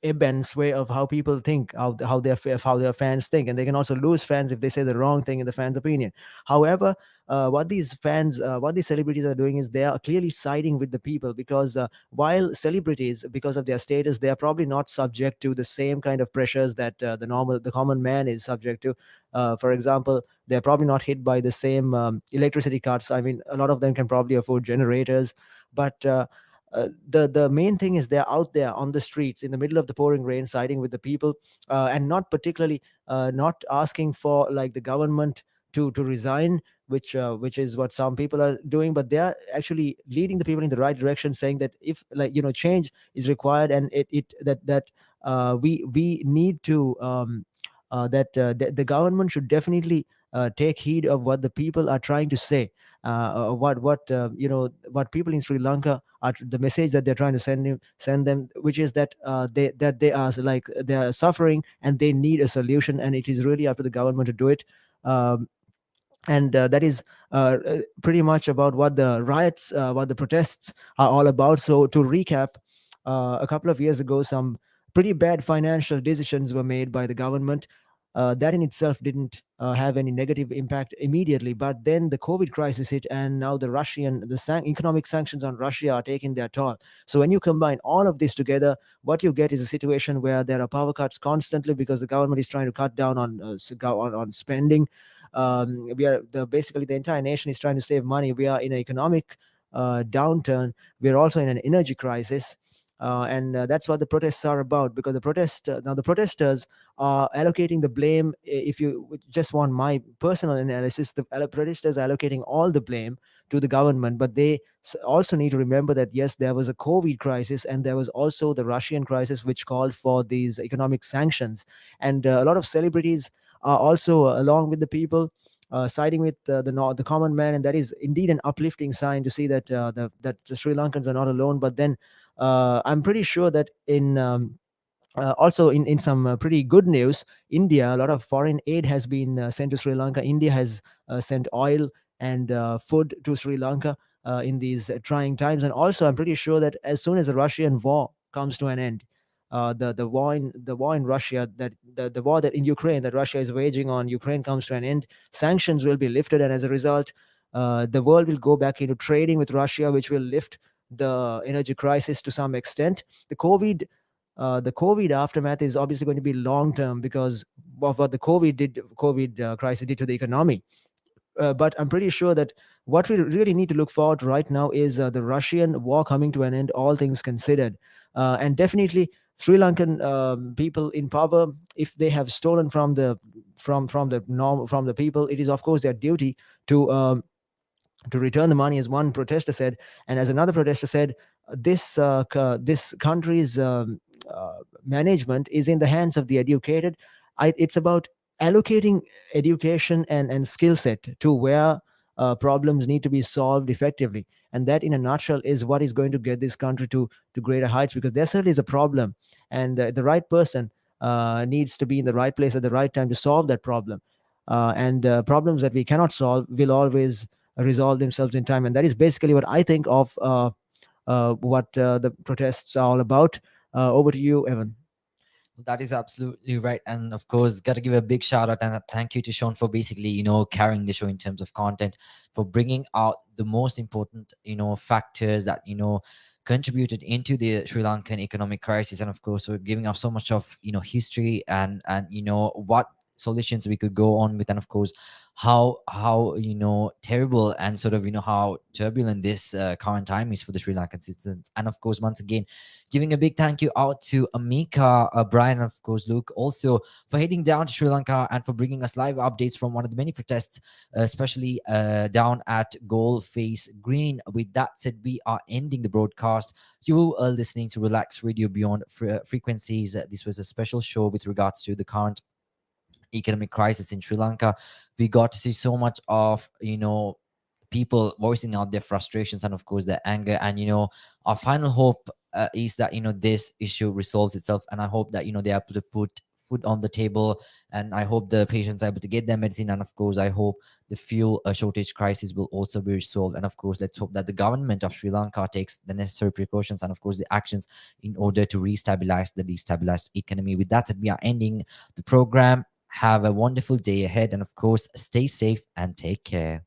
Speaker 2: ebb and sway of how people think, how their fans think, and they can also lose fans if they say the wrong thing in the fans' opinion. However, what these celebrities are doing is they are clearly siding with the people, because while celebrities, because of their status, they are probably not subject to the same kind of pressures that the common man is subject to. For example, they're probably not hit by the same electricity cuts. I mean, a lot of them can probably afford generators, but the main thing is they're out there on the streets in the middle of the pouring rain, siding with the people, and not particularly not asking for like the government to resign, which is what some people are doing, but they are actually leading the people in the right direction, saying that if, like, change is required, and it that we need to that the government should definitely take heed of what the people are trying to say, what people in Sri Lanka are, the message that they're trying to send them, which is that they are, like, they are suffering and they need a solution, and it is really up to the government to do it. And that is pretty much about what the riots, what the protests are all about. So to recap, a couple of years ago, some pretty bad financial decisions were made by the government. That in itself didn't have any negative impact immediately, but then the COVID crisis hit, and now economic sanctions on Russia are taking their toll. So when you combine all of this together, what you get is a situation where there are power cuts constantly because the government is trying to cut down on spending. Basically the entire nation is trying to save money. We are in an economic downturn. We are also in an energy crisis. And that's what the protests are about, because the protesters are allocating the blame. If you just want my personal analysis, the protesters are allocating all the blame to the government, but they also need to remember that yes, there was a COVID crisis, and there was also the Russian crisis, which called for these economic sanctions. And a lot of celebrities are also along with the people, siding with the common man, and that is indeed an uplifting sign to see that the Sri Lankans are not alone. But then I'm pretty sure that also in some pretty good news, India, a lot of foreign aid has been sent to Sri Lanka. India has sent oil and food to Sri Lanka in these trying times. And also, I'm pretty sure that as soon as the Russian war comes to an end, the war in Russia, that the war that in Ukraine that Russia is waging on Ukraine comes to an end, sanctions will be lifted, and as a result, the world will go back into trading with Russia, which will lift the energy crisis to some extent. The COVID aftermath is obviously going to be long term because of what the COVID crisis did to the economy. But I'm pretty sure that what we really need to look forward to right now is the Russian war coming to an end, all things considered. And definitely Sri Lankan people in power, if they have stolen from the from the people, it is of course their duty to return the money, as one protester said. And as another protester said, this country's management is in the hands of the educated. It's about allocating education and skill set to where problems need to be solved effectively. And that, in a nutshell, is what is going to get this country to greater heights, because there certainly is a problem, and the right person needs to be in the right place at the right time to solve that problem. And problems that we cannot solve will always resolve themselves in time. And that is basically what I think of what the protests are all about. Over to you, Evan.
Speaker 1: That is absolutely right. And of course, got to give a big shout out and a thank you to Sean for basically, carrying the show in terms of content, for bringing out the most important, factors that, contributed into the Sri Lankan economic crisis. And of course, we're giving us so much of, history and, what solutions we could go on with, and of course how terrible and sort of how turbulent this current time is for the Sri Lankan citizens. And of course, once again, giving a big thank you out to Amika, Brian, and of course Luke also, for heading down to Sri Lanka and for bringing us live updates from one of the many protests, especially down at Goldface Green. With that said, we are ending the broadcast. You are listening to Relax Radio Beyond Frequencies. This was a special show with regards to the current economic crisis in Sri Lanka. We got to see so much of people voicing out their frustrations and of course their anger. And our final hope is that this issue resolves itself, and I hope that they are able to put food on the table, and I hope the patients are able to get their medicine, and of course I hope the fuel shortage crisis will also be resolved. And of course, let's hope that the government of Sri Lanka takes the necessary precautions and of course the actions in order to restabilize the destabilized economy. With that said, we are ending the program. Have a wonderful day ahead, and of course, stay safe and take care.